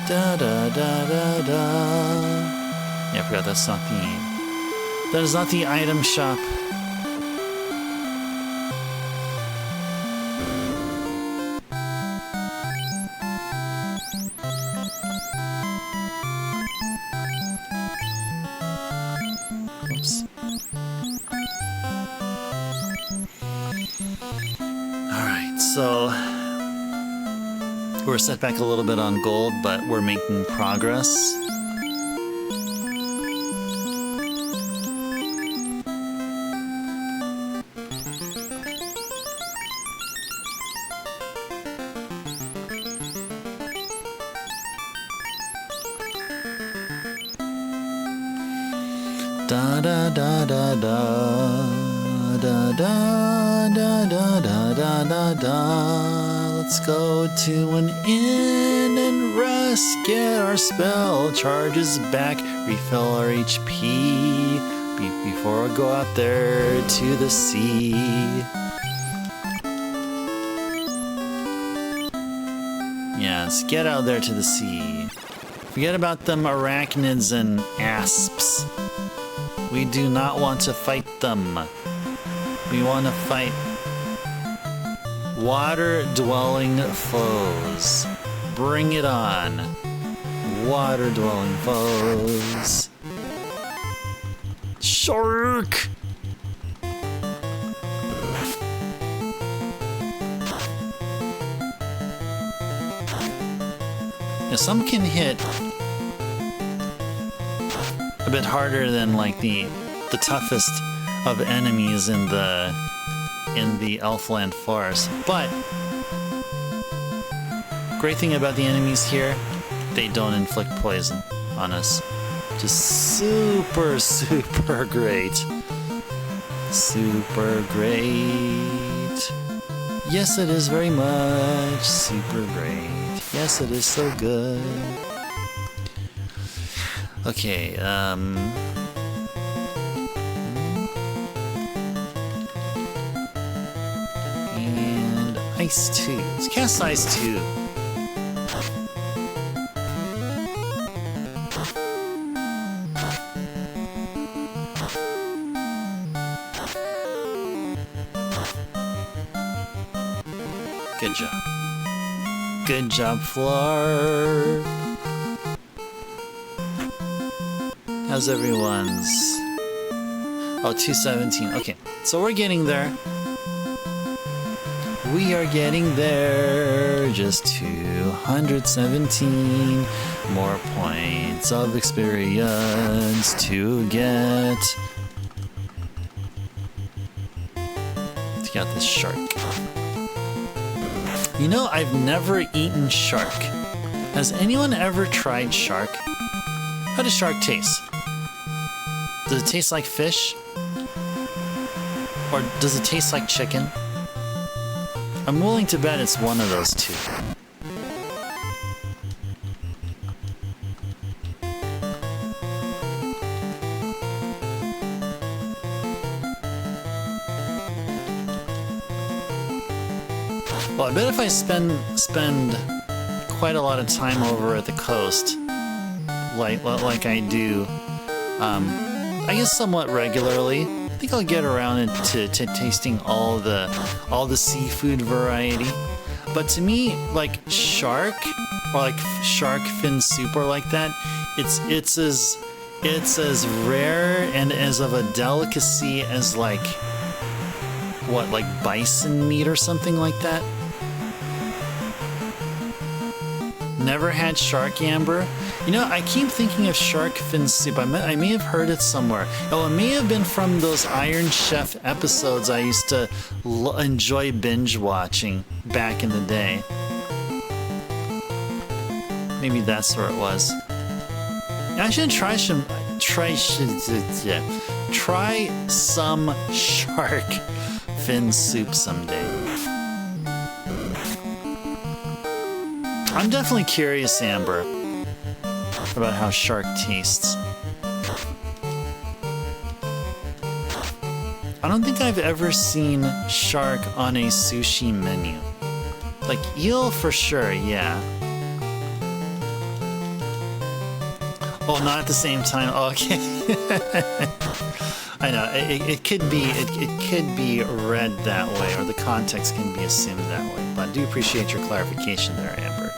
Da da da da da. Yeah, I forgot that's not that is not the item shop. Oops. Alright, so we're set back a little bit on gold, but we're making progress. Da da da da da da da da da da da da da. Let's go to an inn and rest, get our spell charges back, refill our HP before we go out there to the sea. Yes, get out there to the sea. Forget about them arachnids and asps. We do not want to fight them. We want to fight water-dwelling foes. Bring it on. Water-dwelling foes. Shark! Now, some can hit a bit harder than like the toughest of enemies in the Elfland Forest, but great thing about the enemies here, they don't inflict poison on us. Just super, super great. Super great. Yes, it is very much super great. Yes, it is so good. Okay, and Ice 2. Let's cast Ice 2. Good job. Good job, Flar. How's everyone's? Oh, 217. Okay, so we're getting there. We are getting there. Just 217 more points of experience to get. To get this shark. You know, I've never eaten shark. Has anyone ever tried shark? How does shark taste? Does it taste like fish? Or does it taste like chicken? I'm willing to bet it's one of those two. Well, I bet if I spend quite a lot of time over at the coast, like I do, I guess somewhat regularly, I think I'll get around to tasting all the seafood variety. But to me, like shark or like shark fin soup or like that, it's as rare and as of a delicacy as like bison meat or something like that. Never had shark, Amber? You know, I keep thinking of shark fin soup. I may have heard it somewhere. Oh, it may have been from those Iron Chef episodes I used to enjoy binge watching back in the day. Maybe that's where it was. I should try some shark fin soup someday. I'm definitely curious, Amber, about how shark tastes. I don't think I've ever seen shark on a sushi menu. Like eel for sure, yeah. Oh, not at the same time. Oh, okay. I know it could be read that way, or the context can be assumed that way. But I do appreciate your clarification there, Amber.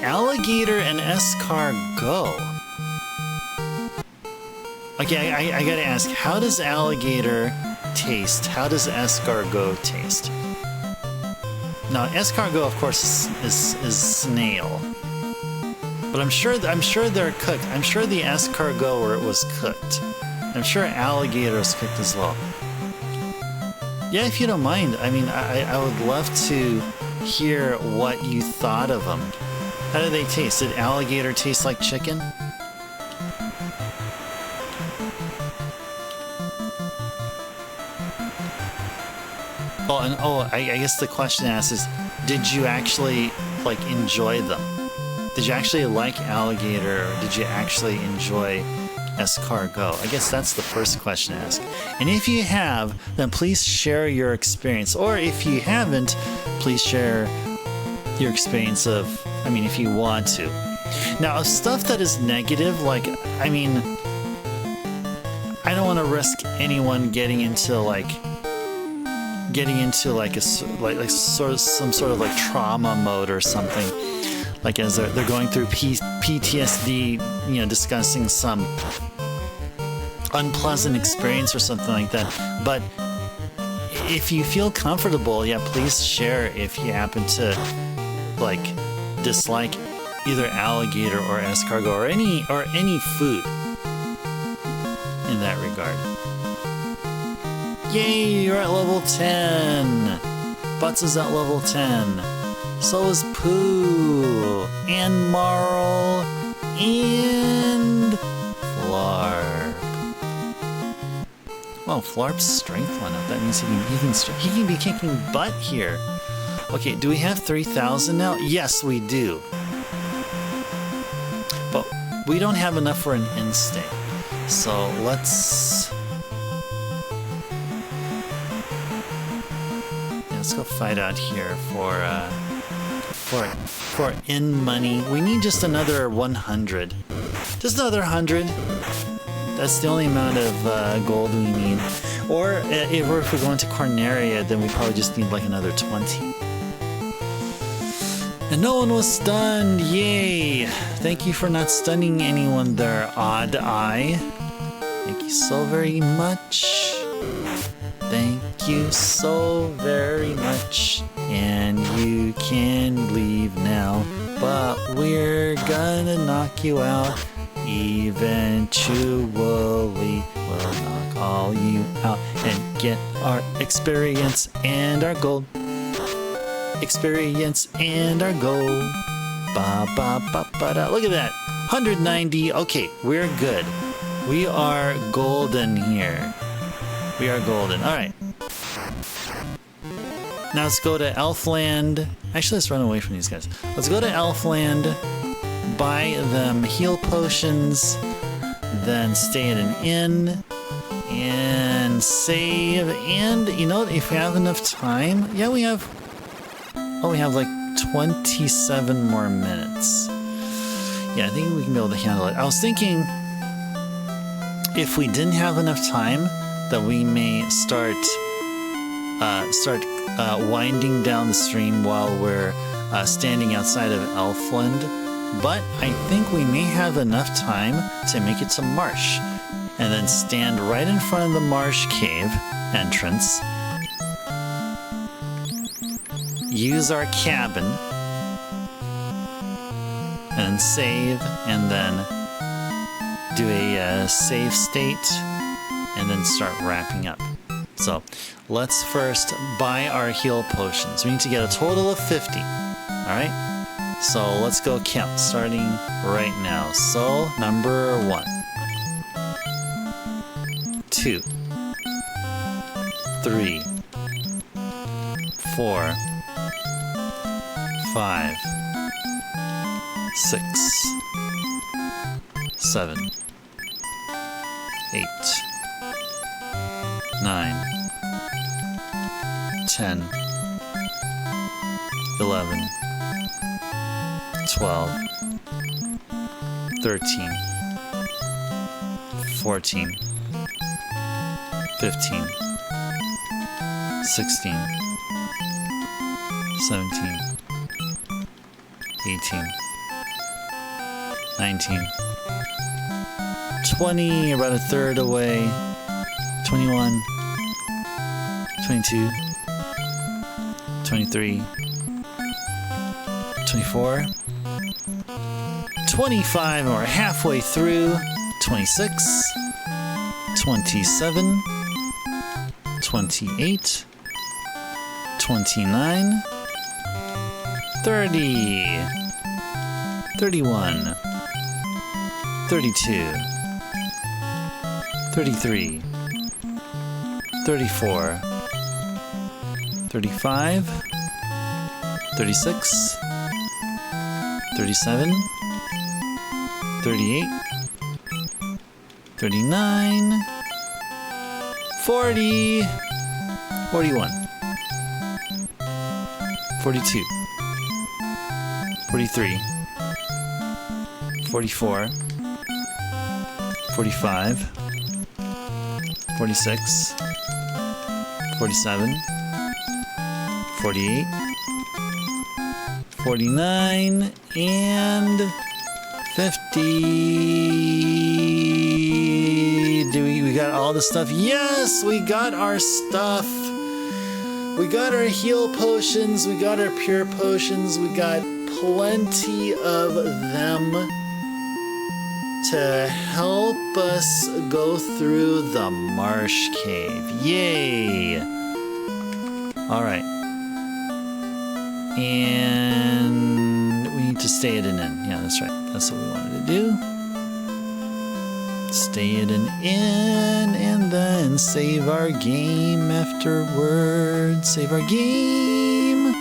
Alligator and escargot. Okay, I gotta ask, how does alligator taste? How does escargot taste? Now, escargot, of course, is snail. But I'm sure they're cooked. I'm sure the escargot where it was cooked. I'm sure alligator is cooked as well. Yeah, if you don't mind. I mean, I would love to hear what you thought of them. How do they taste? Did alligator taste like chicken? Oh, and I guess the question asked is, did you actually like enjoy them? Did you actually like alligator? Or did you actually enjoy escargot? I guess that's the first question to ask. And if you have, then please share your experience. Or if you haven't, please share your experience of, I mean, if you want to. Now, stuff that is negative, like, I mean, I don't want to risk anyone getting into like some sort of like trauma mode or something. Like as they're going through PTSD, you know, discussing some unpleasant experience or something like that. But if you feel comfortable, yeah, please share if you happen to like dislike either alligator or escargot or any food in that regard. Yay, you're at level 10. Butts is at level 10. So is Pooh, and Marl, and Flarp. Oh, Flarp's strength went up. That means he can be kicking butt here. Okay, do we have 3,000 now? Yes, we do. But we don't have enough for an in-stay. So let's go fight out here for in money. We need just another 100. Just another 100. That's the only amount of gold we need. Or if we're going to Corneria, then we probably just need like another 20. And no one was stunned. Yay! Thank you for not stunning anyone there, Odd Eye. Thank you so very much. Thank you so very much. And you can leave now, but we're gonna knock you out. Eventually, we'll knock all you out and get our experience and our gold. Experience and our gold. Ba ba ba ba da. Look at that. 190. Okay, we're good. We are golden here. We are golden. All right. Now let's go to Elfland. Actually, let's run away from these guys. Let's go to Elfland, buy them heal potions, then stay at an inn, and save. And, you know, if we have enough time, yeah, we have... Oh, we have like 27 more minutes. Yeah, I think we can be able to handle it. I was thinking if we didn't have enough time, that we may start winding down the stream while we're standing outside of Elfland. But I think we may have enough time to make it to Marsh, and then stand right in front of the Marsh Cave entrance, use our cabin, and then save, and then do a save state, and then start wrapping up. So let's first buy our heal potions. We need to get a total of 50. Alright? So let's go count, starting right now. So, number 1, 2, 3, 4, 5, 6, 7, 8, 9, 10, 11, 12, 13, 14, 15, 16, 17, 18, 19, 20, about a third away, 21, 22, 23, 24, 25, and we're halfway through, 26, 27, 28, 29, 30, 31, 32, 33, 34, 35, 36, 37, 38, 39, 40, 41, 42, 43, 44, 45, 46, 47, 48, 49, and 50. We got all the stuff? Yes, we got our stuff. We got our heal potions, we got our pure potions, we got plenty of them to help us go through the Marsh Cave. Yay! Alright. And we need to stay at an inn. Yeah, that's right. That's what we wanted to do. Stay at an inn and then save our game afterwards. Save our game.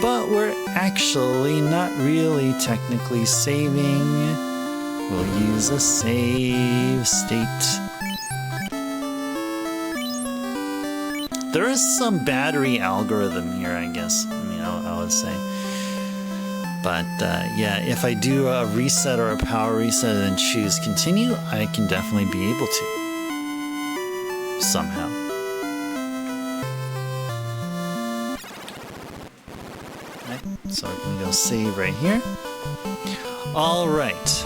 But we're actually not really technically saving. We'll use a save state. There is some battery algorithm here, I guess. I would say. But yeah, if I do a reset or a power reset and then choose continue, I can definitely be able to. Somehow. Right, so we're going to go save right here. Alright.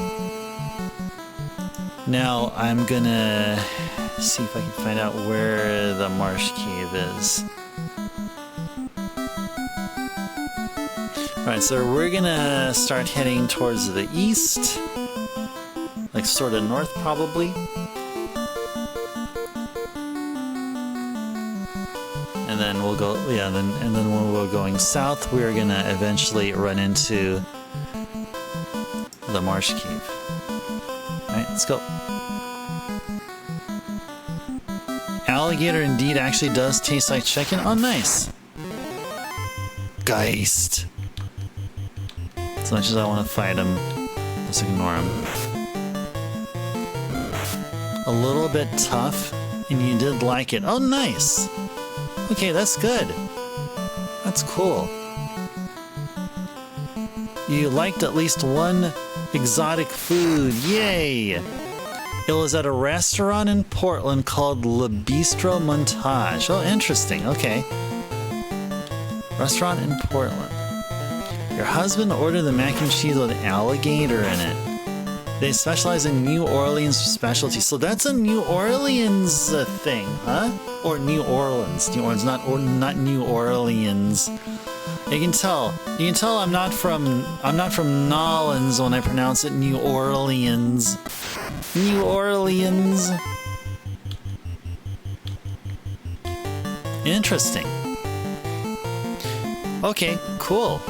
Now I'm going to see if I can find out where the marsh cave is. Alright, so we're gonna start heading towards the east. Like sort of north, probably. And then we'll go, yeah, and then when we're going south, we're gonna eventually run into the marsh cave. Alright, let's go. Alligator indeed actually does taste like chicken. Oh, nice. Geist. As much as I want to fight him, just ignore him. A little bit tough, and you did like it. Oh, nice! Okay, that's good. That's cool. You liked at least one exotic food. Yay! It was at a restaurant in Portland called Le Bistro Montage. Oh, interesting. Okay. Restaurant in Portland. Your husband ordered the mac and cheese with alligator in it. They specialize in New Orleans specialty. So that's a New Orleans thing, huh? Or New Orleans. New Orleans, not New Orleans. You can tell I'm not from Nolans when I pronounce it New Orleans. New Orleans. Interesting. Okay, cool.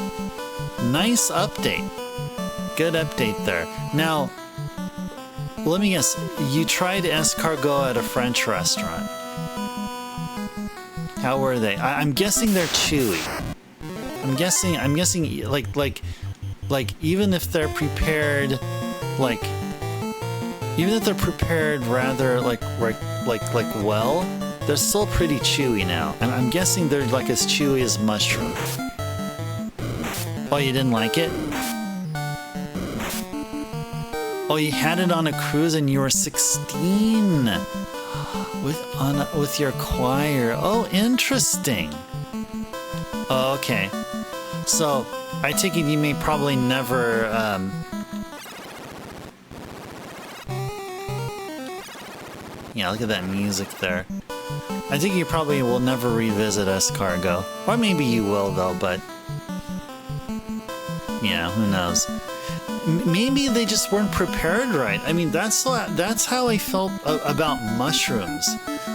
Nice update. Good update there. Now, let me guess. You tried escargot at a French restaurant. How were they? I'm guessing they're chewy. I'm guessing like even if they're prepared rather like well, they're still pretty chewy now. I'm guessing they're like as chewy as mushroom. Oh, you didn't like it? Oh, you had it on a cruise and you were 16 with your choir. Oh, interesting. Oh, okay. So I take it you may probably never yeah, look at that music there. I think you probably will never revisit escargot. Or maybe you will though, but yeah, who knows? Maybe they just weren't prepared right. I mean, that's how I felt about mushrooms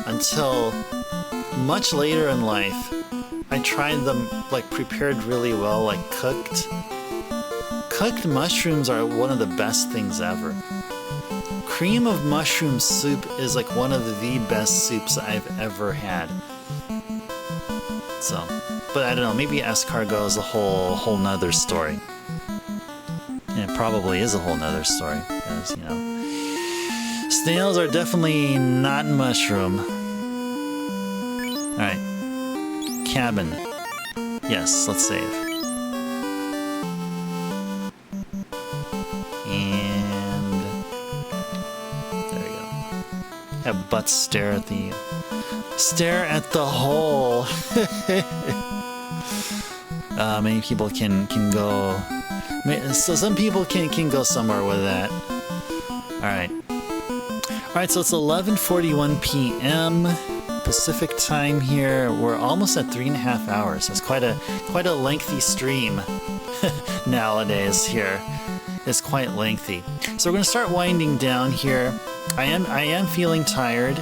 until much later in life. I tried them like prepared really well, like cooked. Cooked mushrooms are one of the best things ever. Cream of mushroom soup is like one of the best soups I've ever had. So, but I don't know, maybe escargot is a whole nother story. And it probably is a whole nother story, because, you know, snails are definitely not mushroom. Alright. Cabin. Yes, let's save. And there we go. Have butts stare at the hole. Many people can go. So some people can go somewhere with that. Alright, so it's 11:41 p.m. Pacific time here. We're almost at 3.5 hours. That's quite a lengthy stream nowadays here. It's quite lengthy. So we're gonna start winding down here. I am feeling tired,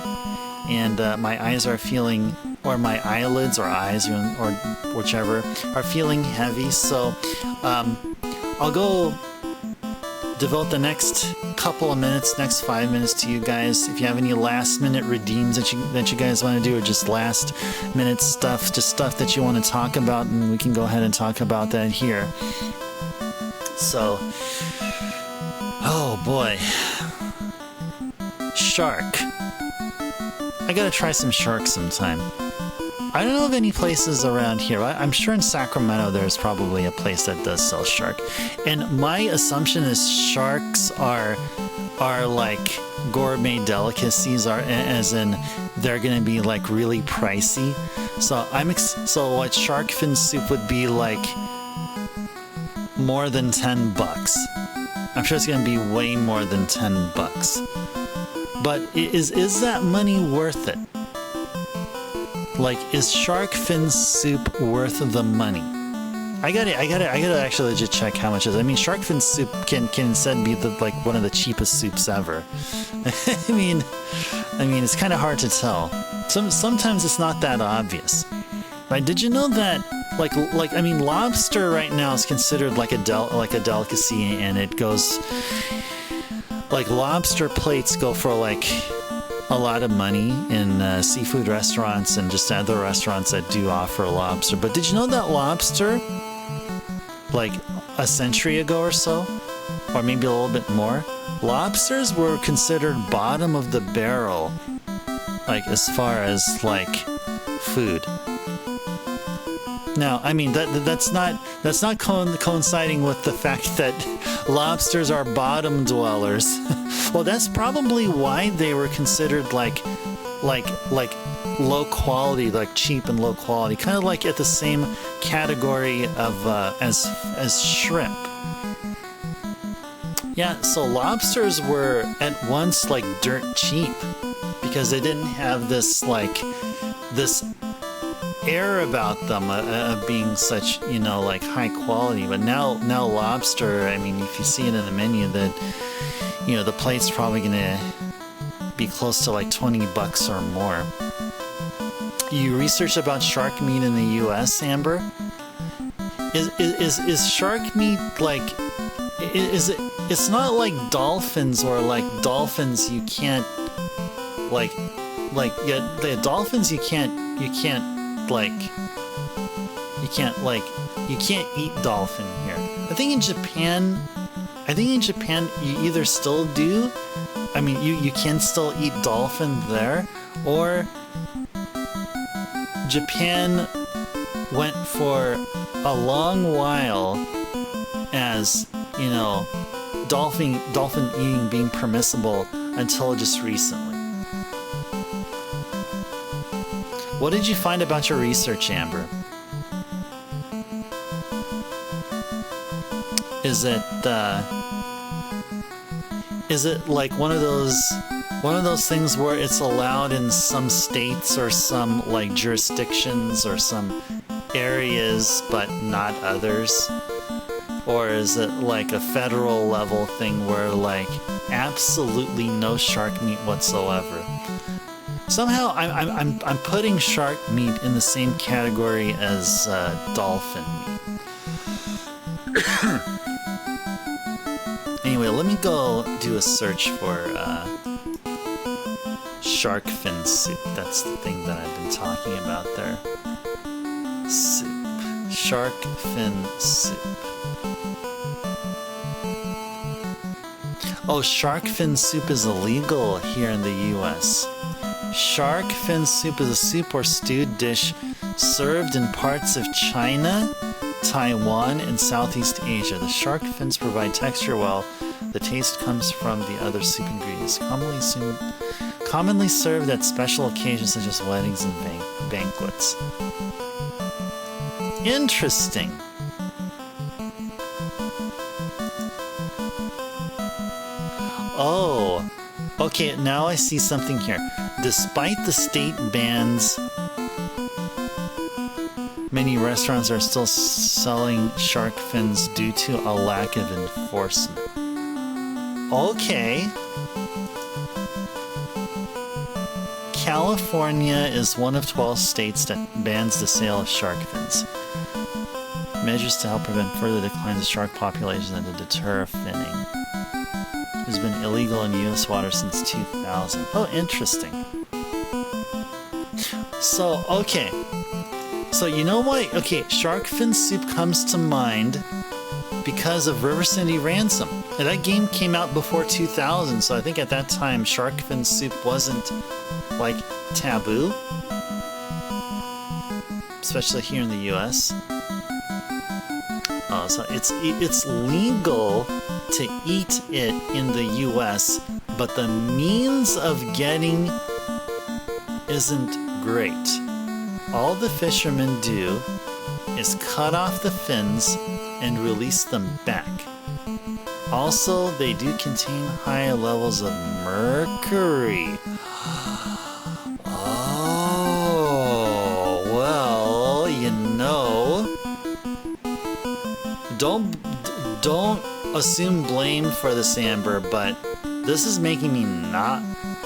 and my eyes are feeling, or my eyelids or eyes, or whichever, are feeling heavy. So I'll go devote the next couple of minutes, next 5 minutes to you guys. If you have any last minute redeems that you guys want to do, or just last minute stuff, just stuff that you want to talk about, and we can go ahead and talk about that here. So, oh boy. Shark. I gotta try some shark sometime. I don't know of any places around here. I'm sure in Sacramento there's probably a place that does sell shark. And my assumption is sharks are like gourmet delicacies, as in they're gonna be like really pricey. So what shark fin soup would be like more than $10. I'm sure it's gonna be way more than $10. But is that money worth it? Like, is shark fin soup worth the money? I gotta actually legit check how much it is. I mean, shark fin soup can instead be like one of the cheapest soups ever. I mean, it's kind of hard to tell. Sometimes it's not that obvious. Right? Did you know that lobster right now is considered like a delicacy, and it goes like lobster plates go for like a lot of money in seafood restaurants and just other restaurants that do offer lobster. But did you know that lobster, like a century ago or so, or maybe a little bit more, lobsters were considered bottom of the barrel, like as far as like food. Now, I mean that's not coinciding with the fact that lobsters are bottom dwellers. Well, that's probably why they were considered like low quality, like cheap and low quality, kind of like at the same category of as shrimp. Yeah, so lobsters were at once like dirt cheap because they didn't have this air about them of being such, like high quality. But now lobster, I mean, if you see it in the menu, that the plate's probably gonna be close to like $20 or more. You research about shark meat in the U.S., Amber? Is shark meat like? Is it? It's not like dolphins, or like dolphins you can't the dolphins you can't eat dolphin here. I think in Japan you either still do, I mean you can still eat dolphin there, or Japan went for a long while as, dolphin eating being permissible until just recently. What did you find about your research, Amber? Is it like one of those things where it's allowed in some states or some like jurisdictions or some areas but not others? Or is it like a federal level thing where like absolutely no shark meat whatsoever? Somehow I'm putting shark meat in the same category as dolphin meat. Anyway, let me go do a search for shark fin soup. That's the thing that I've been talking about there. Soup. Shark fin soup. Oh, shark fin soup is illegal here in the U.S. Shark fin soup is a soup or stewed dish served in parts of China, Taiwan, and Southeast Asia. The shark fins provide texture while the taste comes from the other soup ingredients, commonly served at special occasions such as weddings and banquets. Interesting. Oh, okay, now I see something here. Despite the state bans, many restaurants are still selling shark fins due to a lack of enforcement. Okay. California is one of 12 states that bans the sale of shark fins. Measures to help prevent further declines of shark populations and to deter finning. has been illegal in U.S. waters since 2000. Oh, interesting. So, okay. So, you know what? Okay, shark fin soup comes to mind because of River City Ransom. And that game came out before 2000, so I think at that time shark fin soup wasn't, like, taboo. Especially here in the U.S. Oh, so it's legal to eat it in the U.S., but the means of getting isn't great. All the fishermen do is cut off the fins and release them back. Also, they do contain high levels of mercury. Oh, well, you know, don't assume blame for this, Amber, but this is making me not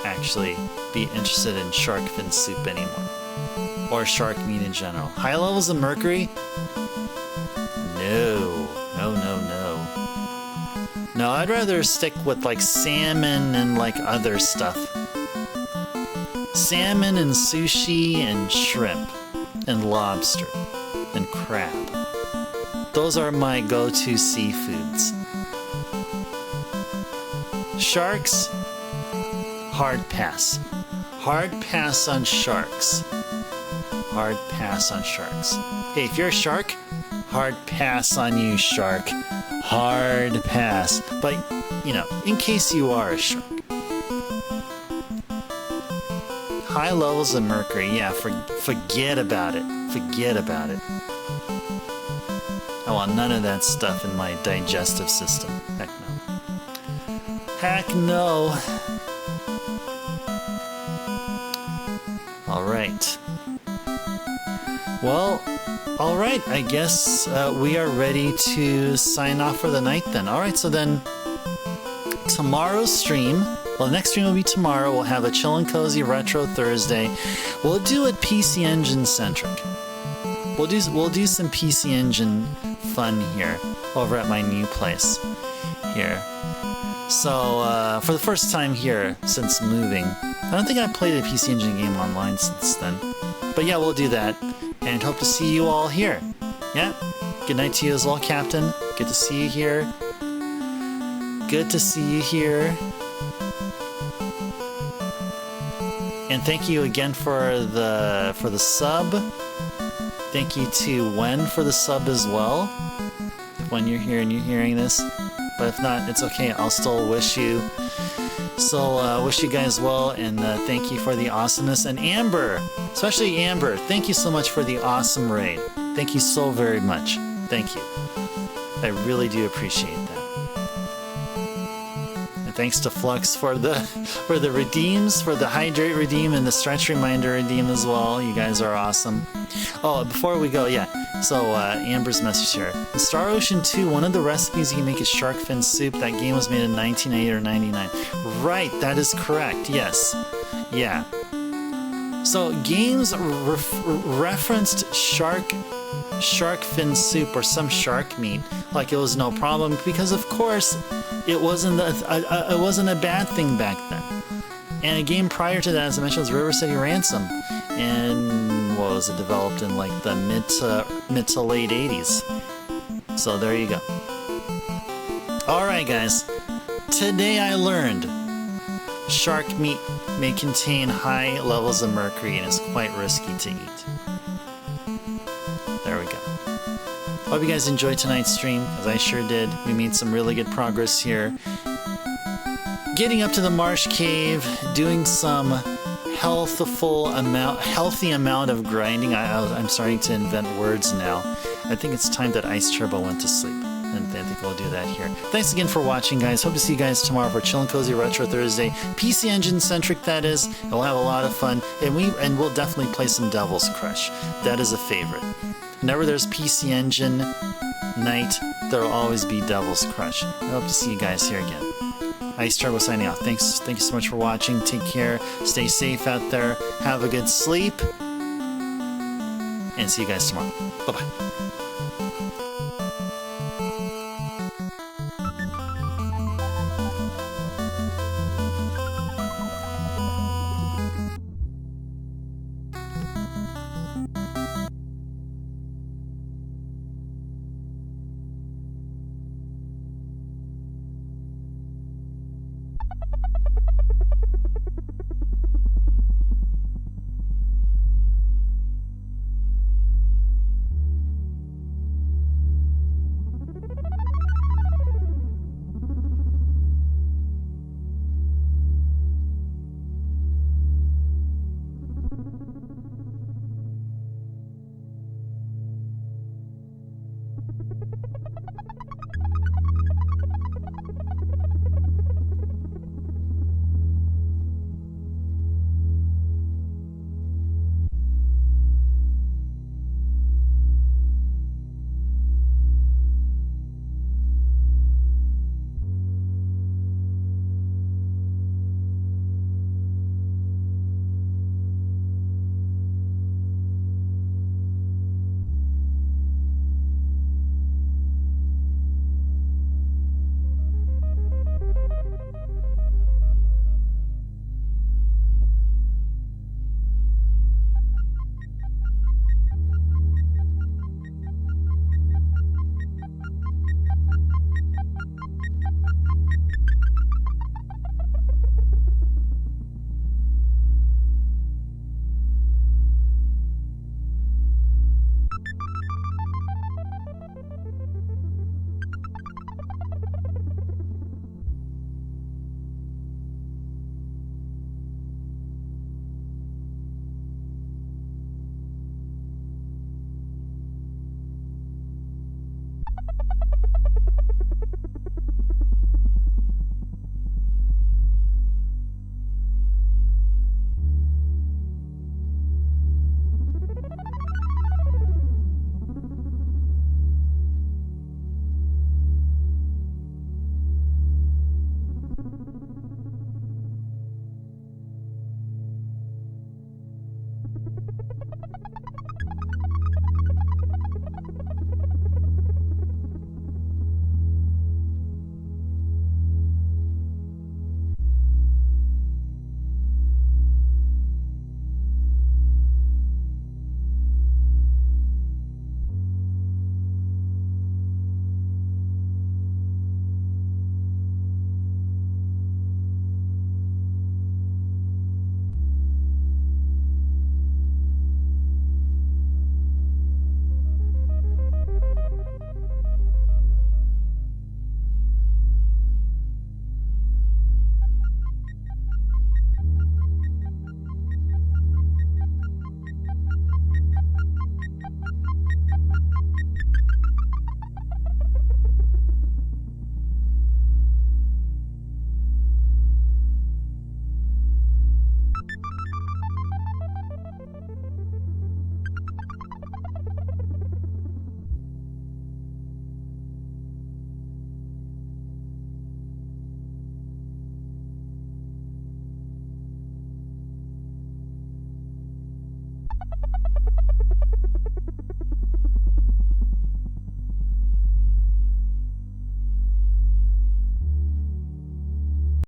actually be interested in shark fin soup anymore. Or shark meat in general. High levels of mercury? No. No, I'd rather stick with like salmon and like other stuff. Salmon and sushi and shrimp and lobster and crab. Those are my go-to seafoods. Sharks? Hard pass. Hard pass on sharks. Hard pass on sharks. Hey, if you're a shark, hard pass on you, shark. Hard pass. But, you know, in case you are a shark. High levels of mercury, yeah, forget about it. Forget about it. I want none of that stuff in my digestive system. Heck no. Heck no. Alright. Well, alright, I guess we are ready to sign off for the night then. Alright, so then tomorrow's stream, well, the next stream will be tomorrow. We'll have a Chill and Cozy Retro Thursday. We'll do it PC Engine centric. We'll do some PC Engine fun here over at my new place here. So, for the first time here since moving, I don't think I've played a PC Engine game online since then. But yeah, we'll do that. And hope to see you all here. Yeah? Good night to you as well, Captain. Good to see you here. Good to see you here. And thank you again for the sub. Thank you to Wen for the sub as well. When you're here and you're hearing this. But if not, it's okay. I'll still wish you guys well, and thank you for the awesomeness. And Amber, especially Amber, thank you so much for the awesome raid. Thank you so very much. Thank you. I really do appreciate that. And thanks to Flux for the redeems, for the hydrate redeem and the stretch reminder redeem as well. You guys are awesome. Oh, before we go, yeah. So, Amber's message here. In Star Ocean 2, one of the recipes you can make is shark fin soup. That game was made in 1998 or 99. Right, that is correct, yes. Yeah. So, games referenced shark fin soup or some shark meat like it was no problem, because of course it wasn't a bad thing back then. And a game prior to that, as I mentioned, was River City Ransom. And what was it, developed in like the mid to late 80s. So there you go. Alright guys, today I learned shark meat may contain high levels of mercury and is quite risky to eat. There we go. Hope you guys enjoyed tonight's stream, as I sure did. We made some really good progress here. Getting up to the Marsh Cave, doing some healthy amount of grinding. I'm starting to invent words now. I think it's time that Ice Turbo went to sleep, and I think we'll do that here. Thanks again for watching, guys. Hope to see you guys tomorrow for Chill and Cozy Retro Thursday. PC Engine centric, that is. We'll have a lot of fun, and we'll definitely play some Devil's Crush. That is a favorite. Whenever there's PC Engine night, there'll always be Devil's Crush. I hope to see you guys here again. Ice Turbo signing off. Thank you so much for watching. Take care. Stay safe out there. Have a good sleep. And see you guys tomorrow. Bye-bye.